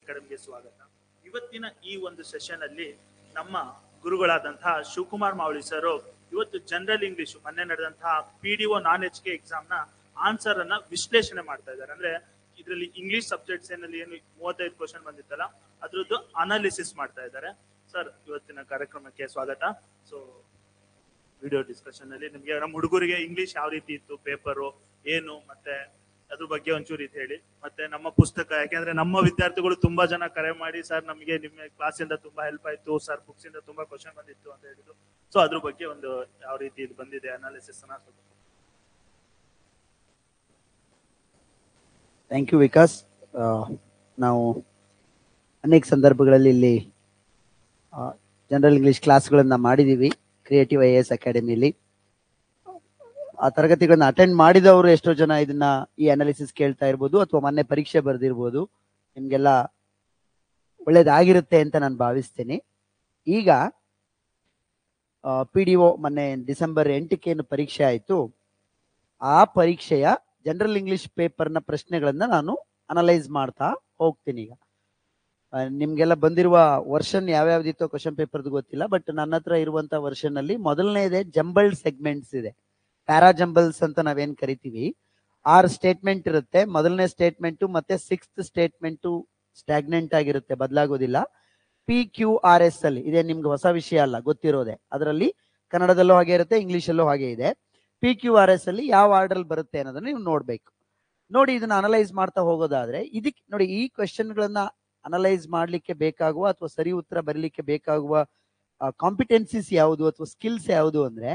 ಅಕಾಡೆಮಿಗೆ ಸ್ವಾಗತ. ಇವತ್ತಿನ ಈ ಒಂದು ಸೆಷನ್ ಅಲ್ಲಿ ನಮ್ಮ ಗುರುಗಳಾದಂತಹ ಶಿವಕುಮಾರ್ ಮಾವಳಿ ಸರ್ ಇವತ್ತು ಜನರಲ್ ಇಂಗ್ಲಿಷ್ ಮೊನ್ನೆ ನಡೆದಂತಹ PDO non-HK ಎಕ್ಸಾಮ್ ನ ಆನ್ಸರ್ ಅನ್ನ ವಿಶ್ಲೇಷಣೆ ಮಾಡ್ತಾ ಇದ್ದಾರೆ. ಅಂದ್ರೆ ಇದರಲ್ಲಿ ಇಂಗ್ಲಿಷ್ ಸಬ್ಜೆಕ್ಟ್ಸ್ ಏನಲ್ಲಿ ಏನು 35 ಕ್ವಶನ್ ಬಂದಿತ್ತಲ್ಲ ಅದ್ರದ್ದು ಅನಾಲಿಸಿಸ್ ಮಾಡ್ತಾ ಇದ್ದಾರೆ. ಸರ್ ಇವತ್ತಿನ ಕಾರ್ಯಕ್ರಮಕ್ಕೆ ಸ್ವಾಗತ. ಸೊ ವಿಡಿಯೋ ಡಿಸ್ಕಷನ್ ಅಲ್ಲಿ ನಿಮ್ಗೆ ನಮ್ಮ ಹುಡುಗರಿಗೆ ಇಂಗ್ಲಿಷ್ ಯಾವ ರೀತಿ ಇತ್ತು, ಪೇಪರು ಏನು, ಮತ್ತೆ ಅದ್ರ ಬಗ್ಗೆ ಒಂಚೂರು ಇದು ಹೇಳಿ. ಮತ್ತೆ ನಮ್ಮ ಪುಸ್ತಕ, ಯಾಕೆಂದ್ರೆ ನಮ್ಮ ವಿದ್ಯಾರ್ಥಿಗಳು ತುಂಬಾ ಜನ ಕರೆ ಮಾಡಿ ಸರ್ ನಮಗೆ ನಿಮ್ಮ ಕ್ಲಾಸಿಂದ ತುಂಬಾ ಹೆಲ್ಪ್ ಆಯ್ತು ಸರ್, ಬುಕ್ಸ್ ಇಂದ ತುಂಬಾ ಕ್ವಶನ್ ಬಂದಿತ್ತು ಅಂತ ಹೇಳಿದ್ರು. ಸೊ ಅದ್ರ ಬಗ್ಗೆ ಒಂದು ಯಾವ ರೀತಿ ಇದು ಬಂದಿದೆ ಅನಾಲಿಸಿಸ್ ಅನ್ನ. Thank you Vikas. ನಾವು ಅನೇಕ ಸಂದರ್ಭಗಳಲ್ಲಿ ಇಲ್ಲಿ ಜನರಲ್ ಇಂಗ್ಲಿಷ್ ಕ್ಲಾಸ್ಗಳನ್ನ ಮಾಡಿದೀವಿ ಕ್ರಿಯೇಟಿವ್ IAS ಅಕಾಡೆಮಿಯಲ್ಲಿ. ಆ ತರಗತಿಗಳನ್ನ ಅಟೆಂಡ್ ಮಾಡಿದವರು ಎಷ್ಟೋ ಜನ ಇದನ್ನ ಈ ಅನಾಲಿಸಿಸ್ ಕೇಳ್ತಾ ಇರ್ಬೋದು ಅಥವಾ ಮೊನ್ನೆ ಪರೀಕ್ಷೆ ಬರೆದಿರ್ಬೋದು. ನಿಮ್ಗೆಲ್ಲ ಒಳ್ಳೇದಾಗಿರುತ್ತೆ ಅಂತ ನಾನು ಭಾವಿಸ್ತೇನೆ. ಈಗ PDO ಮೊನ್ನೆ ಡಿಸೆಂಬರ್ 8ಕ್ಕೆ ಏನು ಪರೀಕ್ಷೆ ಆಯಿತು, ಆ ಪರೀಕ್ಷೆಯ ಜನರಲ್ ಇಂಗ್ಲಿಷ್ ಪೇಪರ್ನ ಪ್ರಶ್ನೆಗಳನ್ನ ನಾನು ಅನಲೈಸ್ ಮಾಡ್ತಾ ಹೋಗ್ತೀನಿ. ಈಗ ನಿಮ್ಗೆಲ್ಲ ಬಂದಿರುವ ವರ್ಷನ್ ಯಾವ್ಯಾವ್ದಿತ್ತೋ ಕ್ವಶನ್ ಪೇಪರ್ದು ಗೊತ್ತಿಲ್ಲ, ಬಟ್ ನನ್ನ ಹತ್ರ ಇರುವಂತ ವರ್ಷನ್ ಅಲ್ಲಿ ಮೊದಲನೇದೇ ಜಂಬಲ್ಡ್ ಸೆಗ್ಮೆಂಟ್ಸ್ ಇದೆ. ಪ್ಯಾರಾ ಜಂಬಲ್ಸ್ ಅಂತ ನಾವೇನ್ ಕರಿತೀವಿ. 6 ಸ್ಟೇಟ್ಮೆಂಟ್ ಇರುತ್ತೆ. ಮೊದಲನೇ ಸ್ಟೇಟ್ಮೆಂಟ್ ಮತ್ತೆ 6th ಸ್ಟೇಟ್ಮೆಂಟ್ ಸ್ಟಾಗ್ನೆಂಟ್ ಆಗಿರುತ್ತೆ, ಬದಲಾಗೋದಿಲ್ಲ. PQRS ಅಲ್ಲಿ ಇದೆ, ನಿಮ್ಗೆ ಹೊಸ ವಿಷಯ ಅಲ್ಲ, ಗೊತ್ತಿರೋದೆ. ಅದರಲ್ಲಿ ಕನ್ನಡದಲ್ಲೂ ಹಾಗೆ ಇರುತ್ತೆ, ಇಂಗ್ಲಿಷಲ್ಲೂ ಹಾಗೆ ಇದೆ. PQRS ಅಲ್ಲಿ ಯಾವ ಆರ್ಡರ್ ಬರುತ್ತೆ ಅನ್ನೋದನ್ನ ನೀವು ನೋಡ್ಬೇಕು. ನೋಡಿ, ಇದನ್ನ ಅನಲೈಸ್ ಮಾಡ್ತಾ ಹೋಗೋದಾದ್ರೆ ಇದಕ್ಕೆ ನೋಡಿ, ಈ ಕ್ವೆಶ್ಚನ್ ಗಳನ್ನ ಅನಲೈಸ್ ಮಾಡ್ಲಿಕ್ಕೆ ಬೇಕಾಗುವ ಅಥವಾ ಸರಿ ಉತ್ತರ ಬರಲಿಕ್ಕೆ ಬೇಕಾಗುವ ಕಾಂಪಿಟೆನ್ಸಿಸ್ ಯಾವುದು ಅಥವಾ ಸ್ಕಿಲ್ಸ್ ಯಾವುದು ಅಂದ್ರೆ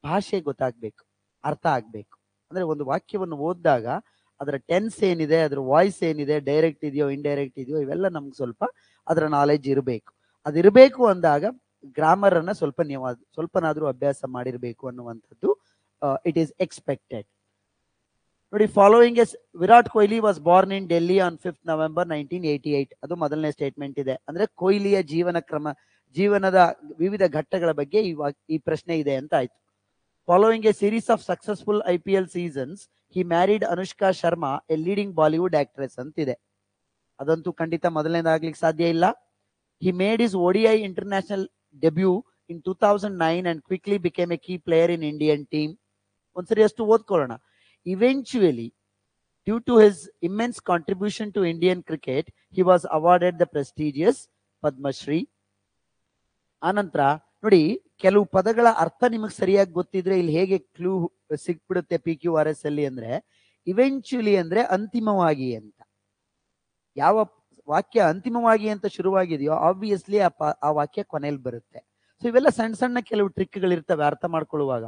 ಭಾಷೆ ಗೊತ್ತಾಗ್ಬೇಕು, ಅರ್ಥ ಆಗ್ಬೇಕು. ಅಂದ್ರೆ ಒಂದು ವಾಕ್ಯವನ್ನು ಓದಿದಾಗ ಅದರ ಟೆನ್ಸ್ ಏನಿದೆ, ಅದರ ವಾಯ್ಸ್ ಏನಿದೆ, ಡೈರೆಕ್ಟ್ ಇದೆಯೋ ಇಂಡೈರೆಕ್ಟ್ ಇದೆಯೋ, ಇವೆಲ್ಲ ನಮ್ಗೆ ಸ್ವಲ್ಪ ಅದರ ನಾಲೆಜ್ ಇರಬೇಕು. ಅದಿರಬೇಕು ಅಂದಾಗ ಗ್ರಾಮರ್ ಅನ್ನ ಸ್ವಲ್ಪನಾದ್ರೂ ಅಭ್ಯಾಸ ಮಾಡಿರ್ಬೇಕು ಅನ್ನುವಂಥದ್ದು ಇಟ್ ಈಸ್ ಎಕ್ಸ್ಪೆಕ್ಟೆಡ್. ನೋಡಿ, following is Virat Kohli was born in Delhi on 5th November 1988. ಅದು ಮೊದಲನೇ ಸ್ಟೇಟ್ಮೆಂಟ್ ಇದೆ. ಅಂದ್ರೆ ಕೊಹ್ಲಿಯ ಜೀವನದ ವಿವಿಧ ಘಟ್ಟಗಳ ಬಗ್ಗೆ ಈ ಪ್ರಶ್ನೆ ಇದೆ ಅಂತ ಆಯ್ತು. Following A series of successful IPL seasons he married Anushka Sharma A leading Bollywood actress ಅಂತಿದೆ. ಅದಂತೂ ಖಂಡಿತ ಮೊದಲನೇದಾಗ್ಲಿಕ್ಕೆ ಸಾಧ್ಯ ಇಲ್ಲ. ಹಿ made his ODI international debut in 2009 and quickly became A key player in Indian team. ಒಂದ್ಸರಿ ಅಷ್ಟು ಓದ್ಕೊಳ್ಳೋಣ. Eventually, due to his immense contribution to Indian cricket, he was awarded the prestigious Padma Shri. ಆನಂತರ ನೋಡಿ, ಕೆಲವು ಪದಗಳ ಅರ್ಥ ನಿಮಗೆ ಸರಿಯಾಗಿ ಗೊತ್ತಿದ್ರೆ ಇಲ್ಲಿ ಹೇಗೆ ಕ್ಲೂ ಸಿಕ್ಬಿಡುತ್ತೆ PQRS ಅಲ್ಲಿ ಅಂದ್ರೆ, ಇವೆಂಚುಲಿ ಅಂದ್ರೆ ಅಂತಿಮವಾಗಿ ಅಂತ. ಯಾವ ವಾಕ್ಯ ಅಂತಿಮವಾಗಿ ಅಂತ ಶುರುವಾಗಿದೆಯೋ ಆಬ್ವಿಯಸ್ಲಿ ಆ ವಾಕ್ಯ ಕೊನೆಯಲ್ಲಿ ಬರುತ್ತೆ. ಸೊ ಇವೆಲ್ಲ ಸಣ್ಣ ಸಣ್ಣ ಕೆಲವು ಟ್ರಿಕ್ಗಳಿರ್ತವೆ ಅರ್ಥ ಮಾಡ್ಕೊಳ್ಳುವಾಗ.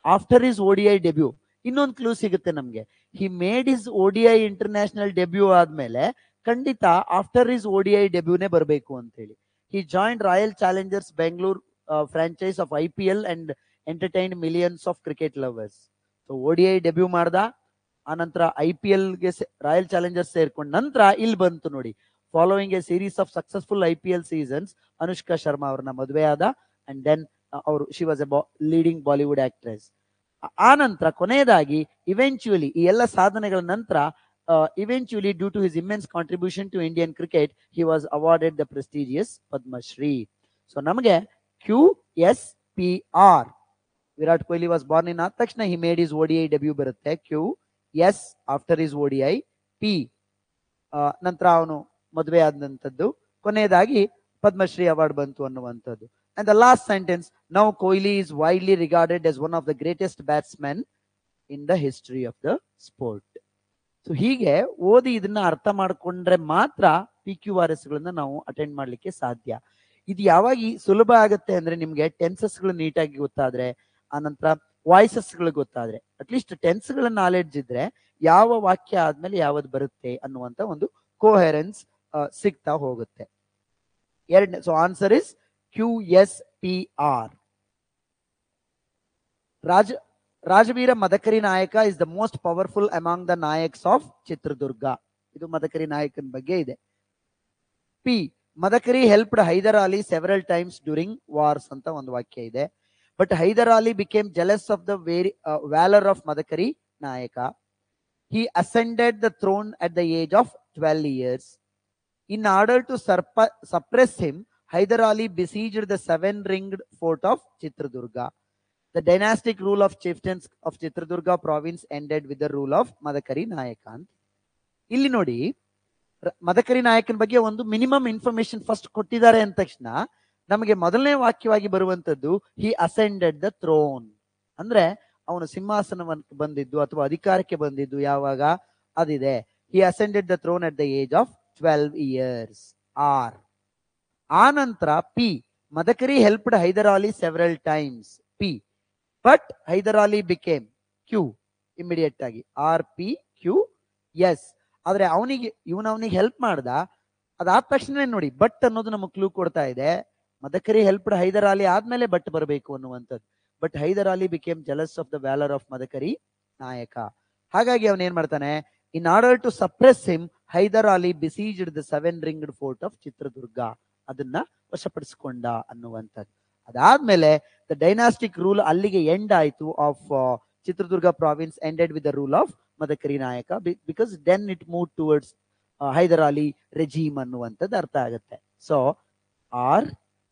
ಆಫ್ಟರ್ ಇಸ್ ODI ಡೆಬ್ಯೂ ಇನ್ನೊಂದು ಕ್ಲೂ ಸಿಗುತ್ತೆ ನಮ್ಗೆ. He made his ODI international debut ಆದ್ಮೇಲೆ ಖಂಡಿತ ಆಫ್ಟರ್ ಇಸ್ ODI ಡೆಬ್ಯೂನೇ ಬರಬೇಕು ಅಂತ ಹೇಳಿ. He joined Royal Challengers Bengaluru franchise of IPL and entertained millions of cricket lovers. So ODI debut ಮಾಡ್ದ, ಆನಂತರ IPL ಗೆ ರಾಯಲ್ ಚಾಲೆಂಜರ್ಸ್ ಸೇರ್ಕೊಂಡ ನಂತರ ಇಲ್ಲಿ ಬಂತು ನೋಡಿ, following A series of successful IPL seasons Anushka Sharma ಅವ್ರನ್ನ ಮದುವೆ ಆದ. ಅಂಡ್ ದೆನ್ ಅವರು she was A leading Bollywood actress. ಆ ನಂತರ ಕೊನೆಯದಾಗಿ ಇವೆಂಚುಲಿ, ಈ ಎಲ್ಲ ಸಾಧನೆಗಳ ನಂತರ eventually due to his immense contribution to Indian cricket he was awarded the prestigious Padma Shri. So ನಮಗೆ QSPR, Virat Kohli was born in ಆದ ತಕ್ಷಣ he made his ODI debut ಬರುತ್ತೆ. QS after his ODI, P ನಂತರ ಅವನು ಮದುವೆ ಆದಂಥದ್ದು, ಕೊನೆಯದಾಗಿ Padmashri award ಬಂತು ಅನ್ನುವಂಥದ್ದು. And the last sentence, now Kohli is widely regarded as one of the greatest batsmen in the history of the sport. So ಹೀಗೆ ಓದಿ ಇದನ್ನ ಅರ್ಥ ಮಾಡ್ಕೊಂಡ್ರೆ ಮಾತ್ರ PQRS ಗಳನ್ನ ನಾವು ಅಟೆಂಡ್ ಮಾಡ್ಲಿಕ್ಕೆ ಸಾಧ್ಯ. ಇದು ಯಾವಾಗ ಸುಲಭ ಆಗುತ್ತೆ ಅಂದ್ರೆ ನಿಮ್ಗೆ ಟೆನ್ಸಸ್ ಗಳು ನೀಟಾಗಿ ಗೊತ್ತಾದ್ರೆ, ಆನಂತರ ವಾಯ್ಸಸ್ ಗಳು ಗೊತ್ತಾದ್ರೆ, ಅಟ್ಲೀಸ್ಟ್ ಟೆನ್ಸ್ ಗಳ ನಾಲೆಡ್ಜ್ ಇದ್ರೆ ಯಾವ ವಾಕ್ಯ ಆದ್ಮೇಲೆ ಯಾವ್ದು ಬರುತ್ತೆ ಅನ್ನುವಂತ ಒಂದು ಕೋಹೆರೆನ್ಸ್ ಸಿಗ್ತಾ ಹೋಗುತ್ತೆ. ಎರಡನೇ, so answer is QSPR. Rajaveera Madakari Nayaka is the most powerful among the Nayaks of Chitradurga. ಇದು ಮದಕರಿ ನಾಯಕನ ಬಗ್ಗೆ ಇದೆ. P, Madakari helped Hyder Ali several times during wars ಅಂತ ಒಂದು ವಾಕ್ಯ ಇದೆ. But Hyder Ali became jealous of the valour of Madakari Nayaka. He ascended the throne at the age of 12 years. In order to suppress him, Hyder Ali besieged the 7-ringed fort of Chitradurga. The dynastic rule of chieftains of Chitradurga province ended with the rule of Madakari Nayaka. ಇಲ್ಲಿ ನೋಡಿ, ಮದಕರಿ ನಾಯಕನ ಬಗ್ಗೆ ಒಂದು minimum information first ಕೊಟ್ಟಿದ್ದಾರೆ ಅಂದ ತಕ್ಷಣ ನಮಗೆ ಮೊದಲನೇ ವಾಕ್ಯವಾಗಿ ಬರುವಂತದ್ದು ಹಿ ಅಸೆಂಡೆಡ್ ದ ಥ್ರೋನ್. ಅಂದ್ರೆ ಅವನು ಸಿಂಹಾಸನಕ್ಕೆ ಬಂದಿದ್ದು ಅಥವಾ ಅಧಿಕಾರಕ್ಕೆ ಬಂದಿದ್ದು ಯಾವಾಗ ಅದಿದೆ. He ascended the throne at the age of 12 years. R. ಆ ನಂತರ P, Madakari helped Hyder Ali several times. P, but Hyder Ali became. Q, immediate ಆಗಿ ಆರ್ ಪಿ ಕ್ಯೂ ಎಸ್. ಆದ್ರೆ ಅವನಿಗೆ ಹೆಲ್ಪ್ ಮಾಡ್ದ, ಅದಾದ ತಕ್ಷಣ ನೋಡಿ ಬಟ್ ಅನ್ನೋದು ನಮಗೆ ಕ್ಲೂ ಕೊಡ್ತಾ ಇದೆ. ಮದಕರಿ ಹೆಲ್ಪ್ಡ್ ಹೈದರ್ ಅಲಿ ಆದ್ಮೇಲೆ ಬಟ್ ಬರಬೇಕು ಅನ್ನುವಂಥದ್ದು. But Hyder Ali became jealous of the valour of Madakari Nayaka. ಹಾಗಾಗಿ ಅವನ್ ಏನ್ ಮಾಡ್ತಾನೆ, in order to suppress him Hyder Ali besieged the 7-ringed fort of Chitradurga. ಅದನ್ನ ವಶಪಡಿಸಿಕೊಂಡ ಅನ್ನುವಂಥದ್ದು. ಅದಾದ್ಮೇಲೆ ದ ಡೈನಾಸ್ಟಿಕ್ ರೂಲ್ ಅಲ್ಲಿಗೆ ಎಂಡ್ ಆಯ್ತು of Chitradurga province ended with the rule of Madakari Nayaka, because then it move towards Hyder Ali regime ಅನ್ನುವಂಥದ್ದು ಅರ್ಥ ಆಗುತ್ತೆ. So R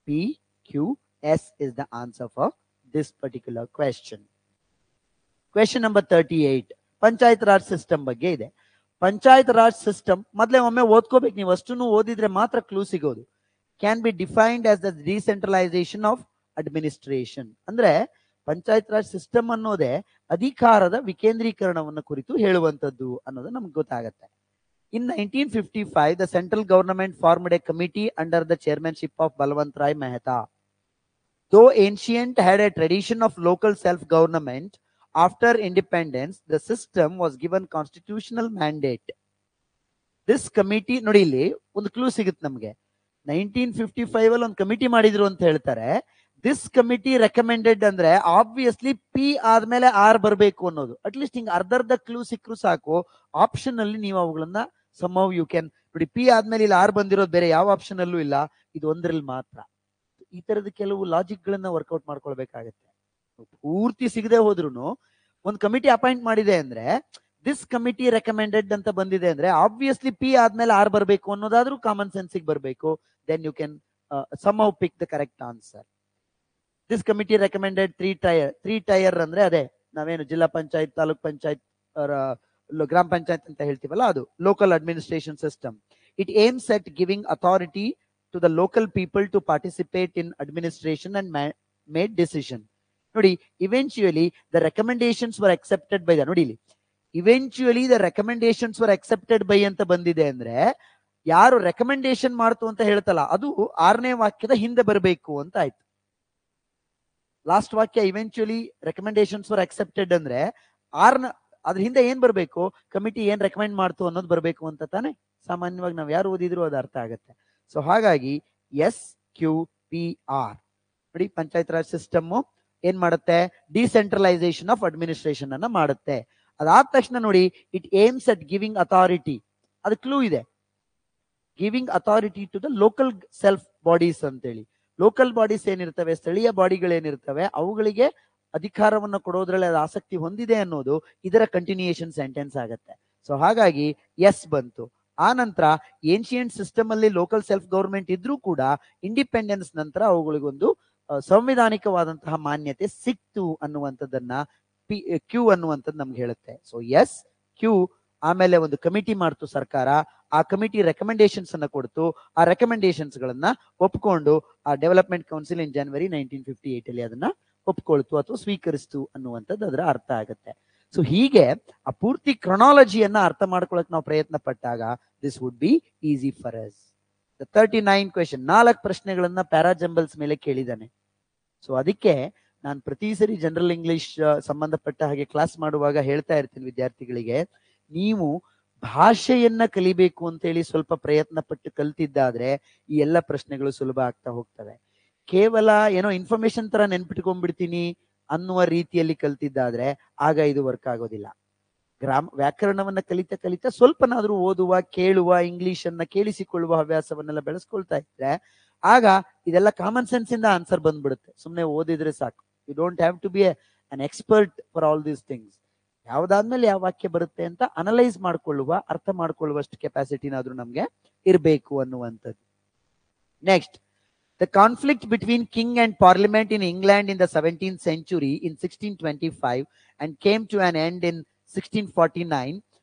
P Q S is the answer for this particular question. Question number 38 panchayat Raj system ಬಗ್ಗೆ ಇದೆ. Panchayat Raj system ಮೊದಲೇ ಒಮ್ಮೆ ಓದ್ಕೋಬೇಕು ನೀವು, ಅಷ್ಟನ್ನು ಓದಿದ್ರೆ ಮಾತ್ರ ಕ್ಲೂ ಸಿಗೋದು. Can be defined as the decentralisation of administration. ಅಂದ್ರೆ ಪಂಚಾಯತ್ ರಾಜ್ ಸಿಸ್ಟಮ್ ಅನ್ನೋದೇ ಅಧಿಕಾರದ ವಿಕೇಂದ್ರೀಕರಣವನ್ನು ಕುರಿತು ಹೇಳುವಂತದ್ದು ಅನ್ನೋದು ನಮ್ಗೆ ಗೊತ್ತಾಗತ್ತೆ. In 1955, the central government formed a committee under the chairmanship of Balwant Rai Mehta. Though ancient had a tradition of local self-government, after independence, the system was given constitutional mandate. This committee, ನೋಡಿ ಇಲ್ಲಿ ಒಂದು clue ಸಿಗುತ್ತೆ ನಮಗೆ. 1955 ಅಲ್ಲಿ ಒಂದು committee ಮಾಡಿದ್ರು ಅಂತ ಹೇಳ್ತಾರೆ. ದಿಸ್ ಕಮಿಟಿ ರೆಕಮೆಂಡೆಡ್ ಅಂದ್ರೆ ಆಬ್ವಿಯಸ್ಲಿ ಪಿ ಆದ್ಮೇಲೆ ಆರ್ ಬರಬೇಕು ಅನ್ನೋದು. ಅಟ್ಲೀಸ್ಟ್ ಹಿಂಗ್ ಅರ್ಧರ್ಧ ಕ್ಲೂ ಸಿಕ್ಕರು ಸಾಕು. ಆಪ್ಷನ್ ಅಲ್ಲಿ ನೀವು ಅವುಗಳನ್ನ somehow you can ನೋಡಿ, ಪಿ ಆದ್ಮೇಲೆ ಇಲ್ಲಿ ಆರ್ ಬಂದಿರೋದು ಬೇರೆ ಯಾವ ಆಪ್ಷನ್ ಅಲ್ಲೂ ಇಲ್ಲ, ಇದು ಒಂದ್ರಲ್ಲಿ ಮಾತ್ರ. ಈ ತರದ ಕೆಲವು ಲಾಜಿಕ್ ಗಳನ್ನ ವರ್ಕೌಟ್ ಮಾಡ್ಕೊಳ್ಬೇಕಾಗತ್ತೆ. ಪೂರ್ತಿ ಸಿಗದೆ ಹೋದ್ರು ಒಂದು ಕಮಿಟಿ ಅಪಾಯಿಂಟ್ ಮಾಡಿದೆ ಅಂದ್ರೆ ದಿಸ್ ಕಮಿಟಿ ರೆಕಮೆಂಡೆಡ್ ಅಂತ ಬಂದಿದೆ ಅಂದ್ರೆ ಆಬ್ವಿಯಸ್ಲಿ ಪಿ ಆದ್ಮೇಲೆ ಆರ್ ಬರಬೇಕು ಅನ್ನೋದಾದ್ರೂ ಕಾಮನ್ ಸೆನ್ಸಿಗೆ ಬರಬೇಕು. Then you can somehow pick the correct answer. This committee recommended three tier ಅಂದ್ರೆ ಅದೇ ನಾವೇನು ಜಿಲ್ಲಾ ಪಂಚಾಯತ್, ತಾಲೂಕ್ ಪಂಚಾಯತ್, ಗ್ರಾಮ ಪಂಚಾಯತ್ ಅಂತ ಹೇಳ್ತೀವಲ್ಲ, ಅದು local administration system. It aims at giving authority to the local people to participate in administration and made decision. ನೋಡಿ, eventually the recommendations were accepted by the, ನೋಡಿ ಇಲ್ಲಿ eventually the recommendations were accepted by ಅಂತ ಬಂದಿದೆ ಅಂದ್ರೆ ಯಾರು recommendation ಮಾಡ್ತು ಅಂತ ಹೇಳ್ತಲ್ಲ ಅದು 6ನೇ ವಾಕ್ಯದ ಹಿಂದೆ ಬರಬೇಕು ಅಂತ ಆಯ್ತು. ಲಾಸ್ಟ್ ವಾಕ್ಯ ಇವೆಂಚುಯಲಿ ರೆಕಮೆಂಡೇಶನ್ಸ್ ವರ್ ಅಕ್ಸೆಪ್ಟೆಡ್ ಅಂದ್ರೆ ಅದ್ರ ಹಿಂದೆ ಏನ್ ಬರ್ಬೇಕು, ಕಮಿಟಿ ಏನ್ ರೆಕಮೆಂಡ್ ಮಾಡ್ತು ಅನ್ನೋದು ಬರ್ಬೇಕು ಅಂತ ತಾನೆ ಸಾಮಾನ್ಯವಾಗಿ ನಾವ್ ಯಾರು ಓದಿದ್ರು ಅದು ಅರ್ಥ ಆಗುತ್ತೆ. ಸೊ ಹಾಗಾಗಿ ಎಸ್ ಕ್ಯೂ ಪಿ ಆರ್. ನೋಡಿ, ಪಂಚಾಯತ್ ರಾಜ್ ಸಿಸ್ಟಮ್ ಏನ್ ಮಾಡುತ್ತೆ, ಡಿಸೆಂಟ್ರಲೈಸೇಷನ್ ಆಫ್ ಅಡ್ಮಿನಿಸ್ಟ್ರೇಷನ್ ಅನ್ನ ಮಾಡುತ್ತೆ. ಅದಾದ ತಕ್ಷಣ ನೋಡಿ, it aims at giving authority, ಅದು ಕ್ಲೂ ಇದೆ, giving authority to the local self bodies ಅಂತೇಳಿ. ಲೋಕಲ್ ಬಾಡೀಸ್ ಏನಿರ್ತವೆ, ಸ್ಥಳೀಯ ಬಾಡಿಗಳೇನಿರ್ತವೆ, ಅವುಗಳಿಗೆ ಅಧಿಕಾರವನ್ನು ಕೊಡೋದ್ರಲ್ಲಿ ಅದು ಆಸಕ್ತಿ ಹೊಂದಿದೆ ಅನ್ನೋದು ಇದರ ಕಂಟಿನ್ಯೂಯೇಷನ್ ಸೆಂಟೆನ್ಸ್ ಆಗತ್ತೆ. ಸೊ ಹಾಗಾಗಿ ಎಸ್ ಬಂತು. ಆ ನಂತರ ಏನ್ಷಿಯಂಟ್ ಸಿಸ್ಟಮ್ ಅಲ್ಲಿ ಲೋಕಲ್ ಸೆಲ್ಫ್ ಗವರ್ಮೆಂಟ್ ಇದ್ರೂ ಕೂಡ ಇಂಡಿಪೆಂಡೆನ್ಸ್ ನಂತರ ಅವುಗಳಿಗೊಂದು ಸಂವಿಧಾನಿಕವಾದಂತಹ ಮಾನ್ಯತೆ ಸಿಕ್ತು ಅನ್ನುವಂಥದ್ದನ್ನ ಕ್ಯೂ ಅನ್ನುವಂಥದ್ದು ನಮ್ಗೆ ಹೇಳುತ್ತೆ. So S Q. ಆಮೇಲೆ ಒಂದು ಕಮಿಟಿ ಮಾಡ್ತು ಸರ್ಕಾರ, ಆ ಕಮಿಟಿ ರೆಕಮೆಂಡೇಶನ್ಸ್ ಅನ್ನ ಕೊಡ್ತು, ಆ ರೆಕಮೆಂಡೇಶನ್ಸ್ ಗಳನ್ನ ಒಪ್ಕೊಂಡು ಆ ಡೆವಲಪ್ಮೆಂಟ್ ಕೌನ್ಸಿಲ್ ಇನ್ ಜನವರಿ 1958 ಅಲ್ಲಿ ಅದನ್ನ ಒಪ್ಕೊಳ್ತು ಅಥವಾ ಸ್ವೀಕರಿಸ್ತು ಅನ್ನುವಂಥದ್ದು ಅದರ ಅರ್ಥ ಆಗುತ್ತೆ. ಸೊ ಹೀಗೆ ಆ ಪೂರ್ತಿ ಕ್ರೊನಾಲಜಿಯನ್ನ ಅರ್ಥ ಮಾಡ್ಕೊಳಕ್ ನಾವು ಪ್ರಯತ್ನ ಪಟ್ಟಾಗ this would be easy for us. 39 question, 4 ಪ್ರಶ್ನೆಗಳನ್ನ ಪ್ಯಾರಾಜಂಬಲ್ಸ್ ಮೇಲೆ ಕೇಳಿದ್ದಾನೆ. ಸೊ ಅದಕ್ಕೆ ನಾನು ಪ್ರತಿ ಸರಿ ಜನರಲ್ ಇಂಗ್ಲಿಷ್ ಸಂಬಂಧಪಟ್ಟ ಹಾಗೆ ಕ್ಲಾಸ್ ಮಾಡುವಾಗ ಹೇಳ್ತಾ ಇರ್ತೀನಿ ವಿದ್ಯಾರ್ಥಿಗಳಿಗೆ, ನೀವು ಭಾಷೆಯನ್ನ ಕಲಿಬೇಕು ಅಂತ ಹೇಳಿ ಸ್ವಲ್ಪ ಪ್ರಯತ್ನ ಪಟ್ಟು ಕಲ್ತಿದ್ದಾದ್ರೆ ಈ ಎಲ್ಲ ಪ್ರಶ್ನೆಗಳು ಸುಲಭ ಆಗ್ತಾ ಹೋಗ್ತವೆ. ಕೇವಲ ಏನೋ ಇನ್ಫಾರ್ಮೇಶನ್ ತರ ನೆನ್ಪಿಟ್ಕೊಂಡ್ಬಿಡ್ತೀನಿ ಅನ್ನುವ ರೀತಿಯಲ್ಲಿ ಕಲ್ತಿದ್ದಾದ್ರೆ ಆಗ ಇದು ವರ್ಕ್ ಆಗೋದಿಲ್ಲ. ವ್ಯಾಕರಣವನ್ನ ಕಲಿತಾ ಸ್ವಲ್ಪನಾದ್ರೂ ಓದುವ, ಕೇಳುವ, ಇಂಗ್ಲಿಷ್ ಅನ್ನ ಕೇಳಿಸಿಕೊಳ್ಳುವ ಹವ್ಯಾಸವನ್ನೆಲ್ಲ ಬೆಳೆಸ್ಕೊಳ್ತಾ ಇದ್ರೆ ಆಗ ಇದೆಲ್ಲ ಕಾಮನ್ ಸೆನ್ಸ್ ಇಂದ ಆನ್ಸರ್ ಬಂದ್ಬಿಡುತ್ತೆ. ಸುಮ್ನೆ ಓದಿದ್ರೆ ಸಾಕು. You don't have to be an expert for all these things. ಯಾವ್ದಾದ್ಮೇಲೆ ಯಾವ ವಾಕ್ಯ ಬರುತ್ತೆ ಅಂತ ಅನಲೈಸ್ ಮಾಡ್ಕೊಳ್ಳುವ, ಅರ್ಥ ಮಾಡ್ಕೊಳ್ಳುವಷ್ಟು ಕೆಪಾಸಿಟಿನಾದ್ರೂ ನಮ್ಗೆ ಇರಬೇಕು ಅನ್ನುವಂಥದ್ದು. Next, the conflict between king and parliament in England in the 17th century in 1625 and came to an end in 1649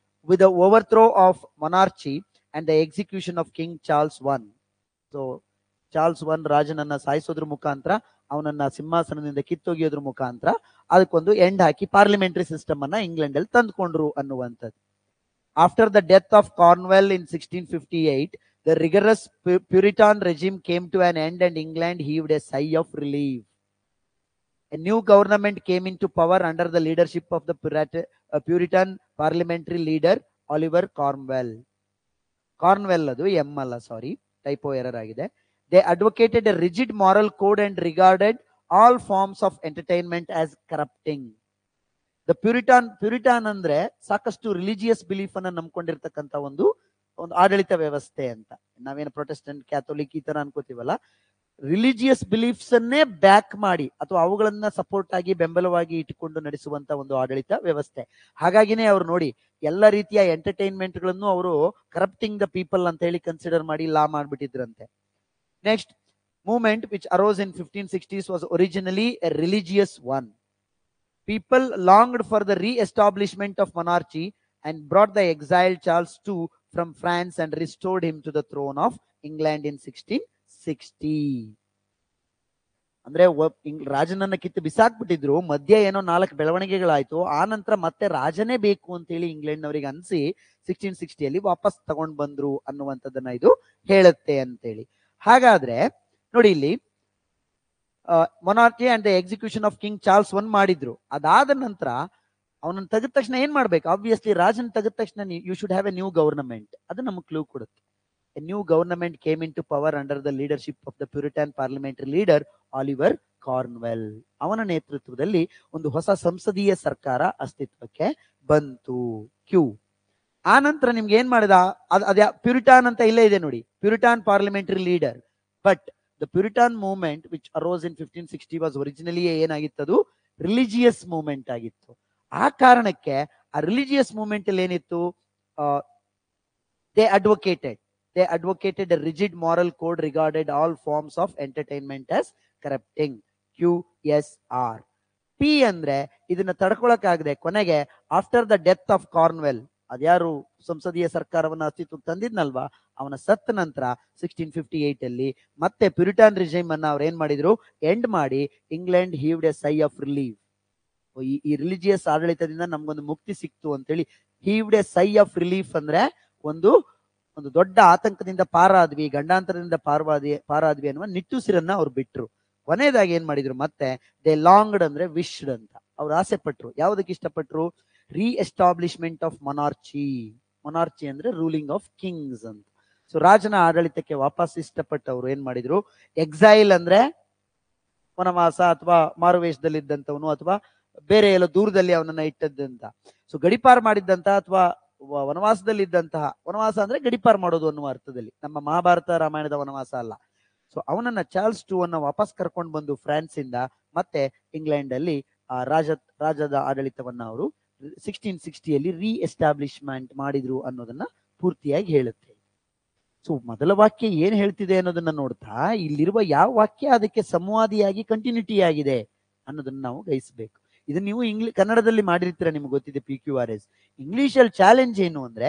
with the overthrow of monarchy and the execution of King Charles I. So Charles one ರಾಜನನ್ನ ಸಾಯಿಸೋದ್ರ ಮುಖಾಂತರ, ಅವನನ್ನ ಸಿಂಹಾಸನದಿಂದ ಕಿತ್ತೊಗೆಯೋದ್ರ ಮುಖಾಂತರ ಅದಕ್ಕೊಂದು end ಹಾಕಿ parliamentary system ಅನ್ನ ಇಂಗ್ಲೆಂಡ್ ಅಲ್ಲಿ ತಂದ್ಕೊಂಡ್ರು ಅನ್ನುವಂಥದ್ದು. After the death of Cromwell in 1658, the rigorous Puritan regime came to an end and England heaved a sigh of relief. A new government came into power under the leadership of the Puritan parliamentary leader Oliver Cromwell. Cornwell ಅದು M ಅಲ್ಲ, ಸಾರಿ, typo error ಆಗಿದೆ. They advocated a rigid moral code and regarded all forms of entertainment as corrupting. The Puritan ಅಂದ್ರೆ ಸಾಕಷ್ಟು religious belief ಅನ್ನ ನಂಬ್ಕೊಂಡಿರ್ತಕ್ಕಂಥ ಒಂದು ಆಡಳಿತ ವ್ಯವಸ್ಥೆ ಅಂತ. ನಾವೇನು ಪ್ರೊಟೆಸ್ಟೆಂಟ್, ಕ್ಯಾಥೋಲಿಕ್ ಈ ತರ ಅನ್ಕೋತೀವಲ್ಲ, ರಿಲಿಜಿಯಸ್ ಬಿಲೀಫ್ಸ್ ಅನ್ನೇ ಬ್ಯಾಕ್ ಮಾಡಿ ಅಥವಾ ಅವುಗಳನ್ನ ಸಪೋರ್ಟ್ ಆಗಿ ಬೆಂಬಲವಾಗಿ ಇಟ್ಟುಕೊಂಡು ನಡೆಸುವಂತ ಒಂದು ಆಡಳಿತ ವ್ಯವಸ್ಥೆ. ಹಾಗಾಗಿನೇ ಅವ್ರು ನೋಡಿ ಎಲ್ಲ ರೀತಿಯ ಎಂಟರ್ಟೈನ್ಮೆಂಟ್ ಗಳನ್ನು ಅವರು ಕರಪ್ಟಿಂಗ್ ದ ಪೀಪಲ್ ಅಂತ ಹೇಳಿ ಕನ್ಸಿಡರ್ ಮಾಡಿ ಲಾ ಮಾಡ್ಬಿಟ್ಟಿದ್ರಂತೆ. Next, movement which arose in 1560s was originally a religious one. People longed for the re-establishment of monarchy and brought the exiled Charles II from France and restored him to the throne of England in 1660. ಅಂದ್ರೆ ರಾಜನನ್ನ ಕಿತ್ತು ಬಿಸಾಕ್ಬಿಟ್ಟಿದ್ರು, ಮಧ್ಯ ಏನೋ 4 ಬೆಳವಣಿಗೆಗಳಾಯ್ತು, ಆ ನಂತರ ಮತ್ತೆ ರಾಜನೇ ಬೇಕು ಅಂತ ಹೇಳಿ ಇಂಗ್ಲೆಂಡ್ ನವರಿಗೆ ಅನ್ಸಿ 1660 ವಾಪಸ್ ತಗೊಂಡ್ ಬಂದ್ರು ಅನ್ನುವಂಥದ್ದನ್ನ ಇದು ಹೇಳುತ್ತೆ ಅಂತೇಳಿ. ಹಾಗಾದ್ರೆ ನೋಡಿ, ಇಲ್ಲಿ monarchy and the execution of king Charles one ಮಾಡಿದ್ರು. ಅದಾದ ನಂತರ ಅವನನ್ನ ತೆಗೆದ ತಕ್ಷಣ ಏನ್ ಮಾಡ್ಬೇಕು? ಆಬ್ವಿಯಸ್ಲಿ ರಾಜನ್ ತೆಗೆದ ತಕ್ಷಣ you should have a new government. ಅದು ನಮಗೆ ಕ್ಲೂ ಕೊಡುತ್ತೆ. A new government came into power under the leadership of the Puritan parliamentary leader Oliver Cromwell. ಅವನ ನೇತೃತ್ವದಲ್ಲಿ ಒಂದು ಹೊಸ ಸಂಸದೀಯ ಸರ್ಕಾರ ಅಸ್ತಿತ್ವಕ್ಕೆ ಬಂತು. ಕ್ಯೂ. ಆ ನಂತರ ನಿಮ್ಗೆ ಏನ್ ಮಾಡಿದ? ಅದ್ಯಾ ಪ್ಯೂರಿಟಾನ್ ಅಂತ ಇಲ್ಲೇ ಇದೆ ನೋಡಿ, Puritan parliamentary leader. But the Puritan movement which arose in 1560 was originally ಏನಾಗಿತ್ತು? ರಿಲಿಜಿಯಸ್ ಮೂವ್ಮೆಂಟ್ ಆಗಿತ್ತು. ಆ ಕಾರಣಕ್ಕೆ ಆ ರಿಲಿಜಿಯಸ್ ಮೂವ್ಮೆಂಟ್ ಅಲ್ಲಿ ಏನಿತ್ತು? They advocated a rigid moral code regarded all forms of entertainment as corrupting. QSR. P ಅಂದ್ರೆ ಇದನ್ನ ತಡ್ಕೊಳಕ್ಕಾಗದೆ ಕೊನೆಗೆ ಆಫ್ಟರ್ ದ ಡೆತ್ ಆಫ್ ಕಾರ್ನ್ವೆಲ್, ಅದ್ಯಾರು ಸಂಸದೀಯ ಸರ್ಕಾರವನ್ನ ಅಸ್ತಿತ್ವಕ್ಕೆ ತಂದಿದ್ನಲ್ವಾ, ಅವನ ಸತ್ತ ನಂತರ 1658 ಅಲ್ಲಿ ಮತ್ತೆ ಪ್ಯೂರಿಟಾನ್ ರಿಜೈಮ್ ಅನ್ನ ಅವ್ರು ಏನ್ ಮಾಡಿದ್ರು? ಎಂಡ್ ಮಾಡಿ ಇಂಗ್ಲೆಂಡ್ ಹೀವ್ಡ್ ಎ ಸೈ ಆಫ್ ರಿಲೀಫ್. ಈ ರಿಲಿಜಿಯಸ್ ಆಡಳಿತದಿಂದ ನಮ್ಗೊಂದು ಮುಕ್ತಿ ಸಿಕ್ತು ಅಂತೇಳಿ ಹೀವ್ಡ್ ಎ ಸೈ ಆಫ್ ರಿಲೀಫ್ ಅಂದ್ರೆ ಒಂದು ದೊಡ್ಡ ಆತಂಕದಿಂದ ಪಾರಾದ್ವಿ, ಗಂಡಾಂತರದಿಂದ ಪಾರಾದ್ವಿ ಅನ್ನುವ ನಿಟ್ಟುಸಿರನ್ನ ಅವ್ರು ಬಿಟ್ರು. ಕೊನೆಯದಾಗಿ ಏನ್ ಮಾಡಿದ್ರು? ಮತ್ತೆ ದೇ ಲಾಂಗ್ಡ್ ಅಂದ್ರೆ ವಿಶ್ಡ್ ಅಂತ ಅವ್ರು ಆಸೆ ಪಟ್ರು. ಯಾವ್ದಕ್ಕೆ ಇಷ್ಟಪಟ್ರು? ರೀಎಸ್ಟಾಬ್ಲಿಷ್ಮೆಂಟ್ ಆಫ್ ಮೊನಾರ್ಚಿ. ಮೊನಾರ್ಚಿ ಅಂದ್ರೆ ರೂಲಿಂಗ್ ಆಫ್ ಕಿಂಗ್ಸ್ ಅಂತ. ಸೊ ರಾಜನ ಆಡಳಿತಕ್ಕೆ ವಾಪಸ್ ಇಷ್ಟಪಟ್ಟವ್ರು ಏನ್ ಮಾಡಿದ್ರು? ಎಕ್ಸೈಲ್ ಅಂದ್ರೆ ವನವಾಸ ಅಥವಾ ಮಾರುವೇಷದಲ್ಲಿದ್ದಂಥವನು ಅಥವಾ ಬೇರೆ ಎಲ್ಲೋ ದೂರದಲ್ಲಿ ಅವನನ್ನ ಇಟ್ಟದ್ದಂತ. ಸೊ ಗಡಿಪಾರ್ ಮಾಡಿದ್ದಂತ ಅಥವಾ ವನವಾಸದಲ್ಲಿ ಇದ್ದಂತಹ, ವನವಾಸ ಅಂದ್ರೆ ಗಡಿಪಾರ್ ಮಾಡೋದು ಅನ್ನುವ ಅರ್ಥದಲ್ಲಿ, ನಮ್ಮ ಮಹಾಭಾರತ ರಾಮಾಯಣದ ವನವಾಸ ಅಲ್ಲ. ಸೊ ಅವನನ್ನ ಚಾರ್ಲ್ಸ್ II ಅನ್ನ ವಾಪಸ್ ಕರ್ಕೊಂಡು ಬಂದು ಫ್ರಾನ್ಸ್ ಇಂದ ಮತ್ತೆ ಇಂಗ್ಲೆಂಡ್ ಅಲ್ಲಿ ರಾಜದ ಆಡಳಿತವನ್ನ ಅವರು 1660 ರೀ ಎಸ್ಟಾಬ್ಲಿಷ್ಮೆಂಟ್ ಮಾಡಿದ್ರು ಅನ್ನೋದನ್ನ ಪೂರ್ತಿಯಾಗಿ ಹೇಳುತ್ತೆ. ಸೊ ಮೊದಲ ವಾಕ್ಯ ಏನ್ ಹೇಳ್ತಿದೆ ಅನ್ನೋದನ್ನ ನೋಡ್ತಾ ಇಲ್ಲಿರುವ ಯಾವ ವಾಕ್ಯ ಅದಕ್ಕೆ ಸಂವಾದಿಯಾಗಿ ಕಂಟಿನ್ಯೂಟಿ ಆಗಿದೆ ಅನ್ನೋದನ್ನ ನಾವು ಗ್ರಹಿಸಬೇಕು. ಇದನ್ನ ನೀವು ಕನ್ನಡದಲ್ಲಿ ಮಾಡಿರ್ತೀರ, ನಿಮ್ಗೆ ಗೊತ್ತಿದೆ PQRS. ಇಂಗ್ಲಿಷ್ ಅಲ್ಲಿ ಚಾಲೆಂಜ್ ಏನು ಅಂದ್ರೆ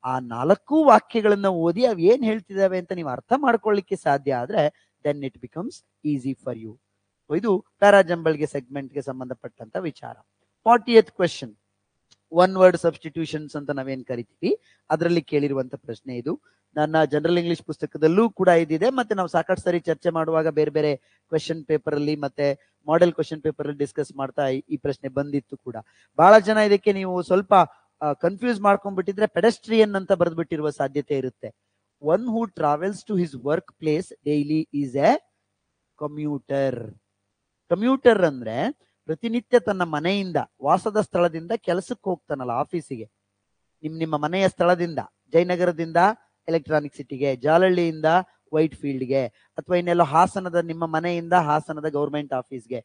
ಆ 4 ವಾಕ್ಯಗಳನ್ನ ಓದಿ ಅವ್ ಏನ್ ಹೇಳ್ತಿದಾವೆ ಅಂತ ನೀವು ಅರ್ಥ ಮಾಡ್ಕೊಳ್ಳಿಕ್ಕೆ ಸಾಧ್ಯ ಆದ್ರೆ then it becomes easy for you. ಇದು ಪ್ಯಾರಾಜಂಬಲ್ಗೆ ಸೆಗ್ಮೆಂಟ್ಗೆ ಸಂಬಂಧಪಟ್ಟಂತ ವಿಚಾರ. 40th question, one word substitutions ಅಂತ ನಾವೇನ್ ಕರಿತೀವಿ, ಅದರಲ್ಲಿ ಕೇಳಿರುವಂತ ಪ್ರಶ್ನೆ ಇದು. ನನ್ನ ಜನರಲ್ ಇಂಗ್ಲಿಷ್ ಪುಸ್ತಕದಲ್ಲೂ ಕೂಡ ಇದಿದೆ, ಮತ್ತೆ ನಾವು ಸಾಕಷ್ಟು ಸರಿ ಚರ್ಚೆ ಮಾಡುವಾಗ ಬೇರೆ ಬೇರೆ ಕ್ವೆಶ್ಚನ್ ಪೇಪರ್ ಅಲ್ಲಿ ಮತ್ತೆ ಮಾಡೆಲ್ ಕ್ವೆಶ್ಚನ್ ಪೇಪರ್ ಅಲ್ಲಿ ಡಿಸ್ಕಸ್ ಮಾಡ್ತಾ ಈ ಪ್ರಶ್ನೆ ಬಂದಿತ್ತು ಕೂಡ. ಬಹಳ ಜನ ಇದಕ್ಕೆ ನೀವು ಸ್ವಲ್ಪ ಕನ್ಫ್ಯೂಸ್ ಮಾಡ್ಕೊಂಡ್ಬಿಟ್ಟಿದ್ರೆ ಪೆಡೆಸ್ಟ್ರಿಯನ್ ಅಂತ ಬರೆದ್ಬಿಟ್ಟಿರುವ ಸಾಧ್ಯತೆ ಇರುತ್ತೆ. One who travels to his workplace daily is a commuter. Commuter ಅಂದ್ರೆ ಪ್ರತಿನಿತ್ಯ ತನ್ನ ಮನೆಯಿಂದ, ವಾಸದ ಸ್ಥಳದಿಂದ ಕೆಲಸಕ್ಕೆ ಹೋಗ್ತಾನಲ್ಲ ಆಫೀಸಿಗೆ, ನಿಮ್ಮ ಮನೆಯ ಸ್ಥಳದಿಂದ ಜಯನಗರದಿಂದ ಎಲೆಕ್ಟ್ರಾನಿಕ್ ಸಿಟಿಗೆ, ಜಾಲಹಳ್ಳಿಯಿಂದ ವೈಟ್ ಫೀಲ್ಡ್ಗೆ, ಅಥವಾ ಇನ್ನೆಲ್ಲೋ ಹಾಸನದ ನಿಮ್ಮ ಮನೆಯಿಂದ ಹಾಸನದ ಗೌರ್ಮೆಂಟ್ ಆಫೀಸ್ಗೆ.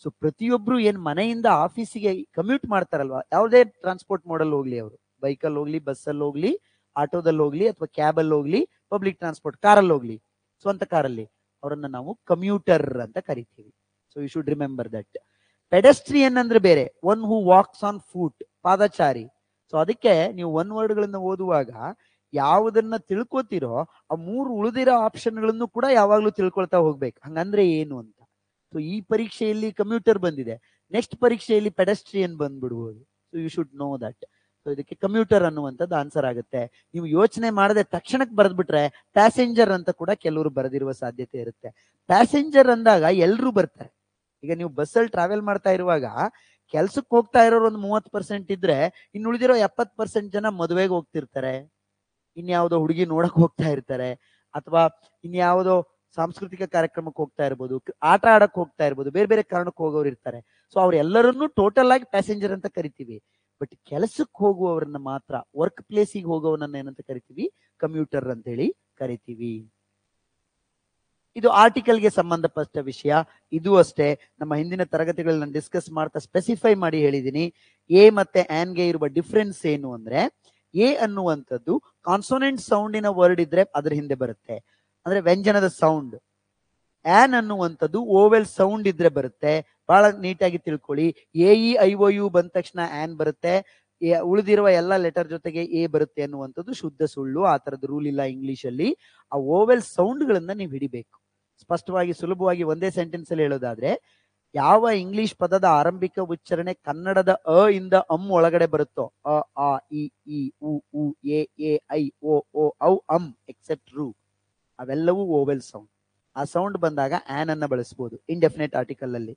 ಸೊ ಪ್ರತಿಯೊಬ್ರು ಏನ್ ಮನೆಯಿಂದ ಆಫೀಸಿಗೆ ಕಮ್ಯೂಟ್ ಮಾಡ್ತಾರಲ್ವಾ, ಯಾವುದೇ ಟ್ರಾನ್ಸ್ಪೋರ್ಟ್ ಮಾಡಲ್ ಹೋಗ್ಲಿ, ಅವರು ಬೈಕಲ್ಲಿ ಹೋಗ್ಲಿ, ಬಸ್ಸಲ್ಲಿ ಹೋಗ್ಲಿ, ಆಟೋದಲ್ಲಿ ಹೋಗ್ಲಿ, ಅಥವಾ ಕ್ಯಾಬಲ್ಲಿ ಹೋಗ್ಲಿ, ಪಬ್ಲಿಕ್ ಟ್ರಾನ್ಸ್ಪೋರ್ಟ್ ಕಾರಲ್ಲಿ ಹೋಗ್ಲಿ, ಸ್ವಂತ ಕಾರಲ್ಲಿ, ಅವರನ್ನ ನಾವು ಕಮ್ಯೂಟರ್ ಅಂತ ಕರಿತೀವಿ. So you should remember that. Pedestrian ಅಂದ್ರೆ ಬೇರೆ, one who walks on foot, ಪಾದಚಾರಿ. ಸೊ ಅದಕ್ಕೆ ನೀವು ಒನ್ ವರ್ಡ್ಗಳನ್ನ ಓದುವಾಗ ಯಾವುದನ್ನ ತಿಳ್ಕೊತಿರೋ ಆ 3 ಉಳಿದಿರೋ ಆಪ್ಷನ್ಗಳನ್ನು ಕೂಡ ಯಾವಾಗ್ಲೂ ತಿಳ್ಕೊಳ್ತಾ ಹೋಗ್ಬೇಕು. ಹಂಗಂದ್ರೆ ಏನು ಅಂತ. ಸೊ ಈ ಪರೀಕ್ಷೆಯಲ್ಲಿ ಕಮ್ಯೂಟರ್ ಬಂದಿದೆ, ನೆಕ್ಸ್ಟ್ ಪರೀಕ್ಷೆಯಲ್ಲಿ ಪೆಡೆಸ್ಟ್ರಿಯನ್ ಬಂದ್ಬಿಡ್ಬೋದು. So you should know that. So ಇದಕ್ಕೆ ಕಮ್ಯೂಟರ್ ಅನ್ನುವಂಥದ್ದು ಆನ್ಸರ್ ಆಗುತ್ತೆ. ನೀವು ಯೋಚನೆ ಮಾಡದೆ ತಕ್ಷಣಕ್ಕೆ ಬರೆದ್ಬಿಟ್ರೆ ಪ್ಯಾಸೆಂಜರ್ ಅಂತ ಕೂಡ ಕೆಲವರು ಬರೆದಿರುವ ಸಾಧ್ಯತೆ ಇರುತ್ತೆ. ಪ್ಯಾಸೆಂಜರ್ ಅಂದಾಗ ಎಲ್ರು ಬರ್ತಾರೆ. ಈಗ ನೀವು ಬಸ್ಸಲ್ಲಿ ಟ್ರಾವೆಲ್ ಮಾಡ್ತಾ ಇರುವಾಗ ಕೆಲ್ಸಕ್ಕೆ ಹೋಗ್ತಾ ಇರೋರು ಒಂದು 30% ಇದ್ರೆ, ಇನ್ನು ಉಳಿದಿರೋ 70% ಜನ ಮದುವೆಗೆ ಹೋಗ್ತಿರ್ತಾರೆ, ಇನ್ಯಾವುದೋ ಹುಡುಗಿ ನೋಡಕ್ ಹೋಗ್ತಾ ಇರ್ತಾರೆ, ಅಥವಾ ಇನ್ಯಾವುದೋ ಸಾಂಸ್ಕೃತಿಕ ಕಾರ್ಯಕ್ರಮಕ್ಕೆ ಹೋಗ್ತಾ ಇರ್ಬೋದು, ಆಟ ಆಡಕ್ ಹೋಗ್ತಾ ಇರ್ಬೋದು, ಬೇರೆ ಬೇರೆ ಕಾರಣಕ್ಕೆ ಹೋಗೋರು ಇರ್ತಾರೆ. ಸೊ ಅವ್ರೆಲ್ಲರನ್ನೂ ಟೋಟಲ್ ಆಗಿ ಪ್ಯಾಸೆಂಜರ್ ಅಂತ ಕರಿತೀವಿ. ಬಟ್ ಕೆಲಸಕ್ಕೆ ಹೋಗುವವರನ್ನ ಮಾತ್ರ, ವರ್ಕ್ ಪ್ಲೇಸಿಗೆ ಹೋಗೋವನ್ನ ಏನಂತ ಕರಿತೀವಿ? ಕಮ್ಯೂಟರ್ ಅಂತ ಹೇಳಿ ಕರಿತೀವಿ. ಇದು ಆರ್ಟಿಕಲ್ಗೆ ಸಂಬಂಧಪಟ್ಟ ವಿಷಯ. ಇದು ಅಷ್ಟೇ, ನಮ್ಮ ಹಿಂದಿನ ತರಗತಿಗಳನ್ನ ಡಿಸ್ಕಸ್ ಮಾಡ್ತಾ ಸ್ಪೆಸಿಫೈ ಮಾಡಿ ಹೇಳಿದೀನಿ. ಎ ಮತ್ತೆ ಆನ್ಗೆ ಇರುವ ಡಿಫ್ರೆನ್ಸ್ ಏನು ಅಂದ್ರೆ, ಎ ಅನ್ನುವಂಥದ್ದು ಕಾನ್ಸೋನೆಂಟ್ ಸೌಂಡಿನ ವರ್ಡ್ ಇದ್ರೆ ಅದ್ರ ಹಿಂದೆ ಬರುತ್ತೆ, ಅಂದ್ರೆ ವ್ಯಂಜನದ ಸೌಂಡ್. ಆನ್ ಅನ್ನುವಂಥದ್ದು ಓವೆಲ್ ಸೌಂಡ್ ಇದ್ರೆ ಬರುತ್ತೆ. ಬಹಳ ನೀಟಾಗಿ ತಿಳ್ಕೊಳ್ಳಿ, AEIOU ಬಂದ ತಕ್ಷಣ ಆನ್ ಬರುತ್ತೆ, ಉಳಿದಿರುವ ಎಲ್ಲ ಲೆಟರ್ ಜೊತೆಗೆ ಎ ಬರುತ್ತೆ ಅನ್ನುವಂಥದ್ದು ಶುದ್ಧ ಸುಳ್ಳು. ಆ ತರದ ರೂಲ್ ಇಲ್ಲ ಇಂಗ್ಲಿಷ್ ಅಲ್ಲಿ. ಆ ಓವೆಲ್ ಸೌಂಡ್ ಗಳನ್ನ ನೀವು ಹಿಡಿಬೇಕು. ಸ್ಪಷ್ಟವಾಗಿ ಸುಲಭವಾಗಿ ಒಂದೇ ಸೆಂಟೆನ್ಸ್ ಅಲ್ಲಿ ಹೇಳೋದಾದ್ರೆ, ಯಾವ ಇಂಗ್ಲಿಷ್ ಪದದ ಆರಂಭಿಕ ಉಚ್ಚಾರಣೆ ಕನ್ನಡದ ಅ ಇಂದ ಒಳಗಡೆ ಬರುತ್ತೋ, ಅ ಆ ಇ ಈ ಉ ಉ ಎ ಎ ಐ ಓ ಓ ಔ ಅಂ ಎಕ್ಸೆಪ್ಟ್ ರು, ಅವೆಲ್ಲವೂ ಓವೆಲ್ ಸೌಂಡ್. ಆ ಸೌಂಡ್ ಬಂದಾಗ ಆನ್ ಅನ್ನ ಬಳಸಬಹುದು ಇಂಡೆಫಿನೆಟ್ ಆರ್ಟಿಕಲ್ ಅಲ್ಲಿ.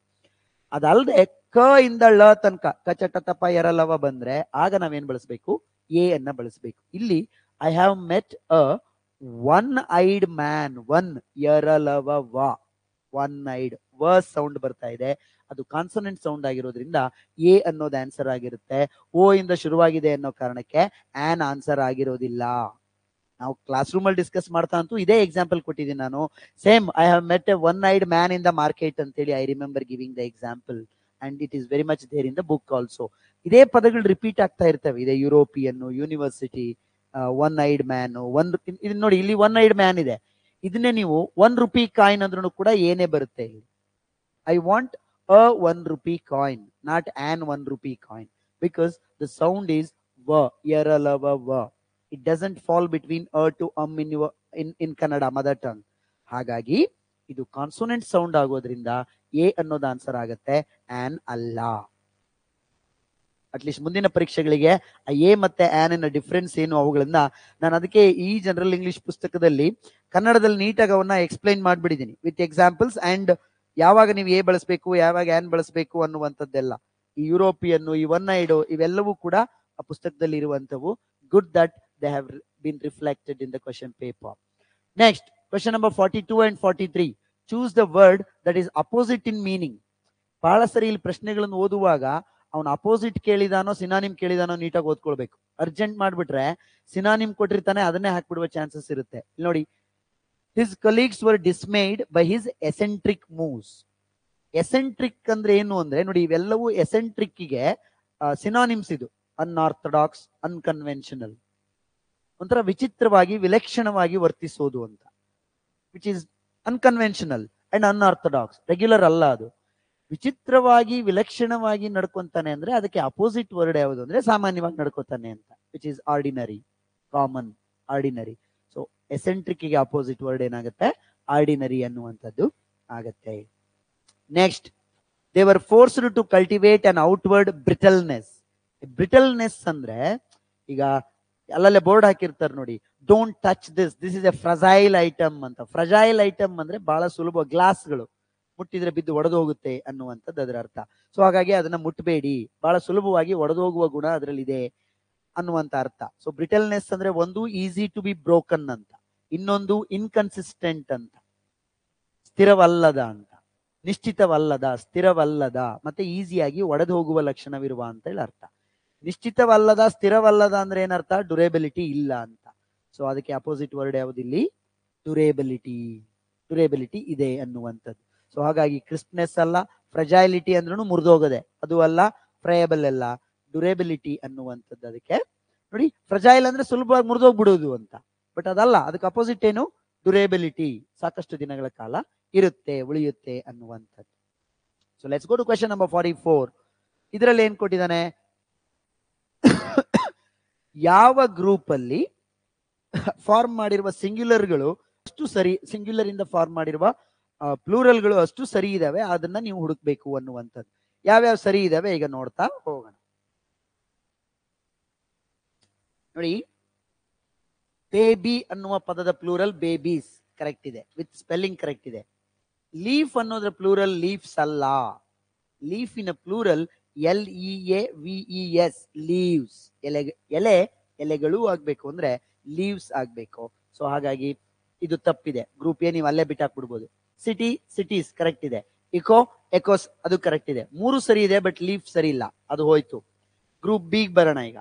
ಅದಲ್ಲದೆ ಕ ಇಂದ ಳ ತನಕ ಕಚಟ ತಪ ಎರಲವ ಬಂದ್ರೆ ಆಗ ನಾವೇನ್ ಬಳಸಬೇಕು? ಎ ಅನ್ನ ಬಳಸಬೇಕು. ಇಲ್ಲಿ I have met a one eyed man, one ಎರಲವ ವ, ಒನ್ ಐಡ್ ವ ಸೌಂಡ್ ಬರ್ತಾ ಇದೆ, ಅದು ಕಾನ್ಸನೆಂಟ್ ಸೌಂಡ್ ಆಗಿರೋದ್ರಿಂದ ಎ ಅನ್ನೋದು ಆನ್ಸರ್ ಆಗಿರುತ್ತೆ. ಓ ಇಂದ ಶುರುವಾಗಿದೆ ಅನ್ನೋ ಕಾರಣಕ್ಕೆ ಆನ್ ಆನ್ಸರ್ ಆಗಿರೋದಿಲ್ಲ. ನಾವು ಕ್ಲಾಸ್ ರೂಮ್ ಅಲ್ಲಿ ಡಿಸ್ಕಸ್ ಮಾಡ್ತಾ ಅಂತೂ ಇದೇ ಎಕ್ಸಾಂಪಲ್ ಕೊಟ್ಟಿದ್ದೀನಿ ನಾನು. Same I have met a one eyed man in the market ಅಂತೇಳಿ I remember giving the example and it is very much there in the book also. ಇದೇ ಪದಗಳು ರಿಪೀಟ್ ಆಗ್ತಾ ಇರ್ತವೆ. ಇದೆ European, university, one eyed man, ಇದನ್ನ ನೋಡಿ, ಇಲ್ಲಿ one eyed man ಇದೆ. ಇದನ್ನೇ ನೀವು ₹1 ಕಾಯಿನ್ ಅಂದ್ರೂ ಕೂಡ ಏನೇ ಬರುತ್ತೆ. ಇಲ್ಲಿ I want a ₹1 coin, not on ₹1 coin, because the sound is ವ, ಎರಲವ ವ. It doesn't fall between a to in Kannada mother tongue. ಹಾಗಾಗಿ ಇದು ಕಾನ್ಸೋನೆಂಟ್ ಸೌಂಡ್ ಆಗೋದ್ರಿಂದ ಎ ಅನ್ನೋದು ಆನ್ಸರ್ ಆಗುತ್ತೆ, ಆನ್ ಅಲ್ಲ. ಅಟ್ಲೀಸ್ಟ್ ಮುಂದಿನ ಪರೀಕ್ಷೆಗಳಿಗೆ ಎ ಮತ್ತೆ ಆನ್ ನ ಡಿಫ್ರೆನ್ಸ್ ಏನು ಅವುಗಳನ್ನ ನಾನು ಅದಕ್ಕೆ ಈ ಜನರಲ್ ಇಂಗ್ಲಿಷ್ ಪುಸ್ತಕದಲ್ಲಿ ಕನ್ನಡದಲ್ಲಿ ನೀಟಾಗಿ ಅವನ್ನ ಎಕ್ಸ್ಪ್ಲೈನ್ ಮಾಡ್ಬಿಟ್ಟಿದ್ದೀನಿ ವಿತ್ ಎಕ್ಸಾಂಪಲ್ಸ್ ಅಂಡ್ ಯಾವಾಗ ನೀವು ಎ ಬಳಸಬೇಕು, ಯಾವಾಗ ಆನ್ ಬಳಸಬೇಕು ಅನ್ನುವಂಥದ್ದೆಲ್ಲ. ಈ ಯುರೋಪಿಯನ್ನು, ಈ ಒನ್ ಐಡು, ಇವೆಲ್ಲವೂ ಕೂಡ ಆ ಪುಸ್ತಕದಲ್ಲಿ ಇರುವಂತವು. Good that they have been reflected in the question paper. Next, question number 42 and 43. Choose the word that is opposite in meaning. ಬಹಳ ಸರಿ ಇಲ್ಲಿ ಪ್ರಶ್ನೆಗಳನ್ನು ಓದುವಾಗ ಅವನು ಅಪೋಸಿಟ್ ಕೇಳಿದಾನೋ ಸಿನಾನಿಮ್ ಕೇಳಿದಾನೋ ನೀಟಾಗಿ ಓದ್ಕೊಳ್ಬೇಕು. ಅರ್ಜೆಂಟ್ ಮಾಡ್ಬಿಟ್ರೆ ಸಿನಾನಿಮ್ ಕೊಟ್ಟಿರ್ತಾನೆ, ಅದನ್ನೇ ಹಾಕ್ಬಿಡುವ ಚಾನ್ಸಸ್ ಇರುತ್ತೆ. ಇಲ್ಲಿ ನೋಡಿ, his colleagues were dismayed by his eccentric moves. ಎಸೆಂಟ್ರಿಕ್ ಅಂದ್ರೆ ಏನು ಅಂದ್ರೆ ನೋಡಿ, ಇವೆಲ್ಲವೂ ಎಸೆಂಟ್ರಿಕ್ಗೆ ಸಿನಾನಿಮ್ಸ್. ಇದು ಅನ್ಆರ್ಥೋಡಾಕ್ಸ್, ಅನ್ಕನ್ವೆನ್ಷನಲ್, ಒಂಥರ ವಿಚಿತ್ರವಾಗಿ ವಿಲಕ್ಷಣವಾಗಿ ವರ್ತಿಸೋದು ಅಂತ. Which is unconventional and unorthodox. Regular ಅಲ್ಲ ಅದು. ವಿಚಿತ್ರವಾಗಿ ವಿಲಕ್ಷಣವಾಗಿ ನಡ್ಕೊಂತಾನೆ ಅಂದ್ರೆ ಅದಕ್ಕೆ ಅಪೋಸಿಟ್ ವರ್ಡ್ ಯಾವುದು ಅಂದ್ರೆ ಸಾಮಾನ್ಯವಾಗಿ ನಡ್ಕೋತಾನೆ ಅಂತ. Which is ordinary, common, ordinary. So eccentric ಗೆ ಅಪೋಸಿಟ್ ವರ್ಡ್ ಏನಾಗುತ್ತೆ? ಆರ್ಡಿನರಿ ಅನ್ನುವಂಥದ್ದು ಆಗತ್ತೆ. Next, they were forced to cultivate an outward brittleness. Brittleness ಅಂದ್ರೆ ಈಗ ಅಲ್ಲಲ್ಲೇ ಬೋರ್ಡ್ ಹಾಕಿರ್ತಾರೆ ನೋಡಿ, don't touch this, this is a fragile item ಅಂತ. ಫ್ರಜೈಲ್ ಐಟಮ್ ಅಂದ್ರೆ ಬಹಳ ಸುಲಭ, ಗ್ಲಾಸ್ಗಳು ಮುಟ್ಟಿದ್ರೆ ಬಿದ್ದು ಒಡೆದು ಹೋಗುತ್ತೆ ಅನ್ನುವಂಥದ್ದು ಅದರ ಅರ್ಥ. ಸೊ ಹಾಗಾಗಿ ಅದನ್ನ ಮುಟ್ಟಬೇಡಿ, ಬಹಳ ಸುಲಭವಾಗಿ ಒಡೆದು ಹೋಗುವ ಗುಣ ಅದರಲ್ಲಿ ಇದೆ ಅನ್ನುವಂತ ಅರ್ಥ. ಸೊ ಬ್ರಿಟಲ್ನೆಸ್ ಅಂದ್ರೆ ಒಂದು ಈಸಿ ಟು ಬಿ ಬ್ರೋಕನ್ ಅಂತ, ಇನ್ನೊಂದು ಇನ್ಕನ್ಸಿಸ್ಟೆಂಟ್ ಅಂತ, ಸ್ಥಿರವಲ್ಲದ ಅಂತ, ನಿಶ್ಚಿತವಲ್ಲದ, ಸ್ಥಿರವಲ್ಲದ, ಮತ್ತೆ ಈಸಿಯಾಗಿ ಒಡೆದು ಹೋಗುವ ಲಕ್ಷಣವಿರುವ ಅಂತ ಹೇಳಿ ಅರ್ಥ. ನಿಶ್ಚಿತವಲ್ಲದ, ಸ್ಥಿರವಲ್ಲದ ಅಂದ್ರೆ ಏನರ್ಥ? ಡ್ಯೂರೇಬಿಲಿಟಿ ಇಲ್ಲ ಅಂತ. ಸೊ ಅದಕ್ಕೆ ಅಪೋಸಿಟ್ ವರ್ಡ್ ಯಾವುದಿಲ್ಲಿ? ಡ್ಯೂರೇಬಿಲಿಟಿ. ಡ್ಯೂರೇಬಿಲಿಟಿ ಇದೆ ಅನ್ನುವಂಥದ್ದು. ಸೊ ಹಾಗಾಗಿ ಕ್ರಿಸ್ಪ್ನೆಸ್ ಅಲ್ಲ, ಫ್ರಜೈಲಿಟಿ ಅಂದ್ರೂ ಮುರಿದೋಗದೆ, ಅದು ಅಲ್ಲ. ಫ್ರಯಬಲ್ ಅಲ್ಲ, ಡ್ಯೂರೇಬಿಲಿಟಿ ಅನ್ನುವಂಥದ್ದು. ಅದಕ್ಕೆ ನೋಡಿ, ಫ್ರಜೈಲ್ ಅಂದ್ರೆ ಸುಲಭವಾಗಿ ಮುರಿದೋಗ್ಬಿಡುವುದು ಅಂತ, ಬಟ್ ಅದಲ್ಲ. ಅದಕ್ಕೆ ಅಪೋಸಿಟ್ ಏನು? ಡ್ಯೂರೇಬಿಲಿಟಿ, ಸಾಕಷ್ಟು ದಿನಗಳ ಕಾಲ ಇರುತ್ತೆ, ಉಳಿಯುತ್ತೆ ಅನ್ನುವಂಥದ್ದು. So let's go to question number 44. ಇದರಲ್ಲಿ ಏನ್ ಕೊಟ್ಟಿದ್ದಾನೆ? ಯಾವ ಗ್ರೂಪ್ ಅಲ್ಲಿ ಫಾರ್ಮ್ ಮಾಡಿರುವ ಸಿಂಗ್ಯುಲರ್ಗಳು ಅಷ್ಟು ಸರಿ, ಸಿಂಗ್ಯುಲರ್ ಇಂದ ಫಾರ್ಮ್ ಮಾಡಿರುವ ಪ್ಲೂರಲ್ಗಳು ಅಷ್ಟು ಸರಿ ಇದಾವೆ, ಅದನ್ನ ನೀವು ಹುಡುಕ್ಬೇಕು ಅನ್ನುವಂಥದ್ದು. ಯಾವ್ಯಾವ ಸರಿ ಇದಾವೆ ಈಗ ನೋಡ್ತಾ ಹೋಗೋಣ. ನೋಡಿ, ಬೇಬಿ ಅನ್ನುವ ಪದದ ಪ್ಲೂರಲ್ ಬೇಬೀಸ್ ಕರೆಕ್ಟ್ ಇದೆ, ವಿತ್ ಸ್ಪೆಲ್ಲಿಂಗ್ ಕರೆಕ್ಟ್ ಇದೆ. ಲೀಫ್ ಅನ್ನೋದ್ರ ಪ್ಲೂರಲ್ ಲೀಫ್ಸ್ ಅಲ್ಲ. ಲೀಫಿನ ಪ್ಲೂರಲ್ LEAVES, ಲೀವ್ಸ್. ಎಲೆ, ಎಲೆಗಳು ಆಗ್ಬೇಕು ಅಂದ್ರೆ ಲೀವ್ಸ್ ಆಗ್ಬೇಕು. ಸೊ ಹಾಗಾಗಿ ಇದು ತಪ್ಪಿದೆ. ಗ್ರೂಪ್ ಎ ನೀವು ಅಲ್ಲೇ ಬಿಟ್ಟಾಕ್ಬಿಡ್ಬೋದು. ಸಿಟಿ, ಸಿಟೀಸ್ ಕರೆಕ್ಟ್ ಇದೆ. ಇಕೋ, ಎಕೋಸ್ ಅದು ಕರೆಕ್ಟ್ ಇದೆ. 3 ಸರಿ ಇದೆ, ಬಟ್ ಲೀಫ್ ಸರಿ ಇಲ್ಲ, ಅದು ಹೋಯ್ತು. ಗ್ರೂಪ್ ಬಿ ಬರೋಣ ಈಗ.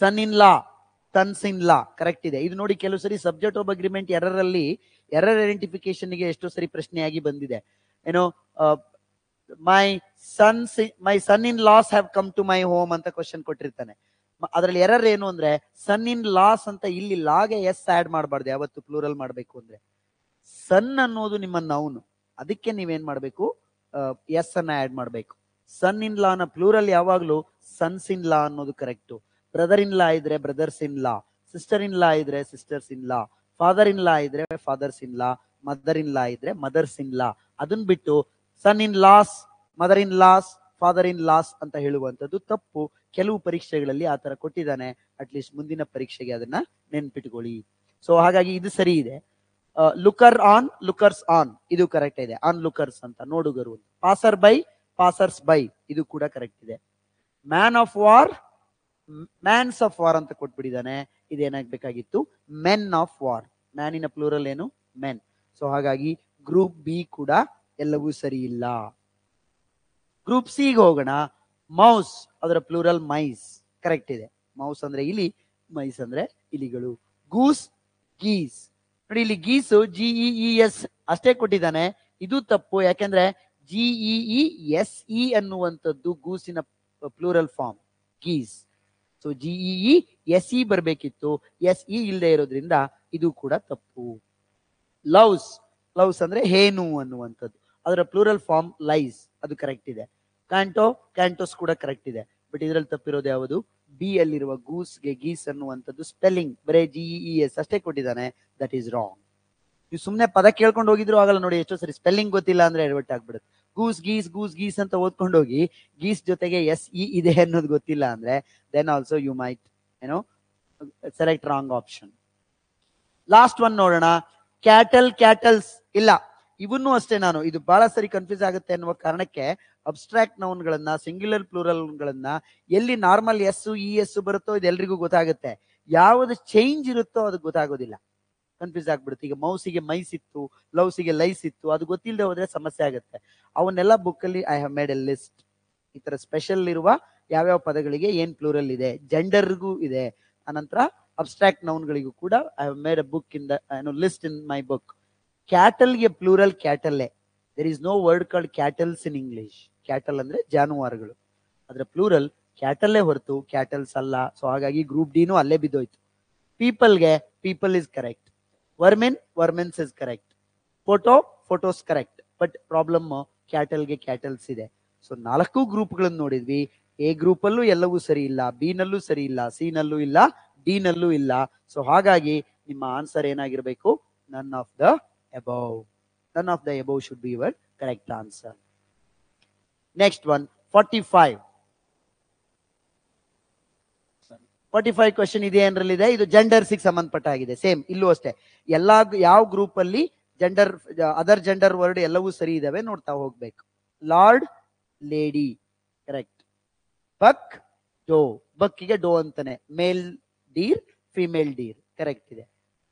ಸನ್ ಇನ್ ಲಾ, ಸನ್ಸ್ ಇನ್ ಲಾ ಕರೆಕ್ಟ್ ಇದೆ. ಇದು ನೋಡಿ, ಕೆಲವು ಸರಿ ಸಬ್ಜೆಕ್ಟ್ ಆಫ್ ಅಗ್ರಿಮೆಂಟ್ ಎರರ್ ಅಲ್ಲಿ ಎರರ್ ಐಡೆಂಟಿಫಿಕೇಶನ್ ಗೆ ಎಷ್ಟೋ ಸರಿ ಪ್ರಶ್ನೆಯಾಗಿ ಬಂದಿದೆ. ಏನೋ my son in laws have come to my home ಅಂತ ಕ್ವಶನ್ ಕೊಟ್ಟಿರ್ತಾನೆ. ಅದ್ರಲ್ಲಿ ಎರರ್ ಏನು ಅಂದ್ರೆ, ಸನ್ ಇನ್ ಲಾಸ್ ಅಂತ ಇಲ್ಲಿ ಲಾಗೆ ಎಸ್ ಆಡ್ ಮಾಡಬಾರ್ದು ಯಾವತ್ತು ಪ್ಲೂರಲ್ ಮಾಡಬೇಕು ಅಂದ್ರೆ. ಸನ್ ಅನ್ನೋದು ನಿಮ್ಮ ನೌನ್, ಅದಕ್ಕೆ ನೀವೇನ್ ಮಾಡ್ಬೇಕು, ಎಸ್ ಅನ್ನ ಆಡ್ ಮಾಡಬೇಕು. ಸನ್ ಇನ್ ಲಾ ನ ಪ್ಲೂರಲ್ ಯಾವಾಗ್ಲೂ ಸನ್ಸ್ ಇನ್ ಲಾ ಅನ್ನೋದು ಕರೆಕ್ಟ್. ಬ್ರದರ್ ಇನ್ ಲಾ ಇದ್ರೆ brothers in law, sister in ಲಾ ಇದ್ರೆ sisters in law, father in ಲಾ ಇದ್ರೆ fathers in law, mother in ಲಾ ಇದ್ರೆ ಮದರ್ಸ್ ಇನ್ ಲಾ. ಅದನ್ನ ಬಿಟ್ಟು son in laws, mother in laws, father in laws ಅಂತ ಹೇಳುವಂಥದ್ದು ತಪ್ಪು. ಕೆಲವು ಪರೀಕ್ಷೆಗಳಲ್ಲಿ ಆ ತರ ಕೊಟ್ಟಿದ್ದಾನೆ. ಅಟ್ಲೀಸ್ಟ್ ಮುಂದಿನ ಪರೀಕ್ಷೆಗೆ ಅದನ್ನ ನೆನ್ಪಿಟ್ಕೊಳ್ಳಿ. ಸೊ ಹಾಗಾಗಿ ಇದು ಸರಿ ಇದೆ. ಲುಕರ್ ಆನ್, ಲುಕರ್ಸ್ ಆನ್ ಇದು ಕರೆಕ್ಟ್ ಇದೆ. ಆನ್ ಲುಕರ್ಸ್ ಅಂತ ನೋಡುಗರು. ಪಾಸರ್ ಬೈ, ಪಾಸರ್ಸ್ ಬೈ ಇದು ಕೂಡ ಕರೆಕ್ಟ್ ಇದೆ. Man of war, mans of war ಅಂತ ಕೊಟ್ಬಿಟ್ಟಿದ್ದಾನೆ. ಇದೇನಾಗಬೇಕಾಗಿತ್ತು? Men of war. ಮ್ಯಾನಿನ ಪ್ಲೂರಲ್ ಏನು? ಮೆನ್. ಸೊ ಹಾಗಾಗಿ ಗ್ರೂಪ್ ಬಿ ಕೂಡ ಎಲ್ಲವೂ ಸರಿ ಇಲ್ಲ. ಗ್ರೂಪ್ ಸಿ ಹೋಗೋಣ. ಮೌಸ್, ಅದರ ಪ್ಲೂರಲ್ ಮೈಸ್ ಕರೆಕ್ಟ್ ಇದೆ. ಮೌಸ್ ಅಂದ್ರೆ ಇಲಿ, ಮೈಸ್ ಅಂದ್ರೆ ಇಲಿಗಳು. Goose, geese. ನೋಡಿ, ಇಲ್ಲಿ ಗೀಸು GEES ಅಷ್ಟೇ ಕೊಟ್ಟಿದ್ದಾನೆ. ಇದು ತಪ್ಪು. ಯಾಕೆಂದ್ರೆ GEESE ಅನ್ನುವಂಥದ್ದು ಗೂಸಿನ plural form geese. So GEESE ಬರ್ಬೇಕಿತ್ತು, SE ಇಲ್ಲದೆ ಇರೋದ್ರಿಂದ ಇದು ಕೂಡ ತಪ್ಪು. ಲವ್ಸ್, ಲವ್ಸ್ ಅಂದ್ರೆ ಹೇನು ಅನ್ನುವಂಥದ್ದು, ಅದರ ಪ್ಲೂರಲ್ ಫಾರ್ಮ್ ಲೈಸ್, ಅದು ಕರೆಕ್ಟ್ ಇದೆ. ಕ್ಯಾಂಟೋ, ಕ್ಯಾಂಟೋಸ್ ಕೂಡ ಕರೆಕ್ಟ್ ಇದೆ. ಬಟ್ ಇದರಲ್ಲಿ ತಪ್ಪಿರೋದು ಯಾವುದು? ಬಿ ಅಲ್ಲಿರುವ ಗೂಸ್ಗೆ ಗೀಸ್ ಅನ್ನುವಂಥದ್ದು ಸ್ಪೆಲ್ಲಿಂಗ್ ಬರೇ GEES ಅಷ್ಟೇ ಕೊಟ್ಟಿದ್ದಾನೆ. That is wrong. ನೀವು ಸುಮ್ಮನೆ ಪದ ಕೇಳ್ಕೊಂಡು ಹೋಗಿದ್ರು ಆಗಲ್ಲ ನೋಡಿ. ಎಷ್ಟೋ ಸರಿ ಸ್ಪೆಲ್ಲಿಂಗ್ ಗೊತ್ತಿಲ್ಲ ಅಂದ್ರೆ ಎಡವಟ್ ಆಗ್ಬಿಡುತ್ತೆ. ಗೂಸ್ ಗೀಸ್, ಗೂಸ್ ಗೀಸ್ ಅಂತ ಓದ್ಕೊಂಡು ಹೋಗಿ ಗೀಸ್ ಜೊತೆಗೆ SE ಇದೆ ಅನ್ನೋದು ಗೊತ್ತಿಲ್ಲ ಅಂದ್ರೆ then also you might select wrong option. Last one ನೋಡೋಣ. ಕ್ಯಾಟಲ್, ಕ್ಯಾಟಲ್ಸ್ ಇಲ್ಲ. ಇವನ್ನೂ ಅಷ್ಟೇ ನಾನು ಇದು ಬಹಳ ಸರಿ ಕನ್ಫ್ಯೂಸ್ ಆಗುತ್ತೆ ಅನ್ನುವ ಕಾರಣಕ್ಕೆ ಅಬ್ಸ್ಟ್ರಾಕ್ಟ್ ನೌನ್ ಗಳನ್ನ, ಸಿಂಗ್ಯುಲರ್ ಪ್ಲೂರಲ್ ಗಳನ್ನ ಎಲ್ಲಿ ನಾರ್ಮಲ್ ES ಬರುತ್ತೋ ಇದೆಲ್ಲರಿಗೂ ಗೊತ್ತಾಗುತ್ತೆ. ಯಾವ್ದು ಚೇಂಜ್ ಇರುತ್ತೋ ಅದು ಗೊತ್ತಾಗೋದಿಲ್ಲ, ಕನ್ಫ್ಯೂಸ್ ಆಗ್ಬಿಡುತ್ತೆ. ಈಗ ಮೌಸಿಗೆ ಮೈಸ್ ಇತ್ತು, ಲವ್ಸಿಗೆ ಲೈಸ್ ಇತ್ತು, ಅದು ಗೊತ್ತಿಲ್ಲದೆ ಹೋದ್ರೆ ಸಮಸ್ಯೆ ಆಗುತ್ತೆ. ಅವನ್ನೆಲ್ಲ ಬುಕ್ ಅಲ್ಲಿ I have made a list. ಈ ತರ ಸ್ಪೆಷಲ್ ಇರುವ ಯಾವ್ಯಾವ ಪದಗಳಿಗೆ ಏನ್ ಪ್ಲೂರಲ್ ಇದೆ, ಜೆಂಡರ್ಗೂ ಇದೆ. ಅನಂತರ ಅಬ್ಸ್ಟ್ರಾಕ್ಟ್ ನೌನ್ಗಳಿಗೂ ಕೂಡ I have made a book in the list in my book. ಕ್ಯಾಟಲ್ಗೆ ಪ್ಲೂರಲ್ ಕ್ಯಾಟಲ್ಲೇ. There is no word called cattles in English. Cattle ಅಂದ್ರೆ ಜಾನುವಾರುಗಳು, ಅದರ ಪ್ಲೂರಲ್ ಕ್ಯಾಟಲ್ಲೇ ಹೊರತು ಕ್ಯಾಟಲ್ಸ್ ಅಲ್ಲ. ಸೊ ಹಾಗಾಗಿ ಗ್ರೂಪ್ ಡಿನೂ ಅಲ್ಲೇ ಬಿದ್ದೋಯ್ತು. ಪೀಪಲ್ಗೆ people is correct. Vermin, vermins is correct. Photo, photos correct. But problem ಕ್ಯಾಟಲ್ಗೆ ಕ್ಯಾಟಲ್ಸ್ ಇದೆ. ಸೊ 4 ಗ್ರೂಪ್ಗಳನ್ನು ನೋಡಿದ್ವಿ. ಎ ಗ್ರೂಪ್ ಅಲ್ಲೂ ಎಲ್ಲವೂ ಸರಿ ಇಲ್ಲ, ಬಿ ನಲ್ಲೂ ಸರಿ ಇಲ್ಲ, ಸಿ ನಲ್ಲೂ ಇಲ್ಲ, ಡಿ ನಲ್ಲೂ ಇಲ್ಲ. ಸೊ ಹಾಗಾಗಿ ನಿಮ್ಮ ಆನ್ಸರ್ ಏನಾಗಿರ್ಬೇಕು? None of the above. None of the above should be your correct answer. Next one 45. 45 question ಇದೆ ಏನ್ರಲ್ಲಿದೆ? ಇದು ಜೆಂಡರ್ಸ್ ಸಂಬಂಧಪಟ್ಟ ಆಗಿದೆ. ಸೇಮ್ ಇಲ್ಲೂ ಅಷ್ಟೇ. ಎಲ್ಲಾ ಯಾವ ಗ್ರೂಪ್ ಅಲ್ಲಿ ಜೆಂಡರ್, ಅದರ್ ಜೆಂಡರ್ ವರ್ಡ್ ಎಲ್ಲವೂ ಸರಿ ಇದಾವೆ ನೋಡ್ತಾ ಹೋಗ್ಬೇಕು. Lord, lady correct. Buck, doe, ಬಕ್ಕಿಗೆ ಡೋ ಅಂತಾನೆ. Male deer, female deer correct ಇದೆ.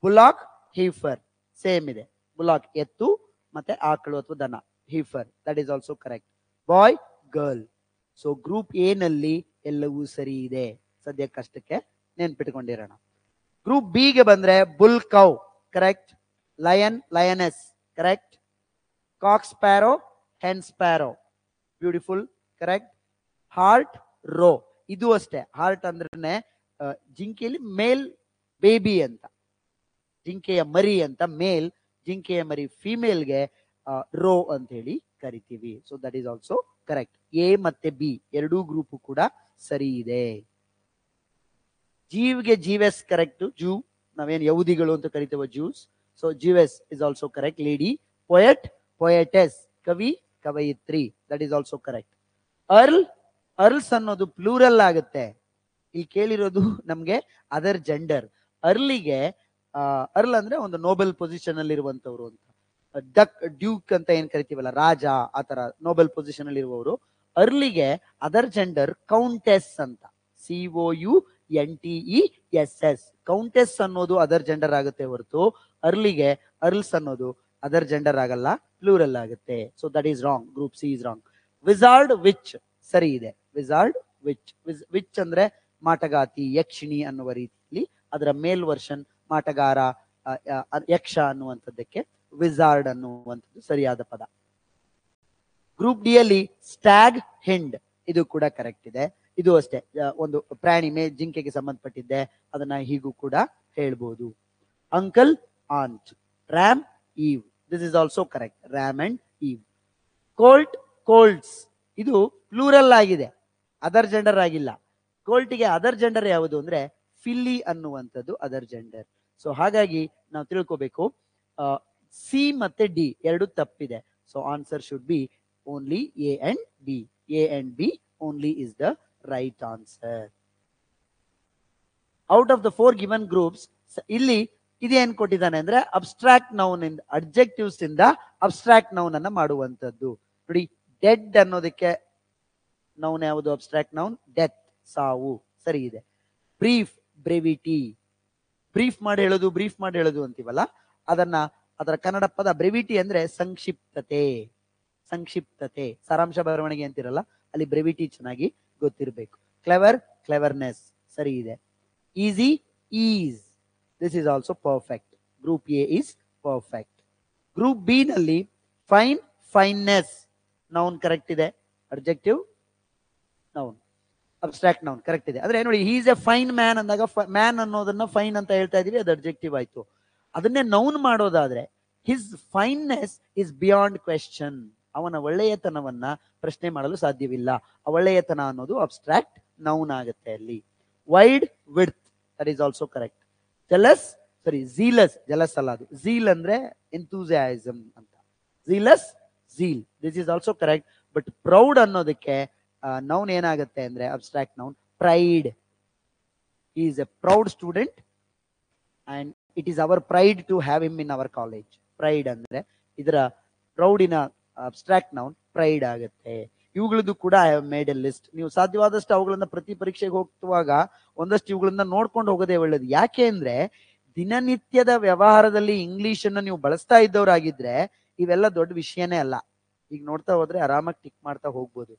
ಬುಲಾಕ್, ಹೀಫರ್ ಸೇಮ್ ಇದೆ. ಬುಲಾಕ್ ಎತ್ತು ಮತ್ತೆ ಆಕಳು ಅಥವಾ ದನ. Heifer that is also correct. Boy, girl. So group A ನಲ್ಲಿ ಎಲ್ಲವೂ ಸರಿ ಇದೆ. ಸದ್ಯಕ್ಕಷ್ಟಕ್ಕೆ ನೆನ್ಪಿಟ್ಕೊಂಡಿರೋಣ. ಗ್ರೂಪ್ ಬಿ ಗೆ ಬಂದ್ರೆ bull, cow correct. Lion, lioness correct. Cock sparrow, hen sparrow, beautiful, correct. Heart, roe, ಇದು ಅಷ್ಟೇ. ಹಾರ್ಟ್ ಅಂದ್ರೆ ಜಿಂಕೆಯಲ್ಲಿ ಮೇಲ್ ಬೇಬಿ ಅಂತ, ಜಿಂಕೆಯ ಮರಿ ಅಂತ ಮೇಲ್, ಜಿಂಕೆಯ ಮರಿ ಫಿಮೇಲ್ಗೆ ರೋ ಅಂತ ಹೇಳಿ ಕರಿತೀವಿ. So that is also correct. A ಮತ್ತೆ ಬಿ ಎರಡೂ ಗ್ರೂಪ್ ಕೂಡ ಸರಿ ಇದೆ. ಜೀವ್ಗೆ ಜೀವೆಸ್ ಕರೆಕ್ಟ್. ಜೂ ನಾವೇನು ಯಹೂದಿಗಳು ಅಂತ ಕರಿತೇವೆ, Jews. So Jewess is also correct. Lady, poet, poetess, ಕವಿ, ಕವಯಿತ್ರಿ, that is also correct. Earl, earls ಅನ್ನೋದು ಪ್ಲೂರಲ್ ಆಗುತ್ತೆ. ಇಲ್ಲಿ ಕೇಳಿರೋದು ನಮ್ಗೆ ಅದರ್ ಜೆಂಡರ್. ಅರ್ಲಿಗೆ ಅರ್ಲ್ ಅಂದ್ರೆ ಒಂದು ನೋಬೆಲ್ ಪೊಸಿಷನ್ ಅಲ್ಲಿ ಇರುವಂತವ್ರು ಅಂತ. ಡಕ್, ಡ್ಯೂಕ್ ಅಂತ ಏನ್ ಕರಿತೀವಲ್ಲ, ರಾಜ, ಆತರ ನೋಬೆಲ್ ಪೊಸಿಷನ್ ಅಲ್ಲಿ ಇರುವವರು. ಅರ್ಲಿಗೆ ಅದರ್ ಜೆಂಡರ್ ಕೌಂಟೆಸ್ ಅಂತ, COUNTESS. ಕೌಂಟೆಸ್ ಅನ್ನೋದು ಅದರ್ ಜೆಂಡರ್ ಆಗುತ್ತೆ ಹೊರತು ಅರ್ಲಿಗೆ ಅರ್ಲ್ಸ್ ಅನ್ನೋದು ಅದರ್ ಜೆಂಡರ್ ಆಗಲ್ಲ, ಪ್ಲೂರಲ್ ಆಗುತ್ತೆ. So that is wrong. Group C is wrong. Wizard, which ಸರಿ ಇದೆ. Wizard, which. ವಿಚ್ ಅಂದ್ರೆ ಮಾಟಗಾತಿ, ಯಕ್ಷಿಣಿ ಅನ್ನುವ ರೀತಿಯಲ್ಲಿ ಅದರ ಮೇಲ್ ವರ್ಷನ್ ಮಾಟಗಾರ, ಯಕ್ಷ ಅನ್ನುವಂಥದ್ದಕ್ಕೆ ವಿಜಾರ್ಡ್ ಅನ್ನುವಂಥದ್ದು ಸರಿಯಾದ ಪದ. ಗ್ರೂಪ್ ಡಿ ಅಲ್ಲಿ ಸ್ಟ್ಯಾಗ್, ಹಿಂಡ್, ಇದು ಕೂಡ ಕರೆಕ್ಟ್ ಇದೆ. ಇದು ಅಷ್ಟೇ, ಒಂದು ಪ್ರಾಣಿ, ಜಿಂಕೆಗೆ ಸಂಬಂಧಪಟ್ಟಿದ್ದೆ, ಅದನ್ನ ಹೀಗೂ ಕೂಡ ಹೇಳ್ಬೋದು. Uncle, aunt. Ram, ewe, this is also correct. Ram and ewe. Colt, colts, ಇದು ಪ್ಲೂರಲ್ ಆಗಿದೆ, ಅದರ್ ಜೆಂಡರ್ ಆಗಿಲ್ಲ. ಕೋಲ್ಟಿಗೆ ಅದರ್ ಜೆಂಡರ್ ಯಾವುದು ಅಂದ್ರೆ ಫಿಲ್ಲಿ ಅನ್ನುವಂಥದ್ದು ಅದರ್ ಜೆಂಡರ್. ಸೊ ಹಾಗಾಗಿ ನಾವು ತಿಳ್ಕೋಬೇಕು, ಸಿ ಮತ್ತೆ ಡಿ ಎರಡು ತಪ್ಪಿದೆ. So answer should B only A and B. A and B only is the right answer. Out of the 4 given groups, ಇಲ್ಲಿ ಇದೇನ್ ಕೊಟ್ಟಿದ್ದಾನೆ ಅಂದ್ರೆ ಅಬ್ಸ್ಟ್ರಾಕ್ಟ್ ನೌನ್ ಇಂದ, ಅಡ್ಜೆಕ್ಟಿವ್ಸ್ ಇಂದ ಅಬ್ಸ್ಟ್ರಾಕ್ಟ್ ನೌನ್ ಅನ್ನ ಮಾಡುವಂತದ್ದು. ನೋಡಿ, ಡೆಡ್ ಅನ್ನೋದಕ್ಕೆ ನೌನ್ ಯಾವುದು? ಅಬ್ಸ್ಟ್ರಾಕ್ಟ್ ನೌನ್ ಡೆತ್, ಸಾವು, ಸರಿ ಇದೆ. Brief, brevity. ಬ್ರೀಫ್ ಮಾಡಿ ಹೇಳೋದು, ಬ್ರೀಫ್ ಮಾಡಿ ಹೇಳೋದು ಅಂತೀವಲ್ಲ, ಅದನ್ನ ಅದರ ಕನ್ನಡ ಪದ ಬ್ರೆವಿಟಿ ಅಂದ್ರೆ ಸಂಕ್ಷಿಪ್ತತೆ. ಸಂಕ್ಷಿಪ್ತತೆ, ಸಾರಾಂಶ ಬರವಣಿಗೆ ಅಂತಿರಲ್ಲ, ಅಲ್ಲಿ ಬ್ರೆವಿಟಿ ಚೆನ್ನಾಗಿ ಗೊತ್ತಿರಬೇಕು. ಕ್ಲೆವರ್, ಕ್ಲೆವರ್ನೆಸ್, ಸರಿ ಇದೆ. Easy, is, this is also perfect. Group A is perfect. Group B ನಲ್ಲಿ ಫೈನ್, ಫೈನ್ನೆಸ್, ನೌನ್ ಕರೆಕ್ಟ್ ಇದೆ. Adjective, noun, abstract noun correct ಇದೆ. ಅಂದ್ರೆ ನೋಡಿ, he is A fine man ಅಂದಾಗ ಮ್ಯಾನ್ ಅನ್ನೋದನ್ನ ಫೈನ್ ಅಂತ ಹೇಳ್ತಾ ಇದೀವಿ, ಅದು ಅಡ್ಜೆಕ್ಟಿವ್ ಆಯ್ತು. ಅದನ್ನೇ ನೌನ್ ಮಾಡೋದಾದ್ರೆ his fineness is beyond question. ಅವನ ಒಳ್ಳೆಯತನವನ್ನ ಪ್ರಶ್ನೆ ಮಾಡಲು ಸಾಧ್ಯವಿಲ್ಲ. ಆ ಒಳ್ಳೆಯತನ ಅನ್ನೋದು ಅಬ್ಸ್ಟ್ರಾಕ್ಟ್ ನೌನ್ ಆಗುತ್ತೆ ಅಲ್ಲಿ. Wide, width, that is also correct. Jealous, ಸರಿ, ಝೀಲಸ್, ಜೆಲಸ್ ಅಲ್ಲ ಅದು, ಝೀಲ್ ಅಂದ್ರೆ ಎಂಥೂಸಿಯಾಸಮ್ ಅಂತ. Zealous, zeal, this is also correct. But proud ಅನ್ನೋದಕ್ಕೆ ನೌನ್ ಏನಾಗುತ್ತೆ ಅಂದ್ರೆ abstract noun pride. He is a proud student and it is our pride to have him in our college. Pride ಅಂದ್ರೆ ಇದರ ಪ್ರೌಡಿನ abstract noun pride ಆಗುತ್ತೆ. ಇವುಗಳದ್ದು ಕೂಡ I have made a list. ನೀವು ಸಾಧ್ಯವಾದಷ್ಟು ಅವುಗಳನ್ನ ಪ್ರತಿ ಪರೀಕ್ಷೆಗೆ ಹೋಗುವಾಗ ಒಂದಷ್ಟು ಇವುಗಳನ್ನ ನೋಡ್ಕೊಂಡು ಹೋಗೋದೇ ಒಳ್ಳೇದು. ಯಾಕೆ ಅಂದ್ರೆ ದಿನನಿತ್ಯದ ವ್ಯವಹಾರದಲ್ಲಿ ಇಂಗ್ಲಿಷ್ ಅನ್ನ ನೀವು ಬಳಸ್ತಾ ಇದ್ದವರಾಗಿದ್ರೆ ಇವೆಲ್ಲ ದೊಡ್ಡ ವಿಷಯನೇ ಅಲ್ಲ. ಈಗ ನೋಡ್ತಾ ಹೋದ್ರೆ ಆರಾಮಾಗಿ ಟಿಕ್ ಮಾಡ್ತಾ ಹೋಗ್ಬೋದು.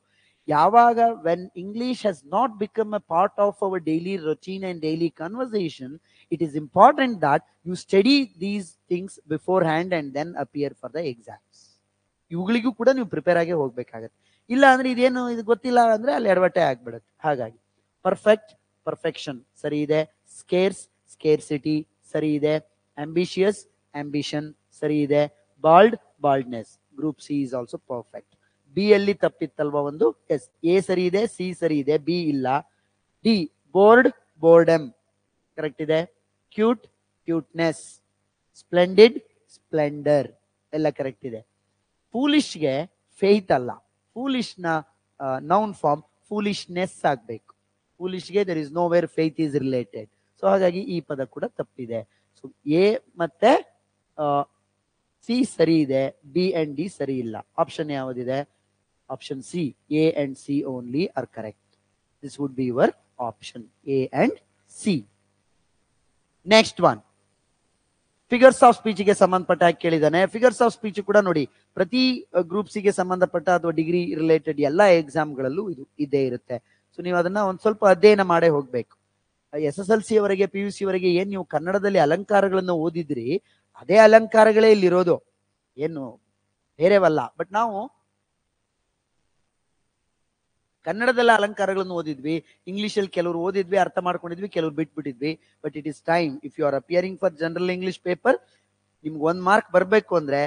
ಯಾವಾಗ when English has not become A part of our daily routine and daily conversation, it is important that you study these things beforehand and then appear for the exams. ಇವುಗಳಿಗೂ ಕೂಡ ನೀವು ಪ್ರಿಪೇರ್ ಆಗಿ ಹೋಗ್ಬೇಕಾಗತ್ತೆ. ಇಲ್ಲ ಅಂದ್ರೆ ಇದೇನು ಇದು ಗೊತ್ತಿಲ್ಲ ಅಂದ್ರೆ ಅಲ್ಲಿ ಎಡವಟ್ಟೆ ಆಗ್ಬಿಡುತ್ತೆ. ಹಾಗಾಗಿ ಪರ್ಫೆಕ್ಟ್, ಪರ್ಫೆಕ್ಷನ್, ಸರಿ ಇದೆ. ಸ್ಕೇರ್ಸ್, ಸ್ಕೇರ್ಸಿಟಿ, ಸರಿ ಇದೆ. ಆಂಬಿಷಿಯಸ್, ಆಂಬಿಷನ್, ಸರಿ ಇದೆ. Bald, baldness. Group C is also perfect. B ಅಲ್ಲಿ ತಪ್ಪಿತ್ತಲ್ವಾ ಒಂದು? ಎಸ್, ಎ ಸರಿ ಇದೆ, ಸಿ ಸರಿ ಇದೆ, ಬಿ ಇಲ್ಲ. ಡಿ, ಬೋರ್ಡ್, ಬೋರ್ಡಮ್, ಕರೆಕ್ಟ್ ಇದೆ. Cute, cuteness. ಸ್ಪ್ಲೆಂಡಿಡ್, ಸ್ಪ್ಲೆಂಡರ್, ಎಲ್ಲ ಕರೆಕ್ಟ್ ಇದೆ. ಫೂಲಿಶ್ಗೆ ಫೇತ್ ಅಲ್ಲ, ಫೂಲಿಶ್ ನ ನೌನ್ ಫಾರ್ಮ್ ಫೂಲಿಶ್ನೆಸ್ ಆಗ್ಬೇಕು. ಫೂಲಿಶ್ಗೆ there is no where faith is related. So ಹಾಗಾಗಿ ಈ ಪದ ಕೂಡ ತಪ್ಪಿದೆ. ಸೊ ಎ ಮತ್ತೆ ಸಿ ಸರಿ ಇದೆ, ಬಿ ಅಂಡ್ ಡಿ ಸರಿ ಇಲ್ಲ. ಆಪ್ಷನ್ ಯಾವುದಿದೆ? Option C, A and C only are correct. This would be your option, A and C. Next one, figures of speech ಗೆ ಸಂಬಂಧಪಟ್ಟ ಕೇಳಿದಾನೆ. ಫಿಗರ್ಸ್ ಆಫ್ ಸ್ಪೀಚ್ ಕೂಡ ನೋಡಿ, ಪ್ರತಿ ಗ್ರೂಪ್ಸ್ ಗೆ ಸಂಬಂಧಪಟ್ಟ ಅಥವಾ ಡಿಗ್ರಿ ರಿಲೇಟೆಡ್ ಎಲ್ಲಾ ಎಕ್ಸಾಮ್ಗಳಲ್ಲೂ ಇದು ಇದ್ದೇ ಇರುತ್ತೆ. ಸೊ ನೀವು ಅದನ್ನ ಒಂದ್ ಸ್ವಲ್ಪ ಅಧ್ಯಯನ ಮಾಡೇ ಹೋಗ್ಬೇಕು. SSLC ವರೆಗೆ, PUC ವರೆಗೆ ಏನ್ ನೀವು ಕನ್ನಡದಲ್ಲಿ ಅಲಂಕಾರಗಳನ್ನು ಓದಿದ್ರಿ, ಅದೇ ಅಲಂಕಾರಗಳೇ ಇಲ್ಲಿರೋದು, ಏನು ಬೇರೆವಲ್ಲ. ಬಟ್ ನಾವು ಕನ್ನಡದಲ್ಲ ಅಲಂಕಾರಗಳನ್ನು ಓದಿದ್ವಿ, ಇಂಗ್ಲಿಷಲ್ಲಿ ಕೆಲವರು ಓದಿದ್ವಿ, ಅರ್ಥ ಮಾಡ್ಕೊಂಡಿದ್ವಿ, ಕೆಲವರು ಬಿಟ್ಬಿಟ್ಟಿದ್ವಿ. But it is time, if you are appearing for general English paper, ನಿಮ್ಗೆ 1 ಮಾರ್ಕ್ ಬರಬೇಕು ಅಂದ್ರೆ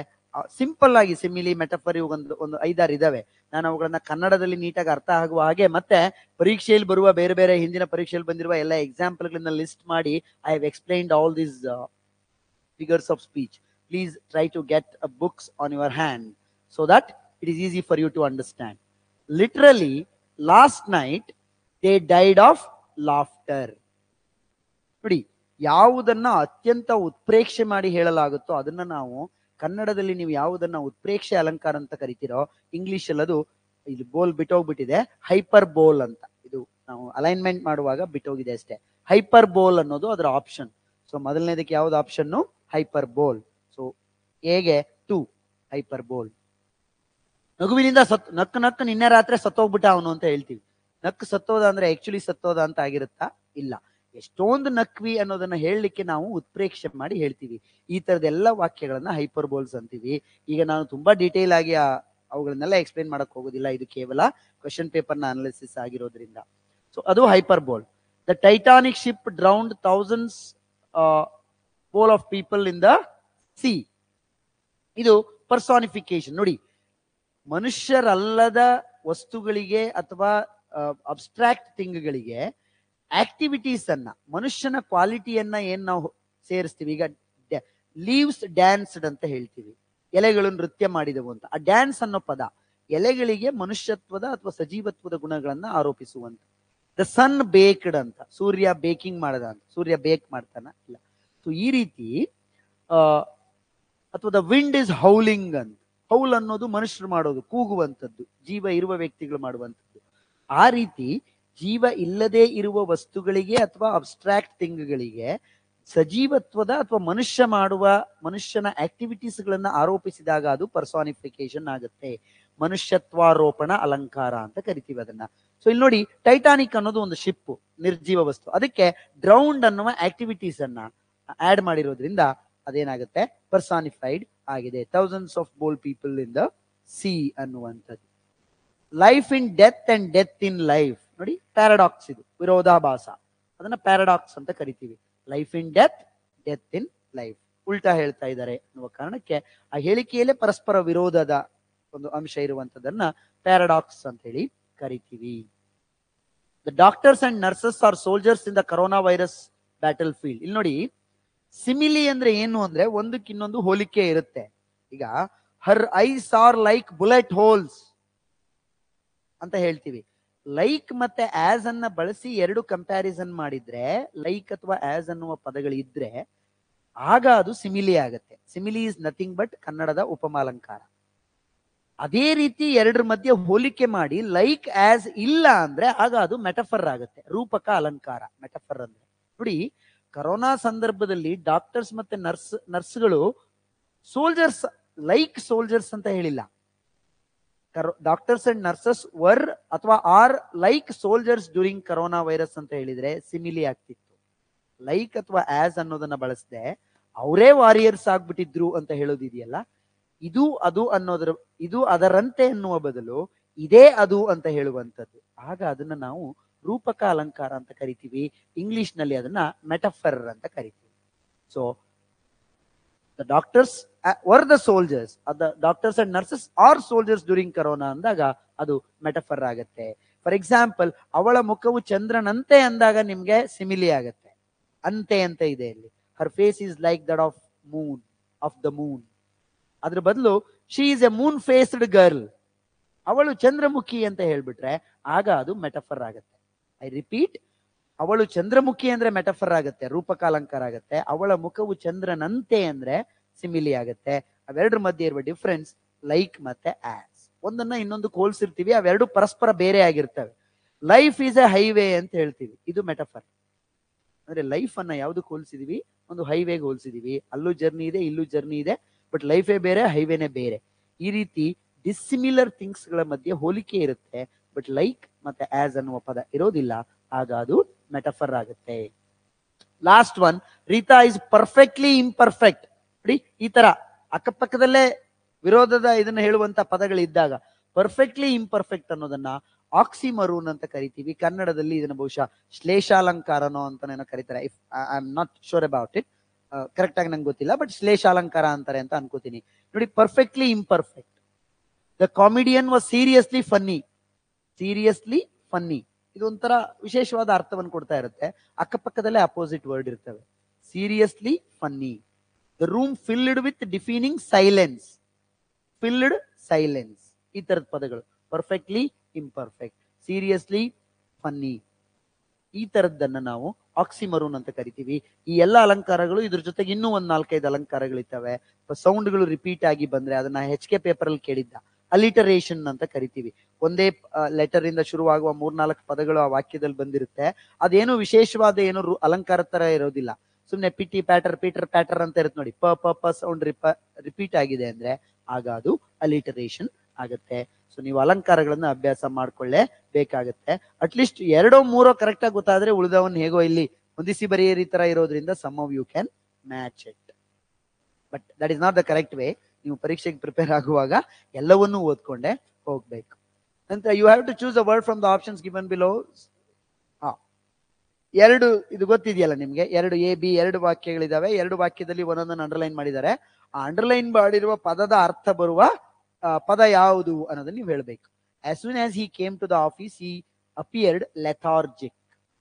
ಸಿಂಪಲ್ ಆಗಿ ಸಿಮಿಲಿ, ಮೆಟಫರ್ ಒಂದು 5-6 ಇದಾವೆ. ನಾನು ಅವುಗಳನ್ನ ಕನ್ನಡದಲ್ಲಿ ನೀಟಾಗಿ ಅರ್ಥ ಆಗುವ ಹಾಗೆ, ಮತ್ತೆ ಪರೀಕ್ಷೆಯಲ್ಲಿ ಬರುವ ಬೇರೆ ಬೇರೆ ಹಿಂದಿನ ಪರೀಕ್ಷೆಯಲ್ಲಿ ಬಂದಿರುವ ಎಲ್ಲ ಎಕ್ಸಾಂಪಲ್ ಗಳನ್ನ ಲಿಸ್ಟ್ ಮಾಡಿ I have explained all these figures of speech. Please try to get books on your hand so that it is easy for you to understand. Literally, last night they died of laughter. ನೋಡಿ, ಯಾವುದನ್ನ ಅತ್ಯಂತ ಉತ್ಪ್ರೇಕ್ಷೆ ಮಾಡಿ ಹೇಳಲಾಗುತ್ತೋ ಅದನ್ನ ನಾವು ಕನ್ನಡದಲ್ಲಿ ನೀವು ಯಾವುದನ್ನ ಉತ್ಪ್ರೇಕ್ಷೆ ಅಲಂಕಾರ ಅಂತ ಕರಿತೀರೋ, ಇಂಗ್ಲಿಷ್ ಅಲ್ಲಿ ಅದು, ಇದು ಬೋಲ್ ಬಿಟ್ಟೋಗ್ಬಿಟ್ಟಿದೆ, ಹೈಪರ್ ಬೋಲ್ ಅಂತ. ಇದು ನಾವು ಅಲೈನ್ಮೆಂಟ್ ಮಾಡುವಾಗ ಬಿಟ್ಟೋಗಿದೆ ಅಷ್ಟೇ. ಹೈಪರ್ ಬೋಲ್ ಅನ್ನೋದು ಅದರ ಆಪ್ಷನ್. ಸೊ ಮೊದಲನೇದಕ್ಕೆ ಯಾವ್ದು ಆಪ್ಷನ್? ಹೈಪರ್ ಬೋಲ್. ಸೊ ಹೇಗೆ 2 ಹೈಪರ್ ಬೋಲ್. ನಗುವಿನಿಂದ ನಕ್ಕು ನಿನ್ನೆ ರಾತ್ರಿ ಸತ್ತೋಗ್ಬಿಟ್ಟ ಅವನು ಅಂತ ಹೇಳ್ತೀವಿ. ನಕ್ಕು ಸತ್ತೋದ ಅಂದ್ರೆ ಆಕ್ಚುಲಿ ಸತ್ತೋದ ಅಂತ ಆಗಿರುತ್ತಾ? ಇಲ್ಲ. ಎಷ್ಟೊಂದು ನಕ್ವಿ ಅನ್ನೋದನ್ನ ಹೇಳಲಿಕ್ಕೆ ನಾವು ಉತ್ಪ್ರೇಕ್ಷೆ ಮಾಡಿ ಹೇಳ್ತೀವಿ. ಈ ತರದೆಲ್ಲ ವಾಕ್ಯಗಳನ್ನ ಹೈಪರ್ ಬೋಲ್ಸ್ ಅಂತೀವಿ. ಈಗ ನಾನು ತುಂಬಾ ಡೀಟೇಲ್ ಆಗಿ ಅವುಗಳನ್ನೆಲ್ಲ ಎಕ್ಸ್ಪ್ಲೈನ್ ಮಾಡಕ್ ಹೋಗೋದಿಲ್ಲ, ಇದು ಕೇವಲ ಕ್ವೆಶ್ಚನ್ ಪೇಪರ್ ನ ಅನಾಲಿಸಿಸ್ ಆಗಿರೋದ್ರಿಂದ. ಸೊ ಅದು hyperbole. The Titanic ship drowned thousands full of people in the sea. ಇದು ಪರ್ಸಾನಿಫಿಕೇಶನ್. ನೋಡಿ, ಮನುಷ್ಯರಲ್ಲದ ವಸ್ತುಗಳಿಗೆ ಅಥವಾ ಅಬ್ಸ್ಟ್ರಾಕ್ಟ್ ಥಿಂಗ್ಗಳಿಗೆ ಆಕ್ಟಿವಿಟೀಸ್ ಅನ್ನ, ಮನುಷ್ಯನ ಕ್ವಾಲಿಟಿಯನ್ನ ಏನ್ ನಾವು ಸೇರಿಸ್ತೀವಿ. ಈಗ ಲೀವ್ಸ್ ಡ್ಯಾನ್ಸ್ಡ್ ಅಂತ ಹೇಳ್ತೀವಿ, ಎಲೆಗಳು ನೃತ್ಯ ಮಾಡಿದವು ಅಂತ. ಆ ಡ್ಯಾನ್ಸ್ ಅನ್ನೋ ಪದ ಎಲೆಗಳಿಗೆ ಮನುಷ್ಯತ್ವದ ಅಥವಾ ಸಜೀವತ್ವದ ಗುಣಗಳನ್ನ ಆರೋಪಿಸುವಂತ. ದ ಸನ್ ಬೇಕ್ಡ್ ಅಂತ, ಸೂರ್ಯ ಬೇಕಿಂಗ್ ಮಾಡದ ಅಂತ. ಸೂರ್ಯ ಬೇಕ್ ಮಾಡ್ತಾನ? ಇಲ್ಲ. ಸೊ ಈ ರೀತಿ ಅಥವಾ ದ ವಿಂಡ್ ಇಸ್ ಹೌಲಿಂಗ್ ಅಂತ. ಹೌಲ್ ಅನ್ನೋದು ಮನುಷ್ಯರು ಮಾಡೋದು, ಕೂಗುವಂಥದ್ದು, ಜೀವ ಇರುವ ವ್ಯಕ್ತಿಗಳು ಮಾಡುವಂಥದ್ದು. ಆ ರೀತಿ ಜೀವ ಇಲ್ಲದೆ ಇರುವ ವಸ್ತುಗಳಿಗೆ ಅಥವಾ ಅಬ್ಸ್ಟ್ರಾಕ್ಟ್ ಥಿಂಗ್ಗಳಿಗೆ ಸಜೀವತ್ವದ ಅಥವಾ ಮನುಷ್ಯನ ಆಕ್ಟಿವಿಟೀಸ್ ಗಳನ್ನ ಆರೋಪಿಸಿದಾಗ ಅದು ಪರ್ಸಾನಿಫಿಕೇಶನ್ ಆಗುತ್ತೆ. ಮನುಷ್ಯತ್ವಾರೋಪಣ ಅಲಂಕಾರ ಅಂತ ಕರಿತೀವಿ ಅದನ್ನ. ಸೊ ಇಲ್ಲಿ ನೋಡಿ, ಟೈಟಾನಿಕ್ ಅನ್ನೋದು ಒಂದು ಶಿಪ್, ನಿರ್ಜೀವ ವಸ್ತು. ಅದಕ್ಕೆ ಡ್ರೌಂಡ್ ಅನ್ನುವ ಆಕ್ಟಿವಿಟೀಸ್ ಅನ್ನ ಆಡ್ ಮಾಡಿರೋದ್ರಿಂದ ಅದೇನಾಗುತ್ತೆ? ಪರ್ಸಾನಿಫೈಡ್ ಆಗಿದೆ. Thousands of bowl people in the sea ಅನ್ನುವಂಥದ್ದು. Life in death and death in life. ನೋಡಿ, ಪ್ಯಾರಾಡಾಕ್ಸ್, ಇದು ವಿರೋಧಾಭಾಸ. ಅದನ್ನ ಪ್ಯಾರಾಡಾಕ್ಸ್ ಅಂತ ಕರಿತೀವಿ. Life in death, death in life, ಉಲ್ಟಾ ಹೇಳ್ತಾ ಇದ್ದಾರೆ ಅನ್ನುವ ಕಾರಣಕ್ಕೆ ಆ ಹೇಳಿಕೆಯಲ್ಲೇ ಪರಸ್ಪರ ವಿರೋಧದ ಒಂದು ಅಂಶ ಇರುವಂತದನ್ನ ಪ್ಯಾರಾಡಾಕ್ಸ್ ಅಂತ ಹೇಳಿ ಕರಿತೀವಿ. The doctors and nurses are soldiers in the corona virus battle field. ಇಲ್ಲಿ ನೋಡಿ, ಸಿಮಿಲಿ ಅಂದ್ರೆ ಏನು ಅಂದ್ರೆ ಒಂದಕ್ಕಿನ್ನೊಂದು ಹೋಲಿಕೆ ಇರುತ್ತೆ. ಈಗ her eyes are like bullet holes ಅಂತ ಹೇಳ್ತೀವಿ. ಲೈಕ್ ಮತ್ತೆ ಆಸ್ ಅನ್ನ ಬಳಸಿ 2 ಕಂಪ್ಯಾರಿಸನ್ ಮಾಡಿದ್ರೆ, ಲೈಕ್ ಅಥವಾ ಆಸ್ ಅನ್ನುವ ಪದಗಳಿದ್ರೆ ಆಗ ಅದು ಸಿಮಿಲಿ ಆಗುತ್ತೆ. ಸಿಮಿಲಿ ಇಸ್ ನಥಿಂಗ್ ಬಟ್ ಕನ್ನಡದ ಉಪಮಾಲಂಕಾರ. ಅದೇ ರೀತಿ 2 ಮಧ್ಯೆ ಹೋಲಿಕೆ ಮಾಡಿ ಲೈಕ್ ಆಸ್ ಇಲ್ಲ ಅಂದ್ರೆ ಆಗ ಅದು ಮೆಟಫರ್ ಆಗುತ್ತೆ, ರೂಪಕ ಅಲಂಕಾರ. ಮೆಟಫರ್ ಅಂದ್ರೆ ನೋಡಿ, ಕರೋನಾ ಸಂದರ್ಭದಲ್ಲಿ ಡಾಕ್ಟರ್ಸ್ ಮತ್ತೆ ನರ್ಸ್ಗಳು ಸೋಲ್ಜರ್ಸ್, ಲೈಕ್ ಸೋಲ್ಜರ್ಸ್ ಅಂತ ಹೇಳಿಲ್ಲ. ಡಾಕ್ಟರ್ಸ್ ಅಂಡ್ ನರ್ಸಸ್ ವರ್ ಅಥವಾ are like soldiers during corona virus ಅಂತ ಹೇಳಿದ್ರೆ ಸಿಮಿಲಿ ಆಗ್ತಿತ್ತು. ಲೈಕ್ ಅಥವಾ ಆಸ್ ಅನ್ನೋದನ್ನ ಬಳಸದೆ ಅವರೇ ವಾರಿಯರ್ಸ್ ಆಗ್ಬಿಟ್ಟಿದ್ರು ಅಂತ ಹೇಳೋದಿದೆಯಲ್ಲ, ಇದು ಅದು ಅನ್ನೋದ್ರ, ಇದು ಅದರಂತೆ ಎನ್ನುವ ಬದಲು ಇದೇ ಅದು ಅಂತ ಹೇಳುವಂಥದ್ದು. ಆಗ ಅದನ್ನ ನಾವು ರೂಪಕ ಅಲಂಕಾರ ಅಂತ ಕರಿತೀವಿ. ಇಂಗ್ಲಿಷ್ ನಲ್ಲಿ ಅದನ್ನ ಮೆಟಫರ್ ಅಂತ ಕರಿತೀವಿ. So the doctors were the soldiers, the doctors and nurses are soldiers during corona ಅಂದಾಗ ಅದು ಮೆಟಫರ್ ಆಗುತ್ತೆ. ಫಾರ್ ಎಕ್ಸಾಂಪಲ್, ಅವಳ ಮುಖವು ಚಂದ್ರನಂತೆ ಅಂದಾಗ ನಿಮ್ಗೆ ಸಿಮಿಲಿ ಆಗತ್ತೆ. ಅಂತೆ ಅಂತ ಇದೆ ಇಲ್ಲಿ. Her face is like that of moon, of the moon. ಅದ್ರ ಬದಲು she is a moon faced girl, ಅವಳು ಚಂದ್ರಮುಖಿ ಅಂತ ಹೇಳ್ಬಿಟ್ರೆ ಆಗ ಅದು ಮೆಟಫರ್ ಆಗುತ್ತೆ. ಐ ರಿಪೀಟ್, ಅವಳು ಚಂದ್ರಮುಖಿ ಅಂದ್ರೆ ಮೆಟಫರ್ ಆಗುತ್ತೆ, ರೂಪಕ ಅಲಂಕಾರ ಆಗುತ್ತೆ. ಅವಳ ಮುಖವು ಚಂದ್ರನಂತೆ ಅಂದ್ರೆ ಸಿಮಿಲಿ ಆಗುತ್ತೆ. ಅವೆರಡರ ಮಧ್ಯೆ ಇರುವ ಡಿಫ್ರೆನ್ಸ್ ಲೈಕ್ ಮತ್ತೆ ಆಸ್. ಒಂದನ್ನ ಇನ್ನೊಂದು ಹೋಲಿಸಿರ್ತೀವಿ, ಅವೆರಡು ಪರಸ್ಪರ ಬೇರೆ ಆಗಿರ್ತವೆ. ಲೈಫ್ ಈಸ್ ಎ ಹೈವೇ ಅಂತ ಹೇಳ್ತೀವಿ, ಇದು ಮೆಟಫರ್. ಅಂದ್ರೆ ಲೈಫ್ ಅನ್ನ ಯಾವ್ದಕ್ಕೆ ಹೋಲಿಸಿದೀವಿ? ಒಂದು ಹೈವೇಗೆ ಹೋಲಿಸಿದೀವಿ. ಅಲ್ಲೂ ಜರ್ನಿ ಇದೆ, ಇಲ್ಲೂ ಜರ್ನಿ ಇದೆ, ಬಟ್ ಲೈಫೇ ಬೇರೆ, ಹೈವೇನೆ ಬೇರೆ. ಈ ರೀತಿ ಡಿಸ್ಸಿಮಿಲರ್ ಥಿಂಗ್ಸ್ ಗಳ ಮಧ್ಯೆ ಹೋಲಿಕೆ ಇರುತ್ತೆ, ಬಟ್ ಲೈಕ್ ಮತ್ತೆ ಆಸ್ ಅನ್ನುವ ಪದ ಇರೋದಿಲ್ಲ. ಆಗ ಅದು ಮೆಟಫರ್ ಆಗುತ್ತೆ. Last one, Rita is perfectly imperfect. ನೋಡಿ, ಈ ತರ ಅಕ್ಕಪಕ್ಕದಲ್ಲೇ ವಿರೋಧದ ಇದನ್ನ ಹೇಳುವಂತ ಪದಗಳಿದ್ದಾಗ ಪರ್ಫೆಕ್ಟ್ಲಿ ಇಂಪರ್ಫೆಕ್ಟ್ ಅನ್ನೋದನ್ನ ಆಕ್ಸಿಮರೂನ್ ಅಂತ ಕರಿತೀವಿ. ಕನ್ನಡದಲ್ಲಿ ಇದನ್ನ ಬಹುಶಃ ಶ್ಲೇಷಾಲಂಕಾರನೋ ಅಂತಾನೇನೋ ಕರೀತಾರೆ. If I am not sure about it, correct ಆಗಿ ನಂಗೆ ಗೊತ್ತಿಲ್ಲ, ಬಟ್ ಶ್ಲೇಷಾಲಂಕಾರ ಅಂತಾರೆ ಅಂತ ಅನ್ಕೋತೀನಿ. ನೋಡಿ, perfectly imperfect. The comedian was seriously funny. Seriously funny ಇದು ಒಂಥರ ವಿಶೇಷವಾದ ಅರ್ಥವನ್ನು ಕೊಡ್ತಾ ಇರುತ್ತೆ. ಅಕ್ಕಪಕ್ಕದಲ್ಲೇ ಅಪೋಸಿಟ್ ವರ್ಡ್ ಇರ್ತವೆ. Seriously funny. The room filled with deafening silence. Filled silence, ಈ ತರದ ಪದಗಳು. ಪರ್ಫೆಕ್ಟ್ಲಿ ಇಂಪರ್ಫೆಕ್ಟ್, ಸೀರಿಯಸ್ಲಿ ಫನ್ನಿ, ಈ ತರದ್ದನ್ನ ನಾವು ಆಕ್ಸಿಮರೂನ್ ಅಂತ ಕರಿತೀವಿ. ಈ ಎಲ್ಲ ಅಲಂಕಾರಗಳು ಇದ್ರ ಜೊತೆಗೆ ಇನ್ನೂ ಒಂದ್ 4-5 ಅಲಂಕಾರಗಳಿರ್ತವೆ. ಸೌಂಡ್ಗಳು ರಿಪೀಟ್ ಆಗಿ ಬಂದ್ರೆ ಅದನ್ನ HK ಪೇಪರ್ ಅಲ್ಲಿ ಕೇಳಿದ್ದ ಅಲಿಟರೇಷನ್ ಅಂತ ಕರಿತೀವಿ. ಒಂದೇ ಲೆಟರ್ ಇಂದ ಶುರುವಾಗುವ 3-4 ಪದಗಳು ಆ ವಾಕ್ಯದಲ್ಲಿ ಬಂದಿರುತ್ತೆ. ಅದೇನು ವಿಶೇಷವಾದ ಏನು ಅಲಂಕಾರ ತರ ಇರೋದಿಲ್ಲ. ಸುಮ್ನೆ ಪಿಟಿ ಪ್ಯಾಟರ್, ಪೀಟರ್ ಪ್ಯಾಟರ್ ಅಂತ ಇರುತ್ತೆ ನೋಡಿ. ಪ ಸೌಂಡ್ ರಿಪೀಟ್ ಆಗಿದೆ ಅಂದ್ರೆ ಆಗ ಅದು ಅಲಿಟರೇಷನ್ ಆಗುತ್ತೆ. ಸೊ ನೀವು ಅಲಂಕಾರಗಳನ್ನ ಅಭ್ಯಾಸ ಮಾಡ್ಕೊಳ್ಳೇ ಬೇಕಾಗತ್ತೆ. ಅಟ್ಲೀಸ್ಟ್ 2-3 ಕರೆಕ್ಟ್ ಆಗಿ ಗೊತ್ತಾದ್ರೆ ಉಳಿದವನ್ ಹೇಗೋ ಇಲ್ಲಿ ಹೊಂದಿಸಿ ಬರೆಯರಿ ತರ ಇರೋದ್ರಿಂದ some of you can match it. But that is not the correct way. ನೀವು ಪರೀಕ್ಷೆಗೆ ಪ್ರಿಪೇರ್ ಆಗುವಾಗ ಎಲ್ಲವನ್ನೂ ಓದ್ಕೊಂಡೆ ಹೋಗ್ಬೇಕು. ನಂತರ you have to choose a word from the options given below. ಇದು ಗೊತ್ತಿದೆಯಲ್ಲ ನಿಮ್ಗೆ, 2 A B 2 ವಾಕ್ಯಗಳಿದಾವೆ. 2 ವಾಕ್ಯದಲ್ಲಿ ಒಂದೊಂದನ್ನು ಅಂಡರ್ಲೈನ್ ಮಾಡಿದ್ದಾರೆ. ಆ ಅಂಡರ್ಲೈನ್ ಮಾಡಿರುವ ಪದದ ಅರ್ಥ ಬರುವ ಪದ ಯಾವುದು ಅನ್ನೋದನ್ನ ನೀವು ಹೇಳ್ಬೇಕು. As soon as he came to the office, he appeared lethargic.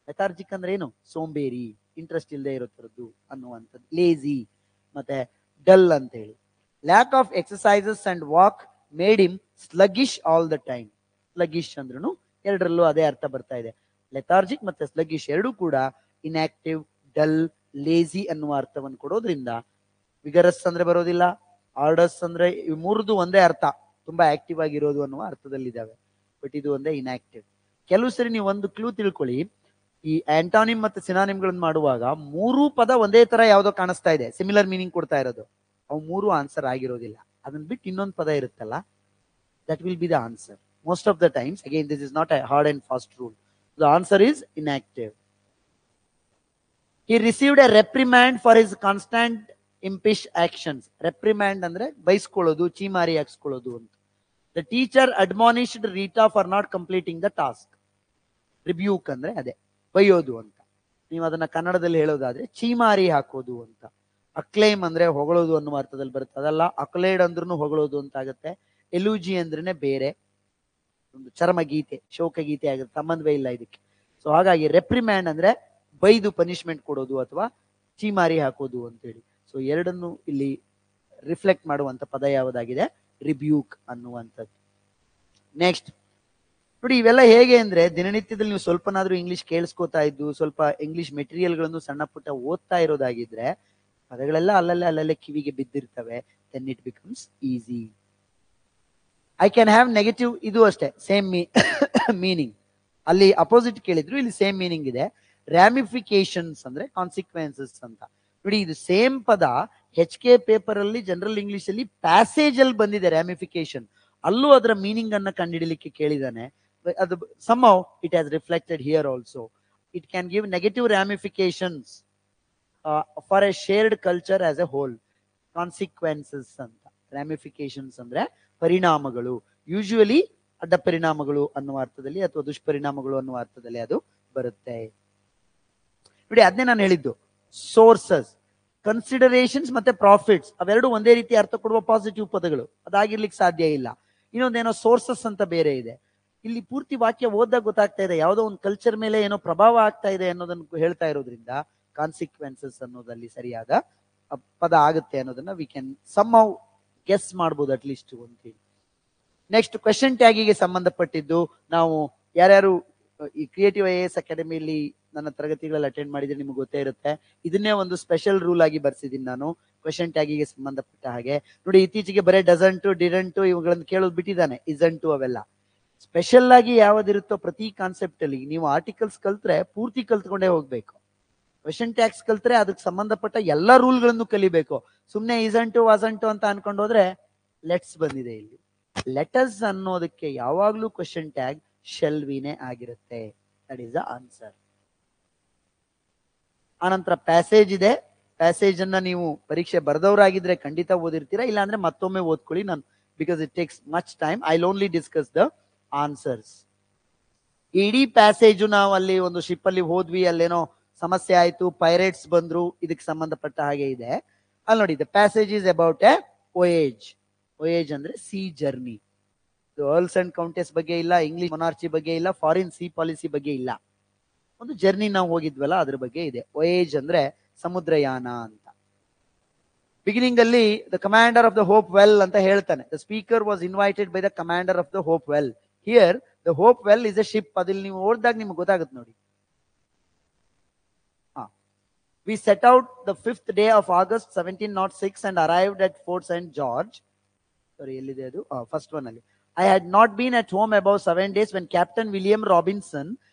Lethargic ಅಂದ್ರೆ ಏನು? ಸೋಂಬೇರಿ, ಇಂಟ್ರೆಸ್ಟ್ ಇಲ್ಲದೆ ಇರೋತರದ್ದು ಅನ್ನುವಂಥದ್ದು. ಲೇಜಿ ಮತ್ತೆ ಡಲ್ ಅಂತ ಹೇಳಿ. Lack of exercises and walk made him sluggish all the time. Sluggish ಅಂದ್ರೂ ಎರಡರಲ್ಲೂ ಅದೇ ಅರ್ಥ ಬರ್ತಾ ಇದೆ. ಲೆಥಾರ್ಜಿಕ್ ಮತ್ತೆ ಸ್ಲಗಿಶ್ ಎರಡೂ ಕೂಡ ಇನ್ಆಕ್ಟಿವ್, ಡಲ್, ಲೇಜಿ ಅನ್ನುವ ಅರ್ಥವನ್ನು ಕೊಡೋದ್ರಿಂದ ವಿಗರಸ್ ಅಂದ್ರೆ ಬರೋದಿಲ್ಲ, ಆರ್ಡರ್ಸ್ ಅಂದ್ರೆ ಇವು ಮೂರದು ಒಂದೇ ಅರ್ಥ, ತುಂಬಾ ಆಕ್ಟಿವ್ ಆಗಿರೋದು ಅನ್ನುವ ಅರ್ಥದಲ್ಲಿದ್ದಾವೆ. ಬಟ್ ಇದು ಒಂದೇ ಇನ್ಆಕ್ಟಿವ್. ಕೆಲವು ಸರಿ ನೀವು ಒಂದು ಕ್ಲೂ ತಿಳ್ಕೊಳ್ಳಿ, ಈ ಆಂಟಾನಿಮ್ ಮತ್ತೆ ಸಿನಾನಿಮ್ಗಳನ್ನ ಮಾಡುವಾಗ 3 ಪದ ಒಂದೇ ತರ ಯಾವ್ದೋ ಕಾಣಿಸ್ತಾ ಇದೆ, ಸಿಮಿಲರ್ ಮೀನಿಂಗ್ ಕೊಡ್ತಾ ಇರೋದು. ಅವು 3 ಆನ್ಸರ್ ಆಗಿರೋದಿಲ್ಲ. ಅದನ್ನ ಬಿಟ್ಟು ಇನ್ನೊಂದು ಪದ ಇರುತ್ತಲ್ಲ, that will be the answer most of the times. Again this is not A hard and fast rule. The answer is inactive. He received a reprimand for his constant impish actions. Reprimand ಅಂದ್ರೆ ಬೈಸ್ಕೊಳ್ಳೋದು, ಚೀಮಾರಿ ಹಾಕ್ಸ್ಕೊಳ್ಳೋದು ಅಂತ. The teacher admonished Rita for not completing the task. Rebuke ಅಂದ್ರೆ ಅದೇ ಬೈಯೋದು ಅಂತ. ನೀವು ಅದನ್ನ ಕನ್ನಡದಲ್ಲಿ ಹೇಳೋದಾದ್ರೆ ಚೀಮಾರಿ ಹಾಕೋದು ಅಂತ. ಅಕ್ಲೈಮ್ ಅಂದ್ರೆ ಹೊಗಳೋದು ಅನ್ನುವ ಅರ್ಥದಲ್ಲಿ ಬರುತ್ತೆ. ಅದಲ್ಲ, ಅಕ್ಲೇಡ್ ಅಂದ್ರೂ ಹೊಗಳೋದು ಅಂತ ಆಗುತ್ತೆ. ಎಲೂಜಿ ಅಂದ್ರೇನೆ ಬೇರೆ, ಒಂದು ಚರ್ಮ ಗೀತೆ, ಶೋಕ ಗೀತೆ ಆಗುತ್ತೆ, ಸಂಬಂಧವೇ ಇಲ್ಲ ಇದಕ್ಕೆ. ಸೊ ಹಾಗಾಗಿ ರೆಪ್ರಿಮ್ಯಾಂಡ್ ಅಂದ್ರೆ ಬೈದು ಪನಿಷ್ಮೆಂಟ್ ಕೊಡೋದು ಅಥವಾ ಚೀಮಾರಿ ಹಾಕೋದು ಅಂತೇಳಿ. ಸೊ ಎರಡನ್ನು ಇಲ್ಲಿ ರಿಫ್ಲೆಕ್ಟ್ ಮಾಡುವಂತ ಪದ ಯಾವುದಾಗಿದೆ? ರಿಬ್ಯೂಕ್ ಅನ್ನುವಂಥದ್ದು. ನೆಕ್ಸ್ಟ್ ನೋಡಿ, ಇವೆಲ್ಲ ಹೇಗೆ ಅಂದ್ರೆ ದಿನನಿತ್ಯದಲ್ಲಿ ನೀವು ಸ್ವಲ್ಪನಾದ್ರೂ ಇಂಗ್ಲಿಷ್ ಕೇಳಿಸ್ಕೋತಾ ಇದ್ದು, ಸ್ವಲ್ಪ ಇಂಗ್ಲಿಷ್ ಮೆಟೀರಿಯಲ್ಗಳನ್ನು ಸಣ್ಣ ಪುಟ್ಟ ಓದ್ತಾ ಇರೋದಾಗಿದ್ರೆ ಪದಗಳೆಲ್ಲ ಅಲ್ಲಲ್ಲೇ ಕಿವಿಗೆ ಬಿದ್ದಿರ್ತವೆ. Then it becomes easy. I can have negative, ಇದು ಅಷ್ಟೇ ಸೇಮ್ ಮೀನಿಂಗ್. ಅಲ್ಲಿ ಅಪೋಸಿಟ್ ಕೇಳಿದ್ರು, ಇಲ್ಲಿ ಸೇಮ್ ಮೀನಿಂಗ್ ಇದೆ. ರ್ಯಾಮಿಫಿಕೇಶನ್ಸ್ ಅಂದ್ರೆ ಕಾನ್ಸಿಕ್ವೆನ್ಸಸ್ ಅಂತ. ನೋಡಿ, ಇದು ಸೇಮ್ ಪದ HK ಪೇಪರ್ ಅಲ್ಲಿ ಜನರಲ್ ಇಂಗ್ಲಿಷ್ ಅಲ್ಲಿ ಪ್ಯಾಸೇಜ್ ಅಲ್ಲಿ ಬಂದಿದೆ ರ್ಯಾಮಿಫಿಕೇಶನ್. ಅಲ್ಲೂ ಅದರ ಮೀನಿಂಗ್ ಅನ್ನ ಕಂಡುಹಿಡಲಿಕ್ಕೆ ಕೇಳಿದಾನೆ. ಅದು somehow it has reflected here also. It can give negative ramifications for a shared culture as a whole. Consequences ಅಂತ. Ramifications ಅಂದ್ರೆ ಪರಿಣಾಮಗಳು, ಯೂಶುವಲಿ ಅಡ್ಡ ಪರಿಣಾಮಗಳು ಅನ್ನುವ ಅರ್ಥದಲ್ಲಿ ಅಥವಾ ದುಷ್ಪರಿಣಾಮಗಳು ಅನ್ನುವ ಅರ್ಥದಲ್ಲಿ ಅದು ಬರುತ್ತೆ. ನೋಡಿ, ಅದನ್ನೇ ನಾನು ಹೇಳಿದ್ದು. ಸೋರ್ಸಸ್, ಕನ್ಸಿಡರೇಷನ್ಸ್ ಮತ್ತೆ ಪ್ರಾಫಿಟ್ಸ್ ಅವೆರಡು ಒಂದೇ ರೀತಿ ಅರ್ಥ ಕೊಡುವ ಪಾಸಿಟಿವ್ ಪದಗಳು, ಅದಾಗಿರ್ಲಿಕ್ಕೆ ಸಾಧ್ಯ ಇಲ್ಲ. ಇನ್ನೊಂದೇನೋ ಸೋರ್ಸಸ್ ಅಂತ ಬೇರೆ ಇದೆ. ಇಲ್ಲಿ ಪೂರ್ತಿ ವಾಕ್ಯ ಓದಾಗ ಗೊತ್ತಾಗ್ತಾ ಇದೆ, ಯಾವುದೋ ಒಂದು ಕಲ್ಚರ್ ಮೇಲೆ ಏನೋ ಪ್ರಭಾವ ಆಗ್ತಾ ಇದೆ ಅನ್ನೋದನ್ನು ಹೇಳ್ತಾ ಇರೋದ್ರಿಂದ ಕಾನ್ಸಿಕ್ವೆನ್ಸಸ್ ಅನ್ನೋದಲ್ಲಿ ಸರಿಯಾದ ಪದ ಆಗುತ್ತೆ ಅನ್ನೋದನ್ನ ವಿ ಕ್ಯಾನ್ ಸಮ್ಹೌ ಗೆಸ್ ಮಾಡ್ಬೋದು ಅಟ್ಲೀಸ್ಟ್ ಅಂತೇಳಿ. ನೆಕ್ಸ್ಟ್ ಕ್ವೆಶ್ಚನ್ ಟ್ಯಾಗಿಗೆ ಸಂಬಂಧಪಟ್ಟಿದ್ದು, ನಾವು ಯಾರ್ಯಾರು ಈ ಕ್ರಿಯೇಟಿವ್ IAS ಅಕಾಡೆಮಿಯಲ್ಲಿ ನನ್ನ ತರಗತಿಗಳಲ್ಲಿ ಅಟೆಂಡ್ ಮಾಡಿದ್ರೆ ನಿಮ್ಗೆ ಗೊತ್ತೇ ಇರುತ್ತೆ. ಇದನ್ನೇ ಒಂದು ಸ್ಪೆಷಲ್ ರೂಲ್ ಆಗಿ ಬರ್ಸಿದ್ದೀನಿ ನಾನು ಕ್ವೆಶ್ಚನ್ ಟ್ಯಾಗಿಗೆ ಸಂಬಂಧಪಟ್ಟ ಹಾಗೆ. ನೋಡಿ, ಇತ್ತೀಚೆಗೆ ಬರೀ ಡಸಂಟು, ಡಿಡಂಟು ಇವುಗಳನ್ನು ಕೇಳೋದು ಬಿಟ್ಟಿದ್ದಾನೆ. ಇಸಂಟು ಅವೆಲ್ಲ ಸ್ಪೆಷಲ್ ಆಗಿ ಯಾವ್ದಿರುತ್ತೋ ಪ್ರತಿ ಕಾನ್ಸೆಪ್ಟ್ ಅಲ್ಲಿ ನೀವು ಆರ್ಟಿಕಲ್ಸ್ ಕಲ್ತ್ರೆ ಪೂರ್ತಿ ಕಲ್ತ್ಕೊಂಡೇ ಹೋಗ್ಬೇಕು. ಕ್ವೆಶ್ಚನ್ ಟ್ಯಾಗ್ಸ್ ಕಲ್ತ್ರೆ ಅದಕ್ಕೆ ಸಂಬಂಧಪಟ್ಟ ಎಲ್ಲಾ ರೂಲ್ಗಳನ್ನು ಕಲಿಬೇಕು. ಸುಮ್ನೆ ಇಸಂಟು ವಾಸಂಟು ಅಂತ ಅನ್ಕೊಂಡು ಹೋದ್ರೆ ಲೆಟ್ಸ್ ಬಂದಿದೆ ಇಲ್ಲಿ. ಲೆಟರ್ಸ್ ಅನ್ನೋದಕ್ಕೆ ಯಾವಾಗ್ಲೂ ಕ್ವೆಶ್ಚನ್ ಟ್ಯಾಗ್ ಶೆಲ್ ವಿನೇ ಆಗಿರುತ್ತೆ. That is the answer. ಆನಂತರ ಪ್ಯಾಸೇಜ್ ಇದೆ. ಪ್ಯಾಸೇಜ್ ಅನ್ನ ನೀವು ಪರೀಕ್ಷೆ ಬರೆದವರಾಗಿದ್ರೆ ಖಂಡಿತ ಓದಿರ್ತೀರಾ, ಇಲ್ಲ ಅಂದ್ರೆ ಮತ್ತೊಮ್ಮೆ ಓದ್ಕೊಳ್ಳಿ. ನಾನು because it takes much time, I only discuss the answers. ಇಡೀ ಪ್ಯಾಸೇಜು ನಾವು ಅಲ್ಲಿ ಒಂದು ಶಿಪ್ ಅಲ್ಲಿ ಹೋದ್ವಿ, ಅಲ್ಲೇನೋ ಸಮಸ್ಯೆ ಆಯ್ತು, ಪೈರೇಟ್ಸ್ ಬಂದ್ರು, ಇದಕ್ಕೆ ಸಂಬಂಧಪಟ್ಟ ಹಾಗೆ ಇದೆ. ಅಲ್ಲಿ ನೋಡಿ, the passage is about a voyage. Voyage ಅಂದ್ರೆ sea journey. Earls and countess ಬಗ್ಗೆ ಇಲ್ಲ, ಇಂಗ್ಲಿಷ್ ಮೊನಾರ್ಚಿ ಬಗ್ಗೆ ಇಲ್ಲ, ಫಾರಿನ್ ಸಿ ಪಾಲಿಸಿ ಬಗ್ಗೆ ಇಲ್ಲ. ಒಂದು ಜರ್ನಿ ನಾವು ಹೋಗಿದ್ವಲ್ಲ ಅದ್ರ ಬಗ್ಗೆ ಇದೆ. ವೊಯೇಜ್ ಅಂದ್ರೆ ಸಮುದ್ರಯಾನ ಅಂತ. ಬಿಗಿನಿಂಗ್ ಅಲ್ಲಿ the commander of the hope well ಅಂತ ಹೇಳ್ತಾನೆ. The speaker was invited by the commander of the hope well. Here the hope well is A ship. ಅದಲ್ಲಿ ನೀವು ಓದಿದಾಗ ನಿಮ್ಗೆ ಗೊತ್ತಾಗುತ್ತೆ ನೋಡಿ. We set out the 5th day of August 1706 and arrived at Fort St. George. Sorry, ಎಲ್ಲಿದೆ ಅದು? First one ಅಲ್ಲಿ. I had not been at home about 7 days when Captain William Robinson,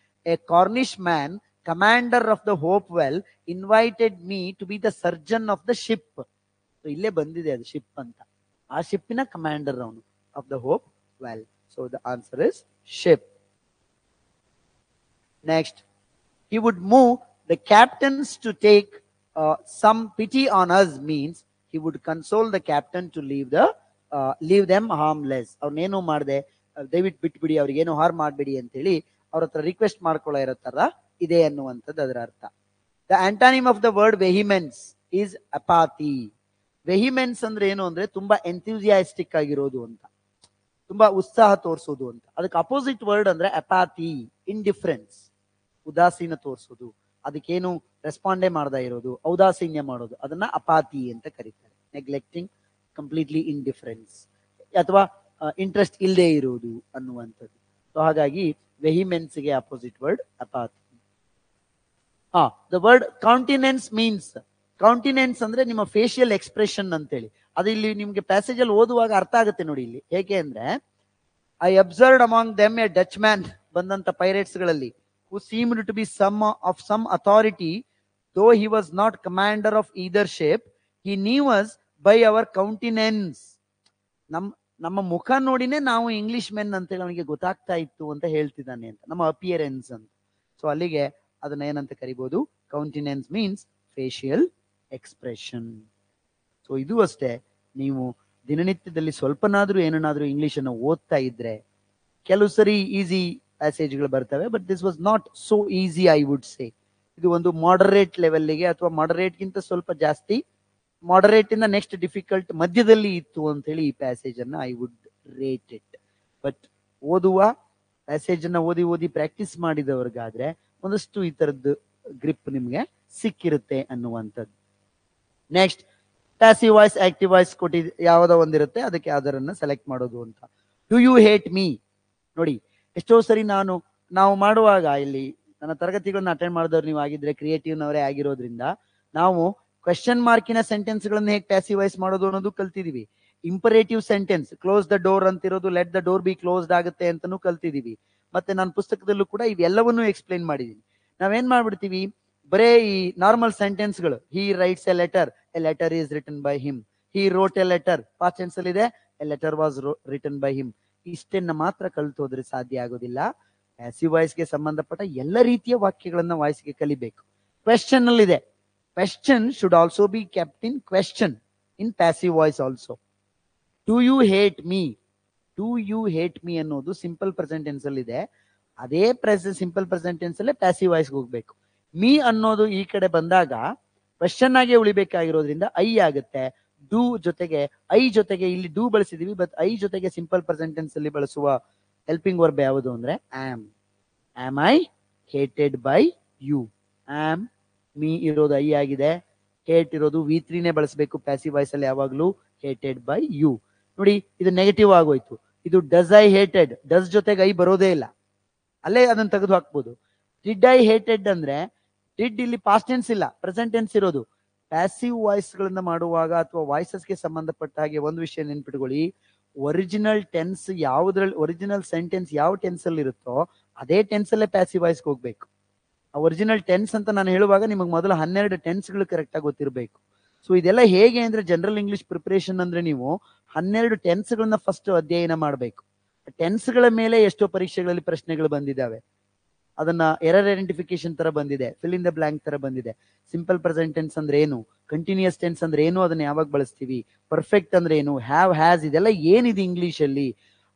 a Cornish man, commander of the Hopewell, invited me to be the surgeon of the ship. So ಇಲ್ಲೇ ಬಂದಿದೆ ಅದು ship ಅಂತ. ಆ ಶಿಪ್ಪಿನ commander ಅವನು, of the Hopewell. So the answer is ship. Next, he would move the captains to take some pity on us, means he would console the captain to leave them harmless. ಅವ್ರನ್ನೇನು ಮಾಡದೆ, ದಯವಿಟ್ಟು ಬಿಟ್ಬಿಡಿ, ಅವ್ರಿಗೇನು harm ಮಾಡಬೇಡಿ ಅಂತೇಳಿ ಅವ್ರ ಹತ್ರ request ಮಾಡ್ಕೊಳ್ಳೋ ಇರತ್ತಾರ ಇದೆ ಅನ್ನುವಂಥದ್ದು ಅದರ ಅರ್ಥ. The antonym of the word vehemence is apathy. Vehemence ಅಂದ್ರೆ ಏನು ಅಂದ್ರೆ ತುಂಬಾ ಎಂಥೂಸಿಯಾಸ್ಟಿಕ್ ಆಗಿರೋದು ಅಂತ, ತುಂಬಾ ಉತ್ಸಾಹ ತೋರಿಸೋದು ಅಂತ. ಅದಕ್ಕೆ ಅಪೋಸಿಟ್ ವರ್ಡ್ ಅಂದ್ರೆ ಅಪಾತಿ, ಇಂಡಿಫರೆನ್ಸ್, ಉದಾಸೀನ ತೋರಿಸೋದು, ಅದಕ್ಕೇನು ರೆಸ್ಪಾಂಡೇ ಮಾಡದ ಇರೋದು, ಔದಾಸೀನ್ಯ ಮಾಡೋದು, ಅದನ್ನ ಅಪಾತಿ ಅಂತ ಕರೀತಾರೆ. ನೆಗ್ಲೆಕ್ಟಿಂಗ್, ಕಂಪ್ಲೀಟ್ಲಿ ಇಂಡಿಫರೆನ್ಸ್, ಅಥವಾ ಇಂಟ್ರೆಸ್ಟ್ ಇಲ್ಲದೆ ಇರುವುದು ಅನ್ನುವಂಥದ್ದು. ಸೊ ಹಾಗಾಗಿ ವೆಹಿಮೆನ್ಸ್ಗೆ opposite word apathy. The word countenance means, countenance ಅಂದ್ರೆ ನಿಮ್ಮ ಫೇಶಿಯಲ್ ಎಕ್ಸ್ಪ್ರೆಷನ್ ಅಂತೇಳಿ. ಅದು ಇಲ್ಲಿ ನಿಮ್ಗೆ ಪ್ಯಾಸೇಜ್ ಅಲ್ಲಿ ಓದುವಾಗ ಅರ್ಥ ಆಗುತ್ತೆ ನೋಡಿ. ಇಲ್ಲಿ ಹೇಗೆ ಅಂದ್ರೆ, I observed among them A Dutch man, ಬಂದಂತ ಪೈರೇಟ್ಸ್ ಗಳಲ್ಲಿ, who seemed to be of some authority, though he was not commander of either ship. He knew us by our countenance. ನಮ್ಮ ಮುಖ ನೋಡಿನೇ ನಾವು ಇಂಗ್ಲಿಷ್ ಮೆನ್ ಅಂತೇಳಿ ಅವನಿಗೆ ಗೊತ್ತಾಗ್ತಾ ಇತ್ತು ಅಂತ ಹೇಳ್ತಿದ್ದಾನೆ ಅಂತ, ನಮ್ಮ ಅಪಿಯರೆನ್ಸ್ ಅಂತ. ಸೊ ಅಲ್ಲಿಗೆ ಅದನ್ನ ಏನಂತ ಕರಿಬಹುದು? ಕೌಂಟಿನೆನ್ಸ್ ಮೀನ್ಸ್ ಫೇಶಿಯಲ್ ಎಕ್ಸ್ಪ್ರೆಷನ್. ಸೊ ಇದು ಅಷ್ಟೇ, ನೀವು ದಿನನಿತ್ಯದಲ್ಲಿ ಸ್ವಲ್ಪನಾದ್ರೂ ಏನನ್ನಾದ್ರೂ ಇಂಗ್ಲಿಷ್ ಅನ್ನು ಓದ್ತಾ ಇದ್ರೆ ಕೆಲವು ಸರಿ ಈಸಿ ಪ್ಯಾಸೇಜ್ಗಳು ಬರ್ತವೆ, but this was not so easy, I would say. ಇದು ಒಂದು ಮಾಡರೇಟ್ ಲೆವೆಲ್ಗೆ, ಅಥವಾ ಮಾಡರೇಟ್ ಗಿಂತ ಸ್ವಲ್ಪ ಜಾಸ್ತಿ, ಮಾಡರೇಟ್ ಇಂದ ನೆಕ್ಸ್ಟ್ ಡಿಫಿಕಲ್ಟ್ ಮಧ್ಯದಲ್ಲಿ ಇತ್ತು ಅಂತ ಹೇಳಿ ಈ ಪ್ಯಾಸೇಜ್ ಅನ್ನ I would rate it. But ಓದುವ ಪ್ಯಾಸೇಜ್ ಅನ್ನ ಓದಿ ಪ್ರಾಕ್ಟೀಸ್ ಮಾಡಿದವ್ರಿಗಾದ್ರೆ ಒಂದಷ್ಟು ಈ ತರದ್ದು ಗ್ರಿಪ್ ನಿಮ್ಗೆ ಸಿಕ್ಕಿರುತ್ತೆ ಅನ್ನುವಂಥದ್ದು. Next, passive voice, active voice ಕೊಟ್ಟಿದ್ ಯಾವುದೋ ಒಂದಿರುತ್ತೆ, ಅದಕ್ಕೆ ಅದರನ್ನ ಸೆಲೆಕ್ಟ್ ಮಾಡೋದು ಅಂತ. Do you hate me? ನೋಡಿ, ಎಷ್ಟೋ ಸರಿ ನಾವು ಮಾಡುವಾಗ, ಇಲ್ಲಿ ನನ್ನ ತರಗತಿಗಳನ್ನ ಅಟೆಂಡ್ ಮಾಡಿದವ್ರು ನೀವು ಆಗಿದ್ರೆ, ಕ್ರಿಯೇಟಿವ್ನವರೇ ಆಗಿರೋದ್ರಿಂದ, ನಾವು ಕ್ವೆಶ್ಚನ್ ಮಾರ್ಕಿನ ಸೆಂಟೆನ್ಸ್ ಗಳನ್ನ ಹೇಗೆ ಪ್ಯಾಸಿವ್ ವಾಯ್ಸ್ ಮಾಡೋದು ಅನ್ನೋದು ಕಲ್ತಿದೀವಿ. Imperative sentence, close the door ಅಂತಿರೋದು let the door be closed ಆಗುತ್ತೆ ಅಂತಾನೂ ಕಲ್ತಿದೀವಿ. ಮತ್ತೆ ನಾನು ಪುಸ್ತಕದಲ್ಲೂ ಕೂಡ ಇವೆಲ್ಲವನ್ನೂ ಎಕ್ಸ್ಪ್ಲೈನ್ ಮಾಡಿದೀನಿ. ನಾವೇನ್ ಮಾಡ್ಬಿಡ್ತೀವಿ, ಬರೇ ಈ ನಾರ್ಮಲ್ ಸೆಂಟೆನ್ಸ್ ಗಳು, he writes a letter is written by him, he wrote a letter, past tense ಅಲ್ಲಿ ಇದೆ, a letter was written by him, ಇಷ್ಟನ್ನ ಮಾತ್ರ ಕಲಿತು ಹೋದ್ರೆ ಸಾಧ್ಯ ಆಗೋದಿಲ್ಲ. ಪ್ಯಾಸಿವ್ ವಾಯ್ಸ್ಗೆ ಸಂಬಂಧಪಟ್ಟ ಎಲ್ಲ ರೀತಿಯ ವಾಕ್ಯಗಳನ್ನ ವಾಯ್ಸ್ಗೆ ಕಲಿಬೇಕು. ಕ್ವೆಶ್ಚನ್ ಅಲ್ಲಿ ಇದೆ, question should also be kept in question in passive voice also. Do you hate me, do you hate me ಅನ್ನೋದು ಸಿಂಪಲ್ ಪ್ರೆಸೆಂಟ್ ಟೆನ್ಸ್ ಅಲ್ಲಿ ಇದೆ, ಅದೇ ಸಿಂಪಲ್ ಪ್ರೆಸೆಂಟ್ ಟೆನ್ಸ್ ಅಲ್ಲೇ ಪ್ಯಾಸಿವ್ ವಾಯ್ಸ್ಗೆ ಹೋಗ್ಬೇಕು. ಮೀ ಅನ್ನೋದು ಈ ಕಡೆ ಬಂದಾಗ ಕ್ವೆಶ್ಚನ್ ಆಗಿ ಉಳಿಬೇಕಾಗಿರೋದ್ರಿಂದ ಐ ಆಗುತ್ತೆ. ಡೂ ಜೊತೆಗೆ ಐ ಜೊತೆಗೆ ಇಲ್ಲಿ ಡೂ ಬಳಸಿದೀವಿ, ಬಟ್ ಐ ಜೊತೆಗೆ ಸಿಂಪಲ್ ಪ್ರೆಸೆಂಟ್ ಟೆನ್ಸ್ ಅಲ್ಲಿ ಬಳಸುವ ಹೆಲ್ಪಿಂಗ್ ವರ್ಬ್ ಯಾವುದು ಅಂದ್ರೆ am. Am I hated by you. Am, me ಇರೋದು ಐ ಆಗಿದೆ, ಹೇಟ್ ಇರೋದು V3 ನೇ ಬಳಸಬೇಕು ಪ್ಯಾಸಿವ್ ವಾಯ್ಸ್ ಅಲ್ಲಿ ಯಾವಾಗ್ಲೂ, ಹೇಟೆಡ್ ಬೈ ಯು. ನೋಡಿ, ಇದು ನೆಗೆಟಿವ್ ಆಗೋಯ್ತು. ಇದು ಡಸ್ ಐ ಹೇಟೆಡ್, ಡಸ್ ಜೊತೆಗೆ ಐ ಬರೋದೇ ಇಲ್ಲ, ಅಲ್ಲೇ ಅದನ್ನ ತೆಗೆದು ಹಾಕ್ಬೋದು. ಡಿಡ್ ಐ ಹೇಟೆಡ್ ಅಂದ್ರೆ ಡಿಡ್ ಇಲ್ಲಿ ಪಾಸ್ಟ್ ಟೆನ್ಸ್ ಇಲ್ಲ, ಪ್ರೆಸೆಂಟ್ ಟೆನ್ಸ್ ಇರೋದು. ಪ್ಯಾಸಿವ್ ವಾಯ್ಸ್ ಗಳನ್ನ ಮಾಡುವಾಗ ಅಥವಾ ವಾಯ್ಸಸ್ಗೆ ಸಂಬಂಧಪಟ್ಟ ಹಾಗೆ ಒಂದು ವಿಷಯ ನೆನ್ಪಿಟ್ಕೊಳ್ಳಿ, ಒರಿಜಿನಲ್ ಟೆನ್ಸ್ ಯಾವ್ದ್ರಲ್ಲಿ, ಒರಿಜಿನಲ್ ಸೆಂಟೆನ್ಸ್ ಯಾವ ಟೆನ್ಸ್ ಅಲ್ಲಿ ಇರುತ್ತೋ ಅದೇ ಟೆನ್ಸ್ ಅಲ್ಲೇ ಪ್ಯಾಸಿವ್ ವಾಯ್ಸ್ಗೆ ಹೋಗ್ಬೇಕು. ಆ ಒರಿಜಿನಲ್ ಟೆನ್ಸ್ ಅಂತ ನಾನು ಹೇಳುವಾಗ ನಿಮಗೆ ಮೊದಲು 12 ಟೆನ್ಸ್ಗಳು ಕರೆಕ್ಟ್ ಆಗಿ ಗೊತ್ತಿರಬೇಕು. ಸೊ ಇದೆಲ್ಲ ಹೇಗೆ ಅಂದ್ರೆ, ಜನರಲ್ ಇಂಗ್ಲಿಷ್ ಪ್ರಿಪರೇಷನ್ ಅಂದ್ರೆ ನೀವು 12 ಟೆನ್ಸ್ಗಳನ್ನ ಫಸ್ಟ್ ಅಧ್ಯಯನ ಮಾಡಬೇಕು. ಟೆನ್ಸ್ಗಳ ಮೇಲೆ ಎಷ್ಟೋ ಪರೀಕ್ಷೆಗಳಲ್ಲಿ ಪ್ರಶ್ನೆಗಳು ಬಂದಿದ್ದಾವೆ. ಅದನ್ನ ಎರರ್ ಐಡೆಂಟಿಫಿಕೇಶನ್ ತರ ಬಂದಿದೆ, ಫಿಲ್ ಇನ್ ದ ಬ್ಲಾಂಕ್ ತರ ಬಂದಿದೆ. ಸಿಂಪಲ್ ಪ್ರೆಸೆಂಟ್ ಟೆನ್ಸ್ ಅಂದ್ರೆ ಏನು, ಕಂಟಿನ್ಯೂಸ್ ಟೆನ್ಸ್ ಅಂದ್ರೆ ಏನು, ಅದನ್ನ ಯಾವಾಗ ಬಳಸ್ತೀವಿ, ಪರ್ಫೆಕ್ಟ್ ಅಂದ್ರೆ ಏನು, ಹ್ಯಾವ್, ಹ್ಯಾಸ್, ಇದೆಲ್ಲ ಏನಿದೆ ಇಂಗ್ಲಿಷ್ ಅಲ್ಲಿ,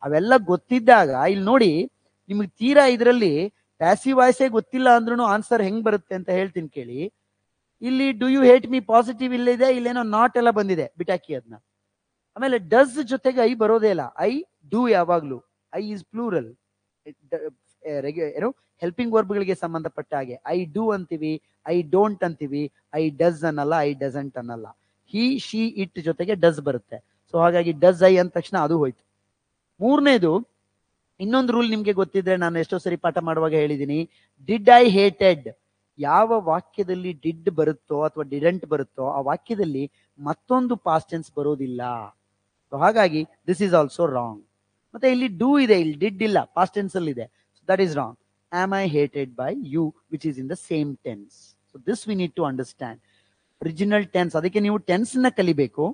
ಅವೆಲ್ಲ ಗೊತ್ತಿದ್ದಾಗ ಇಲ್ಲಿ ನೋಡಿ, ನಿಮಗೆ ತೀರಾ ಇದರಲ್ಲಿ ಪ್ಯಾಸಿವ್ ವಾಯ್ಸೇ ಗೊತ್ತಿಲ್ಲ ಅಂದ್ರೂ ಆನ್ಸರ್ ಹೆಂಗ್ ಬರುತ್ತೆ ಅಂತ ಹೇಳ್ತೀನಿ ಕೇಳಿ. ಇಲ್ಲಿ do you hate me positive ಇಲ್ಲಿದೆ, ಇಲ್ಲೇನೋ ನಾಟ್ ಎಲ್ಲ ಬಂದಿದೆ, ಬಿಟಾಕಿ ಅದನ್ನ. ಆಮೇಲೆ ಡಸ್ ಜೊತೆಗೆ ಐ ಬರೋದೇ ಇಲ್ಲ. ಐ ಡೂ ಯಾವಾಗ್ಲೂ, ಐ ಇಸ್ ಪ್ಲೂರಲ್, ಏನು ಹೆಲ್ಪಿಂಗ್ ವರ್ಬ್ಗಳಿಗೆ ಸಂಬಂಧಪಟ್ಟ ಹಾಗೆ ಐ ಡೂ ಅಂತೀವಿ, ಐ ಡೋಂಟ್ ಅಂತೀವಿ, ಐ ಡಸ್ ಅನ್ನಲ್ಲ, ಐ ಡಸಂಟ್ ಅನ್ನಲ್ಲ. ಹಿ ಶಿ ಇಟ್ ಜೊತೆಗೆ ಡಸ್ ಬರುತ್ತೆ. ಸೊ ಹಾಗಾಗಿ ಡಸ್ ಐ ಅಂದ ತಕ್ಷಣ ಅದು ಹೋಯ್ತು. ಮೂರನೇದು ಇನ್ನೊಂದು ರೂಲ್ ನಿಮ್ಗೆ ಗೊತ್ತಿದ್ರೆ ನಾನು ಎಷ್ಟೋ ಸರಿ ಪಾಠ ಮಾಡುವಾಗ ಹೇಳಿದೀನಿ, ಡಿಡ್ ಐ ಹೇಟೆಡ್. ಯಾವ ವಾಕ್ಯದಲ್ಲಿ ಡಿಡ್ ಬರುತ್ತೋ ಅಥವಾ ಡಿಡೆಂಟ್ ಬರುತ್ತೋ ಆ ವಾಕ್ಯದಲ್ಲಿ ಮತ್ತೊಂದು ಪಾಸ್ಟ್ ಟೆನ್ಸ್ ಬರೋದಿಲ್ಲ. ಹಾಗಾಗಿ ದಿಸ್ ಈಸ್ ಆಲ್ಸೋ ರಾಂಗ್. ಮತ್ತೆ ಇಲ್ಲಿ ಡೂ ಇದೆ, ಇಲ್ಲಿ ಡಿಡ್ ಇಲ್ಲ, ಪಾಸ್ಟ್ ಟೆನ್ಸ್ ಅಲ್ಲಿ ಇದೆ. So that is wrong. Am I hated by you which is in the same tense. So this we need to understand. Original tense, ಅದಕ್ಕೆ ನೀವು tense ನ ಕಲಿಬೇಕು,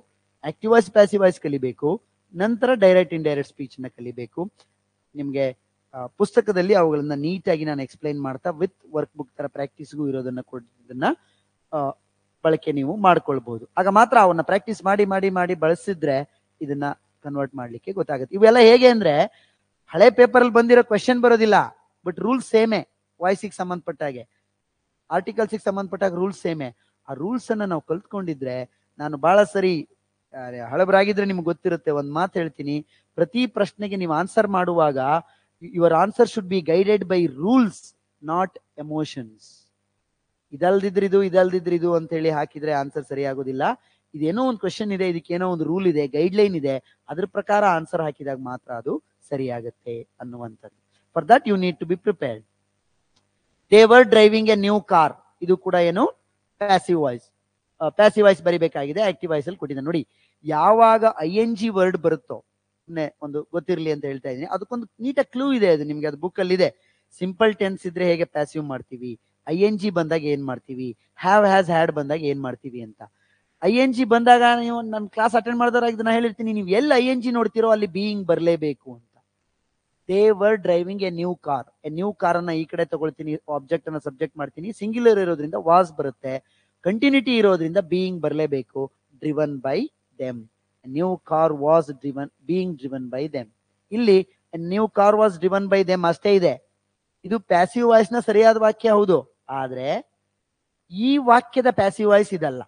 ಆಕ್ಟಿವ್ ವಾಯ್ಸ್ ಪ್ಯಾಸಿವ್ ವಾಯ್ಸ್ ಕಲಿಬೇಕು, ನಂತರ direct indirect speech ನ ಕಲಿಬೇಕು. ನಿಮ್ಗೆ ಪುಸ್ತಕದಲ್ಲಿ ಅವುಗಳನ್ನ ನೀಟಾಗಿ ನಾನು ಎಕ್ಸ್ಪ್ಲೈನ್ ಮಾಡ್ತಾ ವಿತ್ ವರ್ಕ್ ಬುಕ್ ತರ ಪ್ರಾಕ್ಟೀಸ್ಗೂ ಇರೋದನ್ನ ಕೊಟ್ಟಿದ್ದನ್ನ ಬಳಕೆ ನೀವು ಮಾಡ್ಕೊಳ್ಬಹುದು. ಆಗ ಮಾತ್ರ ಅವನ್ನ ಪ್ರಾಕ್ಟೀಸ್ ಮಾಡಿ ಮಾಡಿ ಮಾಡಿ ಬಳಸಿದ್ರೆ ಇದನ್ನ ಕನ್ವರ್ಟ್ ಮಾಡ್ಲಿಕ್ಕೆ ಗೊತ್ತಾಗುತ್ತೆ. ಇವೆಲ್ಲ ಹೇಗೆ ಅಂದ್ರೆ ಹಳೆ ಪೇಪರ್ ಅಲ್ಲಿ ಬಂದಿರೋ ಕ್ವೆಶನ್ ಬರೋದಿಲ್ಲ, ಬಟ್ ರೂಲ್ಸ್ ಸೇಮೇ. ವಾಯ್ಸಿಗೆ ಸಂಬಂಧಪಟ್ಟಾಗೆ, ಆರ್ಟಿಕಲ್ಸ್ಗೆ ಸಂಬಂಧಪಟ್ಟಾಗ ರೂಲ್ಸ್ ಸೇಮೇ. ಆ ರೂಲ್ಸ್ ಅನ್ನ ನಾವು ಕಲ್ತ್ಕೊಂಡಿದ್ರೆ, ನಾನು ಬಹಳ ಸರಿ ಹಳಬರಾಗಿದ್ರೆ ನಿಮ್ಗೆ ಗೊತ್ತಿರುತ್ತೆ, ಒಂದ್ ಮಾತು ಹೇಳ್ತೀನಿ, ಪ್ರತಿ ಪ್ರಶ್ನೆಗೆ ನೀವು ಆನ್ಸರ್ ಮಾಡುವಾಗ your answer should be guided by rules, not emotions. ಇದಲ್ದಿದ್ರಿದು ಅಂತ ಹೇಳಿ ಹಾಕಿದ್ರೆ ಆನ್ಸರ್ ಸರಿಯಾಗೋದಿಲ್ಲ. ಇದೇನೋ ಒಂದು ಕ್ವೆಶನ್ ಇದೆ, ಇದಕ್ಕೇನೋ ಒಂದು ರೂಲ್ ಇದೆ, ಗೈಡ್ಲೈನ್ ಇದೆ, ಅದ್ರ ಪ್ರಕಾರ ಆನ್ಸರ್ ಹಾಕಿದಾಗ ಮಾತ್ರ ಅದು ಸರಿಯಾಗತ್ತೆ ಅನ್ನುವಂಥದ್ದು. For that you need to be prepared. They were driving a new car, ಇದು ಕೂಡ ಏನು ಪ್ಯಾಸಿವ್ ವಾಯ್ಸ್. ಪ್ಯಾಸಿವ್ ವಾಯ್ಸ್ ಬರಿಬೇಕಾಗಿದೆ, ಆಕ್ಟಿವ್ ವಾಯ್ಸ್ ಅಲ್ಲಿ ಕೊಟ್ಟಿದ್ದೆ ನೋಡಿ. ಯಾವಾಗ ING ವರ್ಡ್ ಬರುತ್ತೋ, ಒಂದು ಗೊತ್ತಿರ್ಲಿ ಅಂತ ಹೇಳ್ತಾ ಇದ್ದೀನಿ, ಅದಕ್ಕೊಂದು ನೀಟಾಗಿ ಕ್ಲೂ ಇದೆ, ಅದು ನಿಮ್ಗೆ ಅದು ಬುಕ್ ಅಲ್ಲಿ ಇದೆ. ಸಿಂಪಲ್ ಟೆನ್ಸ್ ಇದ್ರೆ ಹೇಗೆ ಪ್ಯಾಸಿವ್ ಮಾಡ್ತೀವಿ, ING ಬಂದಾಗ ಏನ್ ಮಾಡ್ತೀವಿ, ಹ್ಯಾವ್ ಹ್ಯಾಸ್ ಹ್ಯಾಡ್ ಬಂದಾಗ ಏನ್ ಮಾಡ್ತೀವಿ ಅಂತ. ING ಬಂದಾಗ ನೀವು ನನ್ನ ಕ್ಲಾಸ್ ಅಟೆಂಡ್ ಮಾಡಿದಾಗ ಇದನ್ನ ಹೇಳಿರ್ತೀನಿ, ನೀವು ಎಲ್ಲಿ ING ನೋಡ್ತಿರೋ ಅಲ್ಲಿ ಬೀಯಿಂಗ್ ಬರಲೇಬೇಕು ಅಂತ. They were driving a new car. A new car ಅನ್ನ ಈ ಕಡೆ ತಗೊಳ್ತೀನಿ, ಆಬ್ಜೆಕ್ಟ್ ಅನ್ನ ಸಬ್ಜೆಕ್ಟ್ ಮಾಡ್ತೀನಿ, ಸಿಂಗ್ಯುಲರ್ ಇರೋದ್ರಿಂದ ವಾಸ್ ಬರುತ್ತೆ, ಕಂಟಿನ್ಯೂಟಿ ಇರೋದ್ರಿಂದ ಬೀಯಿಂಗ್ ಬರಲೇಬೇಕು, driven by them. New car was driven, being driven by them. ಇಲ್ಲಿ new car was driven by them ಅಷ್ಟೇ ಇದೆ. ಇದು ಪ್ಯಾಸಿವ್ ವಾಯ್ಸ್ ನ ಸರಿಯಾದ ವಾಕ್ಯ ಹೌದು, ಆದ್ರೆ ಈ ವಾಕ್ಯದ ಪ್ಯಾಸಿವ್ ವಾಯ್ಸ್ ಇದಲ್ಲ,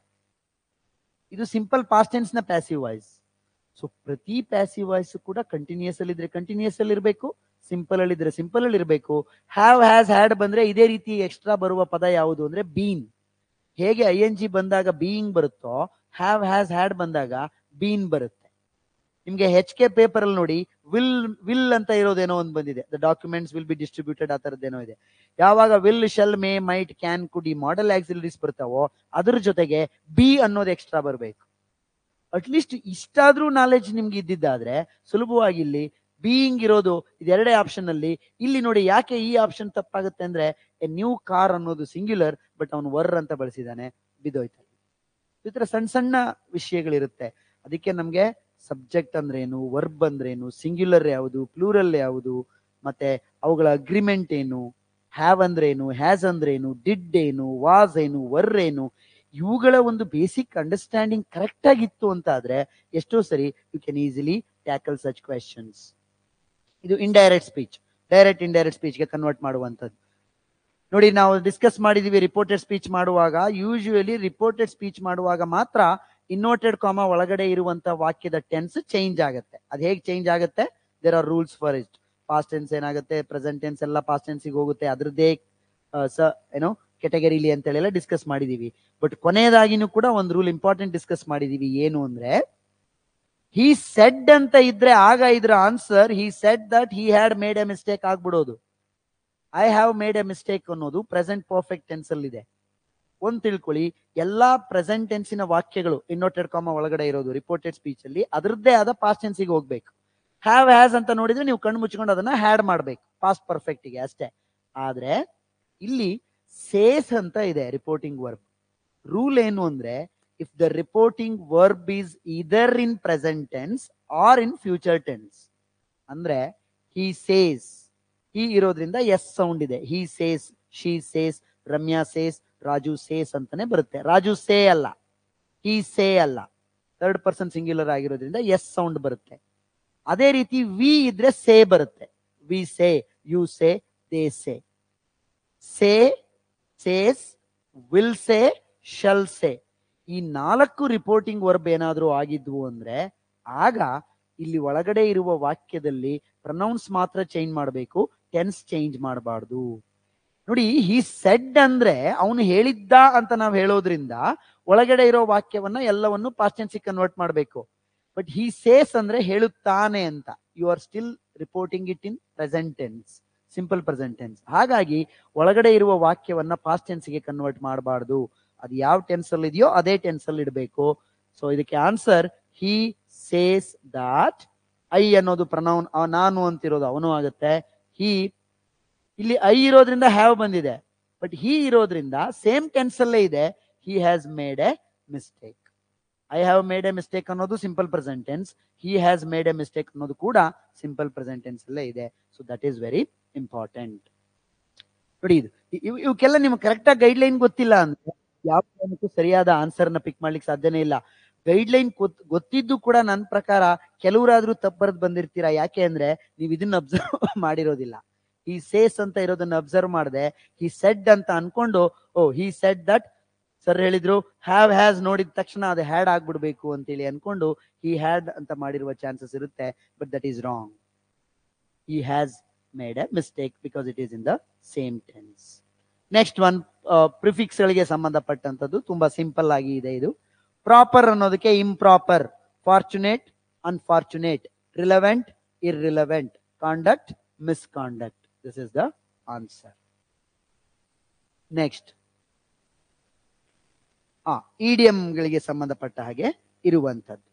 ಇದು ಸಿಂಪಲ್ ಪಾಸ್ಟ್ ಟೆನ್ಸ್ ನ ಪ್ಯಾಸಿವ್ ವಾಯ್ಸ್. ಸೊ ಪ್ರತಿ ಪ್ಯಾಸಿವ್ ವಾಯ್ಸ್ ಕೂಡ ಕಂಟಿನ್ಯೂಸ್ ಅಲ್ಲಿ ಇದ್ರೆ ಕಂಟಿನ್ಯೂಸ್ ಅಲ್ಲಿ ಇರಬೇಕು, ಸಿಂಪಲ್ ಅಲ್ಲಿ ಇದ್ರೆ ಸಿಂಪಲ್ ಅಲ್ಲಿ ಇರಬೇಕು. ಹ್ಯಾವ್ ಹ್ಯಾಸ್ ಹ್ಯಾಡ್ ಬಂದ್ರೆ ಇದೇ ರೀತಿ ಎಕ್ಸ್ಟ್ರಾ ಬರುವ ಪದ ಯಾವುದು ಅಂದ್ರೆ ಬೀನ್. ಹೇಗೆ ING ಬಂದಾಗ ಬೀಯಿಂಗ್ ಬರುತ್ತೋ, ಹ್ಯಾವ್ ಹ್ಯಾಸ್ ಹ್ಯಾಡ್ ಬಂದಾಗ ಬೀನ್ ಬರುತ್ತೆ. ನಿಮ್ಗೆ HK ಪೇಪರ್ ಅಲ್ಲಿ ನೋಡಿ, ವಿಲ್ ಅಂತ ಇರೋದೇನೋ ಒಂದು ಬಂದಿದೆ, the documents will be distributed, ಆ ತರದ್ದೇನೋ ಇದೆ. ಯಾವಾಗ will, shall, may, might, can, could ಈ ಮಾಡೆಲ್ ಆಕ್ಸಿಲರೀಸ್ ಬರ್ತಾವೋ ಅದ್ರ ಜೊತೆಗೆ ಬಿ ಅನ್ನೋದು ಎಕ್ಸ್ಟ್ರಾ ಬರಬೇಕು. ಅಟ್ಲೀಸ್ಟ್ ಇಷ್ಟಾದ್ರೂ ನಾಲೆಜ್ ನಿಮ್ಗೆ ಇದ್ದಿದ್ದಾದ್ರೆ ಸುಲಭವಾಗಿ ಇಲ್ಲಿ ಬೀಯಿಂಗ್ ಇರೋದು ಇದೆರಡೇ ಆಪ್ಷನ್ ಅಲ್ಲಿ. ಇಲ್ಲಿ ನೋಡಿ ಯಾಕೆ ಈ ಆಪ್ಷನ್ ತಪ್ಪಾಗುತ್ತೆ ಅಂದ್ರೆ, ಎ ನ್ಯೂ ಕಾರ್ ಅನ್ನೋದು ಸಿಂಗ್ಯುಲರ್, ಬಟ್ ಅವನು ವರ್ ಅಂತ ಬಳಸಿದಾನೆ, ಬಿದ್ದೋಯ್ತಾನೆ. ಈ ತರ ಸಣ್ಣ ಸಣ್ಣ ವಿಷಯಗಳಿರುತ್ತೆ. ಅದಕ್ಕೆ ನಮ್ಗೆ ಸಬ್ಜೆಕ್ಟ್ ಅಂದ್ರೇನು, ವರ್ಬ್ ಅಂದ್ರೇನು, ಸಿಂಗ್ಯುಲರ್ ಯಾವುದು, ಪ್ಲೂರಲ್ ಯಾವುದು, ಮತ್ತೆ ಅವುಗಳ ಅಗ್ರಿಮೆಂಟ್ ಏನು, ಹ್ಯಾವ್ ಅಂದ್ರೇನು, ಹ್ಯಾಸ್ ಅಂದ್ರೇನು, ಡಿಡ್ ಏನು, ವಾಸ್ ಏನು, ವರ್ ಏನು, ಇವುಗಳ ಒಂದು ಬೇಸಿಕ್ ಅಂಡರ್ಸ್ಟ್ಯಾಂಡಿಂಗ್ ಕರೆಕ್ಟ್ ಆಗಿತ್ತು ಅಂತ ಆದ್ರೆ ಎಷ್ಟೋ ಸರಿ you can easily tackle such questions. ಇದು indirect speech. Direct indirect speech ಗೆ ಕನ್ವರ್ಟ್ ಮಾಡುವಂಥದ್ದು ನೋಡಿ. ನಾವು ಡಿಸ್ಕಸ್ ಮಾಡಿದೀವಿ ರಿಪೋರ್ಟೆಡ್ ಸ್ಪೀಚ್ ಮಾಡುವಾಗ, ಯೂಶುವಲಿ ರಿಪೋರ್ಟೆಡ್ ಸ್ಪೀಚ್ ಮಾಡುವಾಗ ಮಾತ್ರ ಇನ್ನೋಟೆಡ್ ಕಾಮಾ ಒಳಗಡೆ ಇರುವಂತ ವಾಕ್ಯದ ಟೆನ್ಸ್ ಚೇಂಜ್ ಆಗುತ್ತೆ. ಅದು ಹೇಗೆ ಚೇಂಜ್ ಆಗುತ್ತೆ, there are rules for it. Past tense ಏನಾಗುತ್ತೆ, ಪ್ರೆಸೆಂಟ್ ಟೆನ್ಸ್ ಎಲ್ಲ ಪಾಸ್ಟ್ ಟೆನ್ಸಿಗೆ ಹೋಗುತ್ತೆ, ಅದ್ರದ್ದೇ ಏನೋ ಕೆಟಗರಿಲಿ ಅಂತ ಹೇಳಿ ಡಿಸ್ಕಸ್ ಮಾಡಿದೀವಿ. ಬಟ್ ಕೊನೆಯದಾಗಿನೂ ಕೂಡ ಒಂದು ರೂಲ್ ಇಂಪಾರ್ಟೆಂಟ್ ಡಿಸ್ಕಸ್ ಮಾಡಿದೀವಿ, ಏನು ಅಂದ್ರೆ ಹಿ ಸೆಡ್ ಅಂತ ಇದ್ರೆ ಆಗ ಇದ್ರ answer he said that he had made a mistake ಆಗ್ಬಿಡೋದು. I have made a mistake ಅನ್ನೋದು ಪ್ರೆಸೆಂಟ್ ಪರ್ಫೆಕ್ಟ್ ಟೆನ್ಸ್ ಅಲ್ಲಿ ಇದೆ. ಒಂದ್ ತಿಳ್ಕೊಳ್ಳಿ, ಎಲ್ಲಾ ಪ್ರೆಸೆಂಟ್ ಟೆನ್ಸಿನ ವಾಕ್ಯಗಳು ಇನ್ನೋಟೆಡ್ ಕಾಮಾ ಒಳಗಡೆ ಇರೋದು ರಿಪೋರ್ಟೆಡ್ ಸ್ಪೀಚ್ ಅಲ್ಲಿ ಅದರದ್ದೇ ಆದ ಪಾಸ್ಟ್ ಟೆನ್ಸಿಗೆ ಹೋಗ್ಬೇಕು. ಹ್ಯಾವ್ ಹ್ಯಾಸ್ ಅಂತ ನೋಡಿದ್ರೆ ನೀವು ಕಣ್ಣು ಮುಚ್ಕೊಂಡು ಅದನ್ನ ಹ್ಯಾಡ್ ಮಾಡ್ಬೇಕು ಪಾಸ್ಟ್ ಪರ್ಫೆಕ್ಟ್ ಗೆ ಅಷ್ಟೇ. ಆದ್ರೆ ಇಲ್ಲಿ ಸೇಸ್ ಅಂತ ಇದೆ ರಿಪೋರ್ಟಿಂಗ್ ವರ್ಬ್. ರೂಲ್ ಏನು ಅಂದ್ರೆ, if the reporting verb is either in present tense or in future tense, ಅಂದ್ರೆ ಹಿ ಸೇಸ್, ಹಿ ಇರೋದ್ರಿಂದ ಎಸ್ ಸೌಂಡ್ ಇದೆ, he says, she says, Ramya says, Raju says ಅಂತಾನೆ ಬರುತ್ತೆ. ರಾಜು ಸೇ ಅಲ್ಲ, ಹಿ ಸೇ ಅಲ್ಲ, ಥರ್ಡ್ ಪರ್ಸನ್ ಸಿಂಗ್ಯುಲರ್ ಆಗಿರೋದ್ರಿಂದ ಎಸ್ ಸೌಂಡ್ ಬರುತ್ತೆ. ಅದೇ ರೀತಿ ವಿ ಇದ್ರೆ ಸೇ ಬರುತ್ತೆ, we say, you say, they say. Say, says, will say, shall say. ಈ 4 ರಿಪೋರ್ಟಿಂಗ್ ವರ್ಬ್ ಏನಾದ್ರೂ ಆಗಿದ್ವು ಅಂದ್ರೆ ಆಗ ಇಲ್ಲಿ ಒಳಗಡೆ ಇರುವ ವಾಕ್ಯದಲ್ಲಿ ಪ್ರನೌನ್ಸ್ ಮಾತ್ರ ಚೇಂಜ್ ಮಾಡಬೇಕು, ಟೆನ್ಸ್ ಚೇಂಜ್ ಮಾಡಬಾರ್ದು. ನೋಡಿ, ಹಿ ಸೆಡ್ ಅಂದ್ರೆ ಅವನು ಹೇಳಿದ್ದ ಅಂತ ನಾವು ಹೇಳೋದ್ರಿಂದ ಒಳಗಡೆ ಇರೋ ವಾಕ್ಯವನ್ನ ಎಲ್ಲವನ್ನು ಪಾಸ್ಟ್ ಟೆನ್ಸ್ ಕನ್ವರ್ಟ್ ಮಾಡಬೇಕು. ಬಟ್ ಹಿ ಸೇಸ್ ಅಂದ್ರೆ ಹೇಳುತ್ತಾನೆ ಅಂತ. You are still reporting it in present tense, simple present tense. ಹಾಗಾಗಿ ಒಳಗಡೆ ಇರುವ ವಾಕ್ಯವನ್ನ ಪಾಸ್ಟ್ ಟೆನ್ಸ್ ಗೆ ಕನ್ವರ್ಟ್ ಮಾಡಬಾರ್ದು. ಅದು ಯಾವ ಟೆನ್ಸ್ ಅಲ್ಲಿ ಇದೆಯೋ ಅದೇ ಟೆನ್ಸ್ ಅಲ್ಲಿ ಇಡಬೇಕು. ಸೊ ಇದಕ್ಕೆ answer he says that. I ಅನ್ನೋದು ಪ್ರನೌನ್, ನಾನು ಅಂತಿರೋದು ಅವನು ಆಗುತ್ತೆ. ಹಿ, ಇಲ್ಲಿ ಐ ಇರೋದ್ರಿಂದ ಹ್ಯಾವ್ ಬಂದಿದೆ, ಬಟ್ ಹಿ ಇರೋದ್ರಿಂದ ಸೇಮ್ ಟೆನ್ಸ್ ಅಲ್ಲೇ ಇದೆ. He has made a mistake. I have made a mistake ಅನ್ನೋದು simple present tense, he has made a mistake ಅನ್ನೋದು ಕೂಡ ಸಿಂಪಲ್ ಪ್ರೆಸೆಂಟ್ ಟೆನ್ಸ್ ಅಲ್ಲೇ ಇದೆ. So that is very important. ನೋಡಿ, ಇವಕ್ಕೆಲ್ಲ ನಿಮ್ಗೆ ಕರೆಕ್ಟ್ ಆಗಿ ಗೈಡ್ ಲೈನ್ ಗೊತ್ತಿಲ್ಲ ಅಂದ್ರೆ ಯಾವ ಕಾರಣಕ್ಕೂ ಸರಿಯಾದ ಆನ್ಸರ್ ನ ಪಿಕ್ ಮಾಡ್ಲಿಕ್ಕೆ ಸಾಧ್ಯನೇ ಇಲ್ಲ. ಗೈಡ್ ಲೈನ್ ಗೊತ್ತಿದ್ದು ಕೂಡ ನನ್ನ ಪ್ರಕಾರ ಕೆಲವರಾದ್ರೂ ತಪ್ಪು ಬರೆದು ಬಂದಿರ್ತೀರಾ. ಯಾಕೆ ಅಂದ್ರೆ ನೀವು ಇದನ್ನ ಅಬ್ಸರ್ವ್ ಮಾಡಿರೋದಿಲ್ಲ. ಹಿ ಸೇಸ್ ಅಂತ ಇರೋದನ್ನ ಅಬ್ಸರ್ವ್ ಮಾಡದೆ ಹಿ ಸೆಡ್ ಅಂತ ಅನ್ಕೊಂಡು, ಓ ಹಿ ಸೆಡ್ ದಟ್, ಸರ್ ಹೇಳಿದ್ರು ಹ್ಯಾವ್ ಹ್ಯಾಸ್ ನೋಡಿದ ತಕ್ಷಣ ಅದು ಹ್ಯಾಡ್ ಆಗ್ಬಿಡ್ಬೇಕು ಅಂತೇಳಿ ಅನ್ಕೊಂಡು ಹಿ ಹ್ಯಾಡ್ ಅಂತ ಮಾಡಿರುವ ಚಾನ್ಸಸ್ ಇರುತ್ತೆ. But that is wrong. He has made a mistake because it is in the same tense. Next one, prefix ಗಳಿಗೆ ಸಂಬಂಧಪಟ್ಟಂತದ್ದು ತುಂಬಾ ಸಿಂಪಲ್ ಆಗಿ ಇದೆ ಇದು. ಪ್ರಾಪರ್ ಅನ್ನೋದಕ್ಕೆ improper, fortunate, unfortunate, relevant, irrelevant, conduct, misconduct. This is the answer. Next, ಇಡಿಯಂಗಳಿಗೆ ಸಂಬಂಧಪಟ್ಟ ಹಾಗೆ ಇರುವಂತದ್ದು.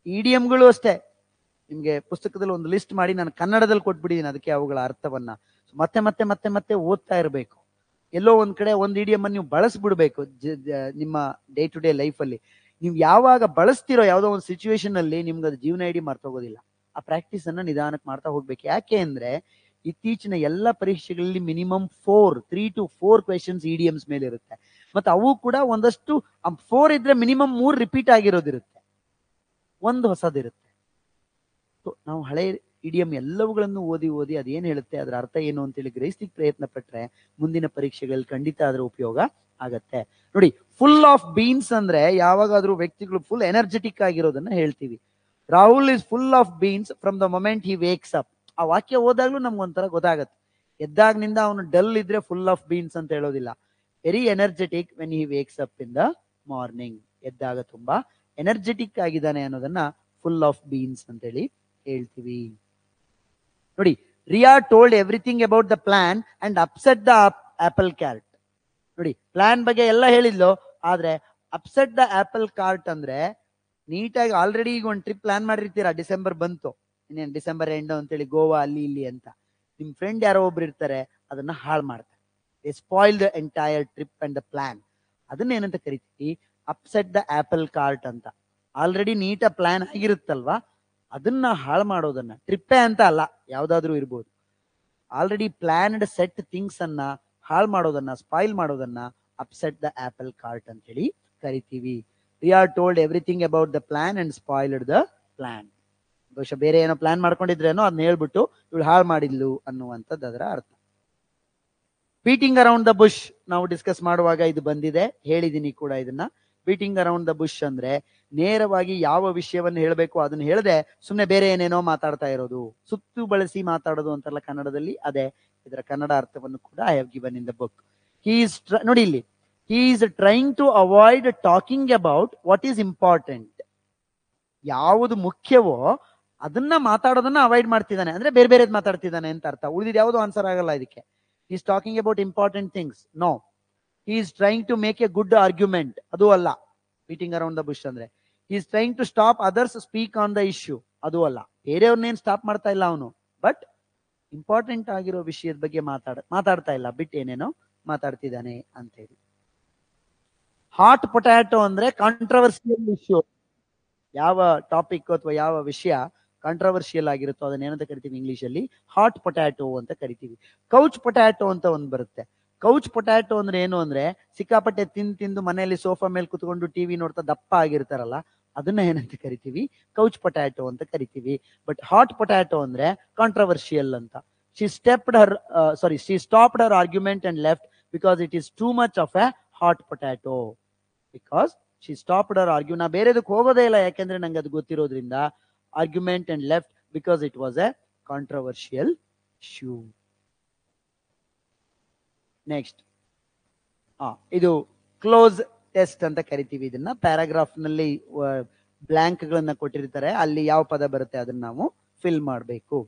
ಇಡಿಯಂಗಳು ಅಷ್ಟೇ, ನಿಮ್ಗೆ ಪುಸ್ತಕದಲ್ಲಿ ಒಂದು ಲಿಸ್ಟ್ ಮಾಡಿ ನಾನು ಕನ್ನಡದಲ್ಲಿ ಕೊಟ್ಬಿಟ್ಟಿದ್ದೀನಿ, ಅದಕ್ಕೆ ಅವುಗಳ ಅರ್ಥವನ್ನ ಮತ್ತೆ ಮತ್ತೆ ಮತ್ತೆ ಮತ್ತೆ ಓದ್ತಾ ಇರಬೇಕು. ಎಲ್ಲೋ ಒಂದ್ ಕಡೆ ಒಂದು ಇಡಿಯಂ ಅನ್ನು ನೀವು ಬಳಸ್ಬಿಡ್ಬೇಕು ನಿಮ್ಮ ಡೇ ಟು ಡೇ ಲೈಫ್ ಅಲ್ಲಿ. ನೀವು ಯಾವಾಗ ಬಳಸ್ತಿರೋ ಯಾವ್ದೋ ಒಂದು ಸಿಚುವೇಶನ್ ಅಲ್ಲಿ ನಿಮ್ಗೆ ಅದು ಜೀವನ ಇಡೀ ಮರ್ತೋಗೋದಿಲ್ಲ. ಆ ಪ್ರಾಕ್ಟೀಸ್ ಅನ್ನ ನಿಧಾನಕ್ಕೆ ಮಾಡ್ತಾ ಹೋಗ್ಬೇಕು. ಯಾಕೆ ಅಂದ್ರೆ ಇತ್ತೀಚಿನ ಎಲ್ಲ ಪರೀಕ್ಷೆಗಳಲ್ಲಿ ಮಿನಿಮಮ್ 3 to 4 ಕ್ವೆಶನ್ಸ್ ಇಡಿಯಮ್ಸ್ ಮೇಲೆ ಇರುತ್ತೆ. ಮತ್ತೆ ಅವು ಕೂಡ ಒಂದಷ್ಟು 4 ಇದ್ರೆ ಮಿನಿಮಮ್ 3 ರಿಪೀಟ್ ಆಗಿರೋದಿರುತ್ತೆ, ಒಂದು ಹೊಸದಿರುತ್ತೆ. ನಾವು ಹಳೆ ಇಡಿಯಂ ಎಲ್ಲವುಗಳನ್ನು ಓದಿ ಓದಿ ಅದೇನ್ ಹೇಳುತ್ತೆ, ಅದರ ಅರ್ಥ ಏನು ಅಂತೇಳಿ ಗ್ರಹಿಸ್ಲಿಕ್ಕೆ ಪ್ರಯತ್ನ ಪಟ್ರೆ ಮುಂದಿನ ಪರೀಕ್ಷೆಗಳಲ್ಲಿ ಖಂಡಿತ ಅದರ ಉಪಯೋಗ ಆಗತ್ತೆ. ನೋಡಿ, ಫುಲ್ ಆಫ್ ಬೀನ್ಸ್ ಅಂದ್ರೆ ಯಾವಾಗಾದ್ರೂ ವ್ಯಕ್ತಿಗಳು ಫುಲ್ ಎನರ್ಜೆಟಿಕ್ ಆಗಿರೋದನ್ನ ಹೇಳ್ತೀವಿ. Rahul is full of beans from the moment he wakes up. ಆ ವಾಕ್ಯ ಓದಾಗ್ಲೂ ನಮ್ಗೆ ಒಂಥರ ಗೊತ್ತಾಗತ್ತೆ. ಎದ್ದಾಗ್ನಿಂದ ಅವನು ಡಲ್ ಇದ್ರೆ ಫುಲ್ ಆಫ್ ಬೀನ್ಸ್ ಅಂತ ಹೇಳೋದಿಲ್ಲ. Very energetic when he wakes up in the morning. ಎದ್ದಾಗ ತುಂಬಾ ಎನರ್ಜೆಟಿಕ್ ಆಗಿದ್ದಾನೆ ಅನ್ನೋದನ್ನ ಫುಲ್ ಆಫ್ ಬೀನ್ಸ್ ಅಂತೇಳಿ ಹೇಳ್ತೀವಿ. ನೋಡಿ, Riya told everything about the plan and upset the apple cart. ನೋಡಿ, ಪ್ಲಾನ್ ಬಗ್ಗೆ ಎಲ್ಲ ಹೇಳಿದ್ಲು, ಆದ್ರೆ ಅಪ್ಸೆಟ್ ದ ಆಪಲ್ ಕಾರ್ಟ್ ಅಂದ್ರೆ ನೀಟಾಗಿ ಆಲ್ರೆಡಿ ಈಗ ಒಂದು ಟ್ರಿಪ್ ಪ್ಲಾನ್ ಮಾಡಿರ್ತೀರಾ, ಡಿಸೆಂಬರ್ ಬಂತು, ಇನ್ನೇನು ಡಿಸೆಂಬರ್ ಎಂಡ್ ಅಂತೇಳಿ ಗೋವಾ ಅಲ್ಲಿ ಇಲ್ಲಿ ಅಂತ. ನಿಮ್ ಫ್ರೆಂಡ್ ಯಾರೋ ಒಬ್ರು ಇರ್ತಾರೆ, ಅದನ್ನ ಹಾಳು ಮಾಡ್ತಾರೆ. They spoil the entire trip and the plan. ಅದನ್ನ ಏನಂತ ಕರಿತೀವಿ? ಅಪ್ಸೆಟ್ ದ ಆಪಲ್ ಕಾರ್ಟ್ ಅಂತ. ಆಲ್ರೆಡಿ ನೀಟ ಪ್ಲಾನ್ ಆಗಿರುತ್ತಲ್ವಾ, ಅದನ್ನ ಹಾಳು ಮಾಡೋದನ್ನ, ಟ್ರಿಪ್ಪೇ ಅಂತ ಅಲ್ಲ, ಯಾವ್ದಾದ್ರು ಇರ್ಬೋದು, ಆಲ್ರೆಡಿ ಪ್ಲಾನ್ಡ್ ಸೆಟ್ ಥಿಂಗ್ಸ್ ಅನ್ನ ಹಾಳು ಮಾಡೋದನ್ನ, ಸ್ಪಾಯಿಲ್ ಮಾಡೋದನ್ನ ಅಪ್ಸೆಟ್ ದ ಆಪಲ್ ಕಾರ್ಟ್ ಅಂತ ಹೇಳಿ ಕರಿತೀವಿ. Riya told everything about the plan and spoiled the plan. ಬಹುಶಃ ಬೇರೆ ಏನೋ ಪ್ಲಾನ್ ಮಾಡ್ಕೊಂಡಿದ್ರೇನೋ ಅದನ್ನ ಹೇಳ್ಬಿಟ್ಟು ಇವಳು ಹಾಳು ಮಾಡಿದ್ಲು ಅನ್ನುವಂಥದ್ದು ಅದರ ಅರ್ಥ. ಬೀಟಿಂಗ್ ಅರೌಂಡ್ ದ ಬುಷ್ ನಾವು ಡಿಸ್ಕಸ್ ಮಾಡುವಾಗ ಇದು ಬಂದಿದೆ, ಹೇಳಿದೀನಿ ಕೂಡ ಇದನ್ನ. ಬೀಟಿಂಗ್ ಅರೌಂಡ್ ದ ಬುಷ್ ಅಂದ್ರೆ ನೇರವಾಗಿ ಯಾವ ವಿಷಯವನ್ನು ಹೇಳಬೇಕು ಅದನ್ನ ಹೇಳದೆ ಸುಮ್ಮನೆ ಬೇರೆ ಏನೇನೋ ಮಾತಾಡ್ತಾ ಇರೋದು, ಸುತ್ತು ಬಳಸಿ ಮಾತಾಡೋದು ಅಂತಾರಲ್ಲ ಕನ್ನಡದಲ್ಲಿ, ಅದೇ ಇದರ ಕನ್ನಡ ಅರ್ಥವನ್ನು ಕೂಡ I have given in the book. ನೋಡಿ ಇಲ್ಲಿ, he is trying to avoid talking about what is important. ಯಾವುದು ಮುಖ್ಯವೋ ಅದನ್ನ ಮಾತಾಡೋದನ್ನ ಅವಾಯ್ಡ್ ಮಾಡ್ತಿದ್ದಾನೆ, ಅಂದ್ರೆ ಬೇರೆ ಬೇರೆದ್ ಮಾತಾಡ್ತಿದ್ದಾನೆ ಅಂತ ಅರ್ಥ. ಉಳಿದಿದ್ದು ಯಾವುದು ಆನ್ಸರ್ ಆಗಲ್ಲ ಇದಕ್ಕೆ. he is talking about important things. No, he is trying to make a good argument. ಅದು ಅಲ್ಲ beating around the bush ಅಂದ್ರೆ. he is trying to stop others speak on the issue. ಅದು ಅಲ್ಲ, ಬೇರೆಯವ್ರನ್ನೇನು ಸ್ಟಾಪ್ ಮಾಡ್ತಾ ಇಲ್ಲ ಅವನು, ಬಟ್ ಇಂಪಾರ್ಟೆಂಟ್ ಆಗಿರೋ ವಿಷಯದ ಬಗ್ಗೆ ಮಾತಾಡ್ತಾ ಇಲ್ಲ, ಬಿಟ್ಟು ಏನೇನೋ ಮಾತಾಡ್ತಿದ್ದಾನೆ ಅಂತ ಹೇಳಿ. ಹಾಟ್ ಪೊಟ್ಯಾಟೊ ಅಂದ್ರೆ ಕಾಂಟ್ರವರ್ಸಿಯಲ್ ಇಶ್ಯೂ. ಯಾವ ಟಾಪಿಕ್ ಅಥವಾ ಯಾವ ವಿಷಯ ಕಾಂಟ್ರವರ್ಷಿಯಲ್ ಆಗಿರುತ್ತೋ ಅದನ್ನ ಏನಂತ ಕರಿತೀವಿ ಇಂಗ್ಲಿಷ್ ಅಲ್ಲಿ? ಹಾಟ್ ಪೊಟ್ಯಾಟೊ ಅಂತ ಕರಿತೀವಿ. ಕೌಚ್ ಪೊಟ್ಯಾಟೊ ಅಂತ ಒಂದು ಬರುತ್ತೆ. ಕೌಚ್ ಪೊಟ್ಯಾಟೊ ಅಂದ್ರೆ ಏನು ಅಂದ್ರೆ ಸಿಕ್ಕಾಪಟ್ಟೆ ತಿಂದು ಮನೆಯಲ್ಲಿ ಸೋಫಾ ಮೇಲೆ ಕುತ್ಕೊಂಡು ಟಿವಿ ನೋಡ್ತಾ ದಪ್ಪ ಆಗಿರ್ತಾರಲ್ಲ, ಅದನ್ನ ಏನಂತ ಕರಿತೀವಿ? ಕೌಚ್ ಪೊಟ್ಯಾಟೊ ಅಂತ ಕರಿತೀವಿ. ಬಟ್ ಹಾಟ್ ಪೊಟ್ಯಾಟೊ ಅಂದ್ರೆ ಕಾಂಟ್ರವರ್ಷಿಯಲ್ ಅಂತ. she stopped her argument and left because it is too much of a hot potato. Because she stopped her argument. ನಾ ಬೇರೆದಕ್ಕೆ ಹೋಗೋದೇ ಇಲ್ಲ, ಯಾಕೆಂದ್ರೆ ನಂಗೆ ಅದು ಗೊತ್ತಿರೋದ್ರಿಂದ. Argument and left because it was a controversial issue. Next ಇದು close test ಅಂತ ಕರಿತೀವಿ ಇದನ್ನ. ಪ್ಯಾರಾಗ್ರಾಫ್ ನಲ್ಲಿ ಬ್ಲಾಂಕ್ ಗಳನ್ನ ಕೊಟ್ಟಿರ್ತಾರೆ, ಅಲ್ಲಿ ಯಾವ ಪದ ಬರುತ್ತೆ ಅದನ್ನ ನಾವು ಫಿಲ್ ಮಾಡಬೇಕು.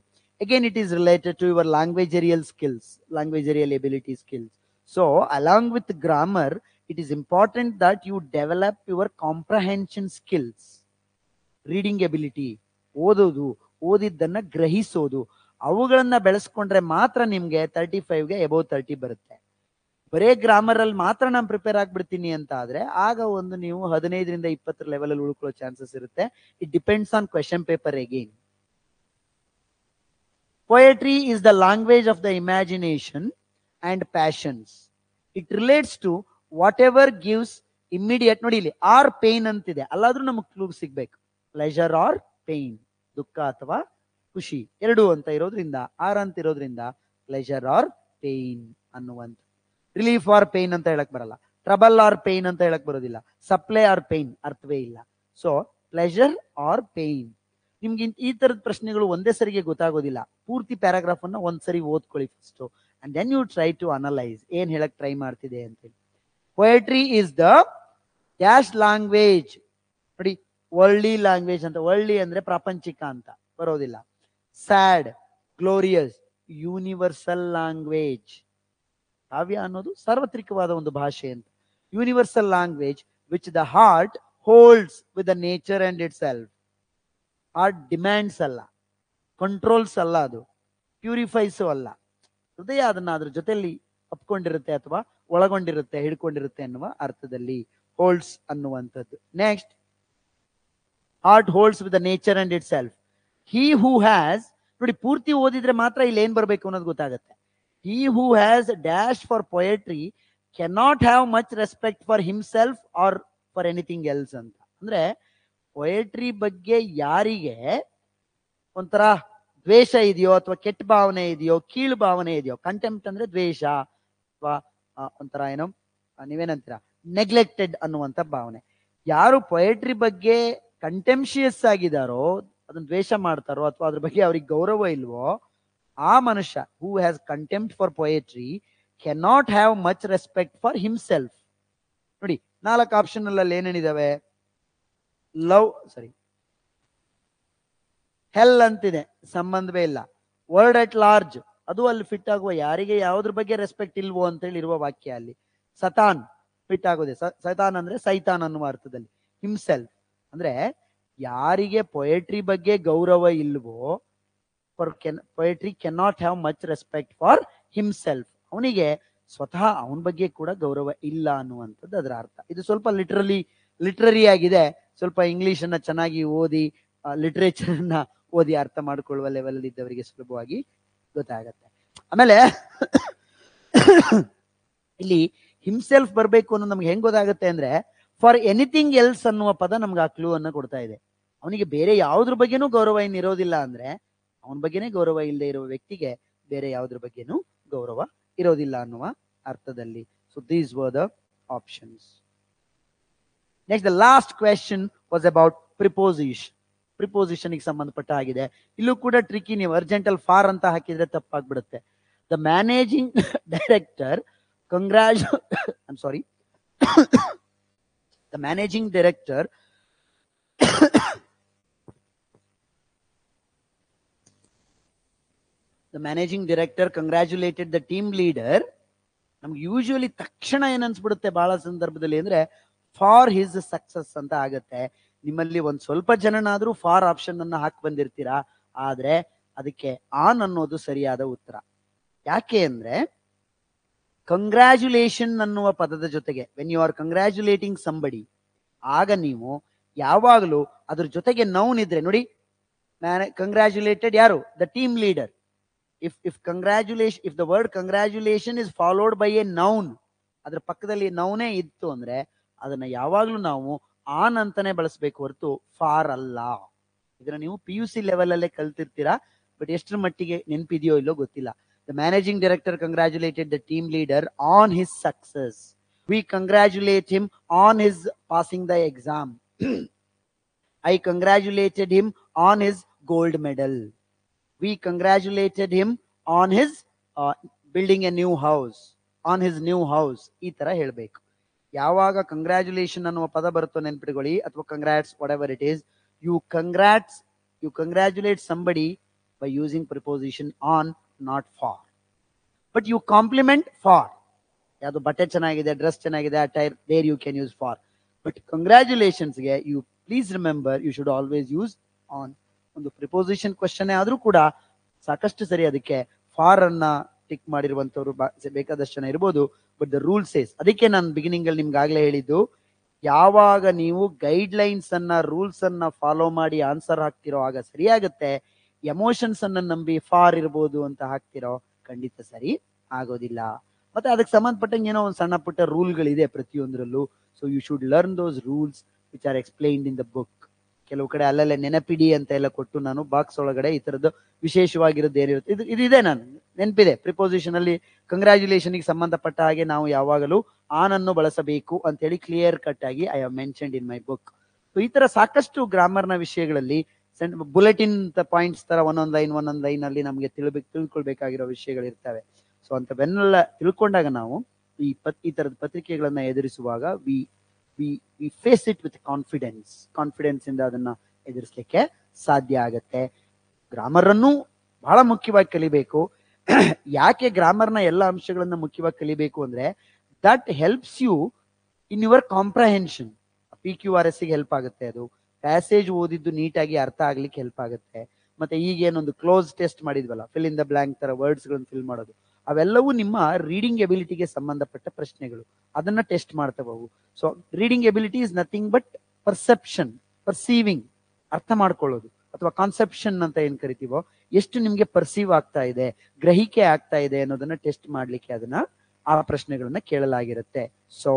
Again, it is related to your languagearial skills, languagearial ability skills. So, along with grammar, it is important that you develop your comprehension skills. Reading ability, ಓದೋದು, ಓದಿದ್ದನ್ನ ಗ್ರಹಿಸೋದು, ಅವುಗಳನ್ನ ಬೆಳೆಸ್ಕೊಂಡ್ರೆ ಮಾತ್ರ ನಿಮ್ಗೆ 35ಗೆ above 30 ಬರುತ್ತೆ. ಬರೇ ಗ್ರಾಮರ್ ಅಲ್ಲಿ ಮಾತ್ರ ನಾನು ಪ್ರಿಪೇರ್ ಆಗ್ಬಿಡ್ತೀನಿ ಅಂತ ಆದ್ರೆ ಆಗ ಒಂದು ನೀವು 15ರಿಂದ 20 ಲೆವೆಲ್ ಅಲ್ಲಿ ಉಳ್ಕೊಳ್ಳೋ ಚಾನ್ಸಸ್ ಇರುತ್ತೆ. It depends on question paper again. Poetry is the language of the imagination and passions. It relates to whatever gives immediate, ನೋಡಿ ಇಲ್ಲಿ ಆರ್ ಪೇನ್ ಅಂತಿದೆ, ಅಲ್ಲಾದ್ರೂ ನಮಗೆ ಕ್ಲೂ ಸಿಗ್ಬೇಕು. ಪ್ಲೆಜರ್ ಆರ್ ಪೇನ್, ದುಃಖ ಅಥವಾ ಖುಷಿ ಎರಡು ಅಂತ ಇರೋದ್ರಿಂದ, ಆರ್ ಅಂತ ಇರೋದ್ರಿಂದ ಪ್ಲೆಜರ್ ಆರ್ ಪೇನ್ ಅನ್ನುವಂತ. ರಿಲೀಫ್ ಆರ್ ಪೇನ್ ಅಂತ ಹೇಳಕ್ ಬರಲ್ಲ, ಟ್ರಬಲ್ ಆರ್ ಪೇನ್ ಅಂತ ಹೇಳಕ್ ಬರೋದಿಲ್ಲ, ಸಪ್ಲೈ ಆರ್ ಪೇನ್ ಅರ್ಥವೇ ಇಲ್ಲ. So pleasure or pain. ನಿಮ್ಗೆ ಈ ತರದ ಪ್ರಶ್ನೆಗಳು ಒಂದೇ ಸರಿಗೆ ಗೊತ್ತಾಗೋದಿಲ್ಲ. ಪೂರ್ತಿ ಪ್ಯಾರಾಗ್ರಾಫ್ ಅನ್ನ ಒಂದ್ಸರಿ ಓದ್ಕೊಳ್ಳಿ first, and then you try to analyse ಏನ್ ಹೇಳಕ್ ಟ್ರೈ ಮಾಡ್ತಿದೆ ಅಂತ ಹೇಳಿ. Poetry is the dash language. ನೋಡಿ, ವರ್ಲ್ಡ್ಲಿ ಲ್ಯಾಂಗ್ವೇಜ್ ಅಂತ, ವರ್ಲ್ಡ್ಲಿ ಅಂದ್ರೆ ಪ್ರಾಪಂಚಿಕ ಅಂತ ಬರೋದಿಲ್ಲ. Sad, glorious, universal language. ಕಾವ್ಯ ಅನ್ನೋದು ಸಾರ್ವತ್ರಿಕವಾದ ಒಂದು ಭಾಷೆ ಅಂತ. Universal language which the heart holds with the nature and itself. Heart demands ಅಲ್ಲ, ಕಂಟ್ರೋಲ್ಸ್ ಅಲ್ಲ, ಅದು ಪ್ಯೂರಿಫೈಸು ಅಲ್ಲ. ಹೃದಯ ಅದನ್ನ ಅದ್ರ ಜೊತೆಯಲ್ಲಿ ಅಪ್ಕೊಂಡಿರುತ್ತೆ ಅಥವಾ ಒಳಗೊಂಡಿರುತ್ತೆ, ಹಿಡ್ಕೊಂಡಿರುತ್ತೆ ಅನ್ನುವ ಅರ್ಥದಲ್ಲಿ ಹೋಲ್ಡ್ಸ್ ಅನ್ನುವಂಥದ್ದು. Next, heart holds with the nature and it self. He who has, ನೋಡಿ ಪೂರ್ತಿ ಓದಿದ್ರೆ ಮಾತ್ರ ಇಲ್ಲಿ ಏನ್ ಬರ್ಬೇಕು ಅನ್ನೋದು ಗೊತ್ತಾಗುತ್ತೆ. He who has dash for poetry cannot have much respect for himself or for anything else ಅಂತ. ಅಂದ್ರೆ ಪೊಯೆಟ್ರಿ ಬಗ್ಗೆ ಯಾರಿಗೆ ಒಂಥರ ದ್ವೇಷ ಇದೆಯೋ ಅಥವಾ ಕೆಟ್ಟ ಭಾವನೆ ಇದೆಯೋ, ಕೀಳು ಭಾವನೆ ಇದೆಯೋ, ಕಂಟೆಂಪ್ಟ್ ಅಂದ್ರೆ ದ್ವೇಷ ಅಥವಾ ಒಂಥರ ಏನೋ ನೀವೇನಂತೀರಾ ನೆಗ್ಲೆಕ್ಟೆಡ್ ಅನ್ನುವಂತ ಭಾವನೆ. ಯಾರು ಪೊಯೆಟ್ರಿ ಬಗ್ಗೆ ಕಂಟೆಂಪ್ಷಿಯಸ್ ಆಗಿದಾರೋ, ಅದನ್ನ ದ್ವೇಷ ಮಾಡ್ತಾರೋ ಅಥವಾ ಅದ್ರ ಬಗ್ಗೆ ಅವ್ರಿಗೆ ಗೌರವ ಇಲ್ವೋ, ಆ ಮನುಷ್ಯ who has contempt for poetry cannot have much respect for himself. ನೋಡಿ 4 ಆಪ್ಷನ್ ಅಲ್ಲಿ ಏನೇನಿದಾವೆ? ಲವ್, ಹೆಲ್ ಅಂತಿದೆ, ಸಂಬಂಧವೇ ಇಲ್ಲ. ವರ್ಡ್ ಅಟ್ ಲಾರ್ಜ್, ಅದು ಅಲ್ಲಿ ಫಿಟ್ ಆಗುವ, ಯಾರಿಗೆ ಯಾವ್ದ್ರ ಬಗ್ಗೆ ರೆಸ್ಪೆಕ್ಟ್ ಇಲ್ವೋ ಅಂತ ಹೇಳಿ ಇರುವ ವಾಕ್ಯ ಅಲ್ಲಿ. ಸತಾನ್ ಫಿಟ್ ಆಗೋದೆ, ಸತಾನ್ ಅಂದ್ರೆ ಸೈತಾನ್ ಅನ್ನುವ ಅರ್ಥದಲ್ಲಿ. ಹಿಮ್ಸೆಲ್ಫ್ ಅಂದ್ರೆ ಯಾರಿಗೆ ಪೊಯೆಟ್ರಿ ಬಗ್ಗೆ ಗೌರವ ಇಲ್ವೋ, poetry cannot have much respect for himself, ಅವನಿಗೆ ಸ್ವತಃ ಅವನ ಬಗ್ಗೆ ಕೂಡ ಗೌರವ ಇಲ್ಲ ಅನ್ನುವಂಥದ್ದು ಅದರ ಅರ್ಥ. ಇದು ಸ್ವಲ್ಪ ಲಿಟ್ರರಿ ಆಗಿದೆ. ಸ್ವಲ್ಪ ಇಂಗ್ಲಿಷ್ ಅನ್ನ ಚೆನ್ನಾಗಿ ಓದಿ, ಲಿಟ್ರೇಚರ್ ಅನ್ನ ಓದಿ ಅರ್ಥ ಮಾಡ್ಕೊಳ್ಳುವ ಲೆವೆಲ್ ಅಲ್ಲಿ ಇದ್ದವರಿಗೆ ಸುಲಭವಾಗಿ ಗೊತ್ತಾಗತ್ತೆ. ಆಮೇಲೆ ಇಲ್ಲಿ ಹಿಮ್ಸೆಲ್ಫ್ ಬರ್ಬೇಕು ಅನ್ನೋ ನಮ್ಗೆ ಹೆಂಗ್ ಗೊತ್ತಾಗುತ್ತೆ ಅಂದ್ರೆ, ಫಾರ್ ಎನಿಥಿಂಗ್ ಎಲ್ಸ್ ಅನ್ನುವ ಪದ ನಮ್ಗೆ ಆ ಕ್ಲೂ ಅನ್ನ ಕೊಡ್ತಾ ಇದೆ. ಅವನಿಗೆ ಬೇರೆ ಯಾವ್ದ್ರ ಬಗ್ಗೆನೂ ಗೌರವ ಏನಿರೋದಿಲ್ಲ ಅಂದ್ರೆ, ಅವನ ಬಗ್ಗೆನೇ ಗೌರವ ಇಲ್ಲದೆ ಇರುವ ವ್ಯಕ್ತಿಗೆ ಬೇರೆ ಯಾವ್ದ್ರ ಬಗ್ಗೆನೂ ಗೌರವ ಇರೋದಿಲ್ಲ ಅನ್ನುವ ಅರ್ಥದಲ್ಲಿ. So these were the options. Next, the last question was about preposition. Preposition ಗೆ ಸಂಬಂಧಪಟ್ಟ ಆಗಿದೆ. ಇಲ್ಲೂ ಕೂಡ ಟ್ರಿಕಿ, ನೀವು ಅರ್ಜೆಂಟ್ ಅಲ್ಲಿ ಫಾರ್ ಅಂತ ಹಾಕಿದ್ರೆ ತಪ್ಪಾಗ್ಬಿಡುತ್ತೆ. The managing director the managing director congratulated the team leader. ನಮ್ಗೆ ಯೂಶುವಲಿ ತಕ್ಷಣ ಏನ್ ಅನ್ಸ್ಬಿಡುತ್ತೆ ಬಹಳ ಸಂದರ್ಭದಲ್ಲಿ ಅಂದ್ರೆ ಫಾರ್ ಹಿಸ್ ಸಕ್ಸಸ್ ಅಂತ ಆಗತ್ತೆ. ನಿಮ್ಮಲ್ಲಿ ಒಂದ್ ಸ್ವಲ್ಪ ಜನನಾದ್ರೂ ಫಾರ್ ಆಪ್ಷನ್ ಅನ್ನ ಹಾಕಿ ಬಂದಿರ್ತೀರಾ, ಆದ್ರೆ ಅದಕ್ಕೆ ಆನ್ ಅನ್ನೋದು ಸರಿಯಾದ ಉತ್ತರ. ಯಾಕೆ ಅಂದ್ರೆ ಕಂಗ್ರ್ಯಾಚುಲೇಷನ್ ಅನ್ನುವ ಪದದ ಜೊತೆಗೆ ವೆನ್ ಯು ಆರ್ ಕಂಗ್ರ್ಯಾಚುಲೇಟಿಂಗ್ ಸಂಬಡಿ, ಆಗ ನೀವು ಯಾವಾಗಲೂ ಅದ್ರ ಜೊತೆಗೆ ನೌನ್ ಇದ್ರೆ, ನೋಡಿ ಕಂಗ್ರ್ಯಾಚುಲೇಟೆಡ್ ಯಾರು? The team leader. If the word congratulation is followed by A noun, ಅದ್ರ ಪಕ್ಕದಲ್ಲಿ ನೌನೇ ಇತ್ತು ಅಂದ್ರೆ ಅದನ್ನ ಯಾವಾಗ್ಲೂ ನಾವು ಆನ್ ಅಂತಾನೆ ಬಳಸಬೇಕು ಹೊರತು ಫಾರ್ ಅಲ್ಲ. ಇದನ್ನ ನೀವು PUC ಲೆವೆಲ್ ಅಲ್ಲೇ ಕಲ್ತಿರ್ತೀರಾ, ಬಟ್ ಎಷ್ಟರ ಮಟ್ಟಿಗೆ ನೆನಪಿದೆಯೋ ಇಲ್ಲೋ ಗೊತ್ತಿಲ್ಲ. The managing director congratulated the team leader on his success. We congratulate him on his passing the exam. I congratulated him on his gold medal. We congratulated him on his building a new house. On his new house. ಈ ತರ ಹೇಳ್ಬೇಕು. ಯಾವಾಗ congratulation ಅನ್ನುವ ಪದ ಬರುತ್ತೋ ನೆನ್ಪಿಟ್ಕೊಳ್ಳಿ, ಅಥವಾ congrats, whatever it is, you congratulate somebody by using preposition on, not for. But you compliment for. ಯಾವುದು ಬಟ್ಟೆ ಚೆನ್ನಾಗಿದೆ, ಡ್ರೆಸ್ ಚೆನ್ನಾಗಿದೆ, attire, there you can use for. But congratulations ಗೆ you please remember you should always use on. ಒಂದು preposition question ಆದ್ರೂ ಕೂಡ ಸಾಕಷ್ಟು ಸರಿ ಅದಕ್ಕೆ ಫಾರ್ ಅನ್ನ ಟಿಕ್ ಮಾಡಿರುವಂತವ್ರು ಬೇಕಾದಷ್ಟು ಜನ ಇರ್ಬೋದು. ಬಟ್ ದ ರೂಲ್ ಸೇಸ್, ಅದಕ್ಕೆ ನಾನು ಬಿಗಿನಿಂಗ್ ಅಲ್ಲಿ ನಿಮ್ಗೆ ಆಗ್ಲೇ ಹೇಳಿದ್ದು, ಯಾವಾಗ ನೀವು ಗೈಡ್ ಲೈನ್ಸ್ ಅನ್ನ, ರೂಲ್ಸ್ ಅನ್ನ ಫಾಲೋ ಮಾಡಿ ಆನ್ಸರ್ ಹಾಕ್ತಿರೋ ಆಗ ಸರಿಯಾಗುತ್ತೆ. ಎಮೋಷನ್ಸ್ ಅನ್ನ ನಂಬಿ ಫಾರ್ ಇರ್ಬೋದು ಅಂತ ಹಾಕ್ತಿರೋ ಖಂಡಿತ ಸರಿ ಆಗೋದಿಲ್ಲ. ಮತ್ತೆ ಅದಕ್ಕೆ ಸಂಬಂಧಪಟ್ಟಂಗೆ ಏನೋ ಒಂದು ಸಣ್ಣ ಪುಟ್ಟ ರೂಲ್ಗಳಿದೆ ಪ್ರತಿಯೊಂದರಲ್ಲೂ. So you should learn those rules which are explained in the book. ಕೆಲವು ಕಡೆ ಅಲ್ಲಲ್ಲೇ ನೆನಪಿಡಿ ಅಂತ ಎಲ್ಲ ಕೊಟ್ಟು ನಾನು ಬಾಕ್ಸ್ ಒಳಗಡೆ ಈ ತರದ್ದು ವಿಶೇಷವಾಗಿರೋದು ಏನಿರುತ್ತೆ ಇದು ಇದೆ, ನಾನು ನೆನಪಿದೆ. ಪ್ರಿಪೋಸಿಷನ್ ಅಲ್ಲಿ ಕಂಗ್ರಾಚುಲೇಷನ್ ಗೆ ಸಂಬಂಧಪಟ್ಟ ಹಾಗೆ ನಾವು ಯಾವಾಗಲೂ ಆನ್ ಅನ್ನು ಬಳಸಬೇಕು ಅಂತ ಹೇಳಿ ಕ್ಲಿಯರ್ ಕಟ್ ಆಗಿ I have mentioned in my book. So ಈ ತರ ಸಾಕಷ್ಟು ಗ್ರಾಮರ್ ನ ವಿಷಯಗಳಲ್ಲಿ ಬುಲೆಟಿನ್ ಪಾಯಿಂಟ್ಸ್ ತರ ಒಂದೊಂದ್ ಲೈನ್ ಅಲ್ಲಿ ನಮಗೆ ತಿಳ್ಕೊಳ್ಬೇಕಾಗಿರೋ ವಿಷಯಗಳಿರ್ತವೆ. ಸೊ ಅಂತವೆನ್ನೆಲ್ಲ ತಿಳ್ಕೊಂಡಾಗ ನಾವು ಈ ತರದ ಪತ್ರಿಕೆಗಳನ್ನ ಎದುರಿಸುವಾಗ we face it with confidence ಇಂದ ಅದನ್ನ ಎದುರಿಸಲಿಕ್ಕೆ ಸಾಧ್ಯ ಆಗತ್ತೆ. ಗ್ರಾಮರ್ ಅನ್ನು ಬಹಳ ಮುಖ್ಯವಾಗಿ ಕಲಿಬೇಕು. ಯಾಕೆ ಗ್ರಾಮರ್ನ ಎಲ್ಲ ಅಂಶಗಳನ್ನ ಮುಖ್ಯವಾಗಿ ಕಲಿಬೇಕು ಅಂದ್ರೆ that helps you in your comprehension. PQRS ಗೆ ಹೆಲ್ಪ್ ಆಗುತ್ತೆ. ಅದು ಪ್ಯಾಸೇಜ್ ಓದಿದ್ದು ನೀಟಾಗಿ ಅರ್ಥ ಆಗ್ಲಿಕ್ಕೆ ಹೆಲ್ಪ್ ಆಗುತ್ತೆ. ಮತ್ತೆ ಈಗೇನೊಂದು ಕ್ಲೋಸ್ ಟೆಸ್ಟ್ ಮಾಡಿದ್ವಲ್ಲ, ಫಿಲ್ ಇನ್ ದ ಬ್ಲಾಂಕ್ ತರ ವರ್ಡ್ಸ್ ಗಳನ್ನ ಫಿಲ್ ಮಾಡೋದು, ಅವೆಲ್ಲವೂ ನಿಮ್ಮ ರೀಡಿಂಗ್ ಎಬಿಲಿಟಿಗೆ ಸಂಬಂಧಪಟ್ಟ ಪ್ರಶ್ನೆಗಳು. ಅದನ್ನ ಟೆಸ್ಟ್ ಮಾಡ್ತವವು. So reading ability is nothing but perception, perceiving, ಅರ್ಥ ಮಾಡ್ಕೊಳ್ಳೋದು, ಅಥವಾ ಕಾನ್ಸೆಪ್ಷನ್ ಅಂತ ಏನ್ ಕರಿತೀವೋ, ಎಷ್ಟು ನಿಮ್ಗೆ ಪರ್ಸೀವ್ ಆಗ್ತಾ ಇದೆ, ಗ್ರಹಿಕೆ ಆಗ್ತಾ ಇದೆ ಅನ್ನೋದನ್ನ ಟೆಸ್ಟ್ ಮಾಡ್ಲಿಕ್ಕೆ ಅದನ್ನ ಆ ಪ್ರಶ್ನೆಗಳನ್ನ ಕೇಳಲಾಗಿರುತ್ತೆ. So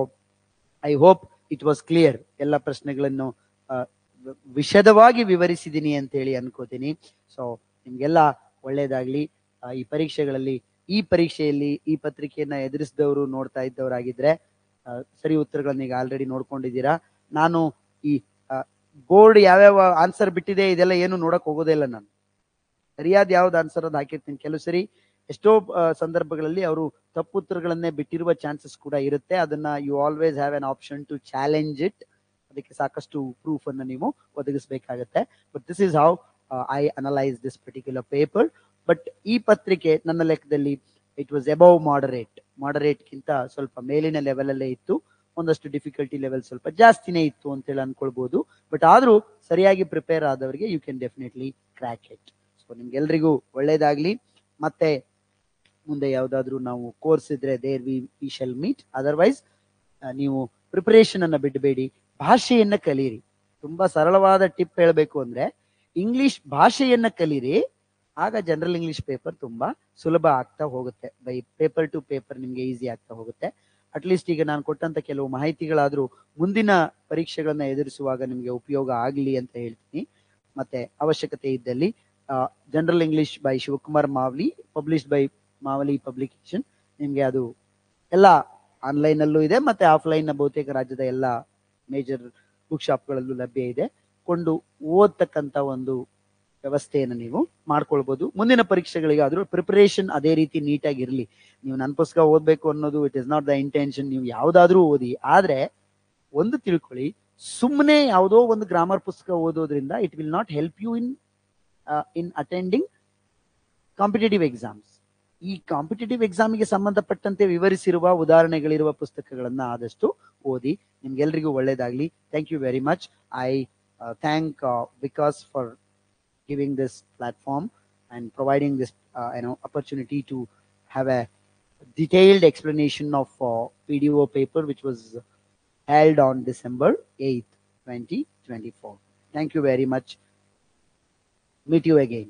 I hope it was clear. ಎಲ್ಲ ಪ್ರಶ್ನೆಗಳನ್ನು ವಿಶದವಾಗಿ ವಿವರಿಸಿದೀನಿ ಅಂತ ಹೇಳಿ ಅನ್ಕೋತೀನಿ. ಸೊ ನಿಮ್ಗೆಲ್ಲ ಒಳ್ಳೇದಾಗ್ಲಿ. ಈ ಪರೀಕ್ಷೆಗಳಲ್ಲಿ, ಈ ಪರೀಕ್ಷೆಯಲ್ಲಿ ಈ ಪತ್ರಿಕೆಯನ್ನ ಎದುರಿಸಿದವರು ನೋಡ್ತಾ ಇದ್ದವರಾಗಿದ್ರೆ ಸರಿ ಉತ್ತರಗಳನ್ನ ಈಗ ಆಲ್ರೆಡಿ ನೋಡ್ಕೊಂಡಿದ್ದೀರಾ. ನಾನು ಈ ಬೋರ್ಡ್ ಯಾವ್ಯಾವ ಆನ್ಸರ್ ಬಿಟ್ಟಿದೆ ಇದೆಲ್ಲ ಏನು ನೋಡಕ್ ಹೋಗೋದೇ ಇಲ್ಲ. ನಾನು ಸರಿಯಾದ ಯಾವ್ದು ಆನ್ಸರ್ ಅದು ಹಾಕಿರ್ತೀನಿ. ಕೆಲವು ಸರಿ ಎಷ್ಟೋ ಸಂದರ್ಭಗಳಲ್ಲಿ ಅವರು ತಪ್ಪು ಉತ್ತರಗಳನ್ನೇ ಬಿಟ್ಟಿರುವ ಚಾನ್ಸಸ್ ಕೂಡ ಇರುತ್ತೆ. ಅದನ್ನ you always have an option to challenge it. ಅದಕ್ಕೆ ಸಾಕಷ್ಟು ಪ್ರೂಫ್ ಅನ್ನ ನೀವು ಒದಗಿಸಬೇಕಾಗತ್ತೆ. But this is how I analyse this particular paper. But ಈ ಪತ್ರಿಕೆ ನನ್ನ ಲೆಕ್ಕದಲ್ಲಿ ಇಟ್ ವಾಸ್ ಅಬೌವ್ ಮಾಡರೇಟ್ ಗಿಂತ ಸ್ವಲ್ಪ ಮೇಲಿನ ಲೆವೆಲ್ ಅಲ್ಲೇ ಇತ್ತು. ಒಂದಷ್ಟು ಡಿಫಿಕಲ್ಟಿ ಲೆವೆಲ್ ಸ್ವಲ್ಪ ಜಾಸ್ತಿನೇ ಇತ್ತು ಅಂತ ಹೇಳಿ ಅನ್ಕೊಳ್ಬಹುದು. ಬಟ್ ಆದ್ರೂ ಸರಿಯಾಗಿ ಪ್ರಿಪೇರ್ ಆದವರಿಗೆ you can definitely crack it. So ನಿಮ್ಗೆಲ್ರಿಗೂ ಒಳ್ಳೇದಾಗ್ಲಿ. ಮತ್ತೆ ಮುಂದೆ ಯಾವ್ದಾದ್ರು ನಾವು ಕೋರ್ಸ್ ಇದ್ರೆ there we shall meet. Otherwise ನೀವು ಪ್ರಿಪರೇಷನ್ ಅನ್ನ ಬಿಡಬೇಡಿ, ಭಾಷೆಯನ್ನ ಕಲೀರಿ. ತುಂಬಾ ಸರಳವಾದ ಟಿಪ್ ಹೇಳ್ಬೇಕು ಅಂದ್ರೆ ಇಂಗ್ಲಿಷ್ ಭಾಷೆಯನ್ನ ಕಲೀರಿ. ಆಗ ಜನರಲ್ ಇಂಗ್ಲಿಷ್ ಪೇಪರ್ ತುಂಬಾ ಸುಲಭ ಆಗ್ತಾ ಹೋಗುತ್ತೆ. ಬೈ ಪೇಪರ್ ಟು ಪೇಪರ್ ನಿಮ್ಗೆ ಈಸಿ ಆಗ್ತಾ ಹೋಗುತ್ತೆ. ಅಟ್ಲೀಸ್ಟ್ ಈಗ ನಾನು ಕೊಟ್ಟಂತ ಕೆಲವು ಮಾಹಿತಿಗಳಾದ್ರೂ ಮುಂದಿನ ಪರೀಕ್ಷೆಗಳನ್ನ ಎದುರಿಸುವಾಗ ನಿಮ್ಗೆ ಉಪಯೋಗ ಆಗ್ಲಿ ಅಂತ ಹೇಳ್ತೀನಿ. ಮತ್ತೆ ಅವಶ್ಯಕತೆ ಇದ್ದಲ್ಲಿ general English by Shivakumar Mavli, published by Mavali publication, ನಿಮ್ಗೆ ಅದು ಎಲ್ಲ ಆನ್ಲೈನ್ ಅಲ್ಲೂ ಇದೆ, ಮತ್ತೆ ಆಫ್ಲೈನ್ ನ ಬಹುತೇಕ ರಾಜ್ಯದ ಎಲ್ಲ ಮೇಜರ್ ಬುಕ್ ಶಾಪ್ಗಳಲ್ಲೂ ಲಭ್ಯ ಇದೆ. ಕೊಂಡು ಓದ್ತಕ್ಕಂತ ಒಂದು ವ್ಯವಸ್ಥೆಯನ್ನು ನೀವು ಮಾಡ್ಕೊಳ್ಬಹುದು. ಮುಂದಿನ ಪರೀಕ್ಷೆಗಳಿಗಾದ್ರೂ ಪ್ರಿಪರೇಷನ್ ಅದೇ ರೀತಿ ನೀಟಾಗಿರ್ಲಿ. ನೀವು ನನ್ನ ಪುಸ್ತಕ ಓದ್ಬೇಕು ಅನ್ನೋದು it is not the intention. ನೀವು ಯಾವ್ದಾದ್ರೂ ಓದಿ, ಆದ್ರೆ ಒಂದು ತಿಳ್ಕೊಳ್ಳಿ, ಸುಮ್ಮನೆ ಯಾವುದೋ ಒಂದು ಗ್ರಾಮರ್ ಪುಸ್ತಕ ಓದೋದ್ರಿಂದ it will not help you in attending competitive exams. ಈ ಕಾಂಪಿಟೇಟಿವ್ ಎಕ್ಸಾಮಿಗೆ ಸಂಬಂಧಪಟ್ಟಂತೆ ವಿವರಿಸಿರುವ ಉದಾಹರಣೆಗಳಿರುವ ಪುಸ್ತಕಗಳನ್ನ ಆದಷ್ಟು ಓದಿ. ನಿಮ್ಗೆಲ್ರಿಗೂ ಒಳ್ಳೇದಾಗ್ಲಿ. Thank you very much. I thank Vikas for giving this platform and providing this opportunity to have a detailed explanation of PDO paper which was held on December 8th, 2024. Thank you very much. Meet you again.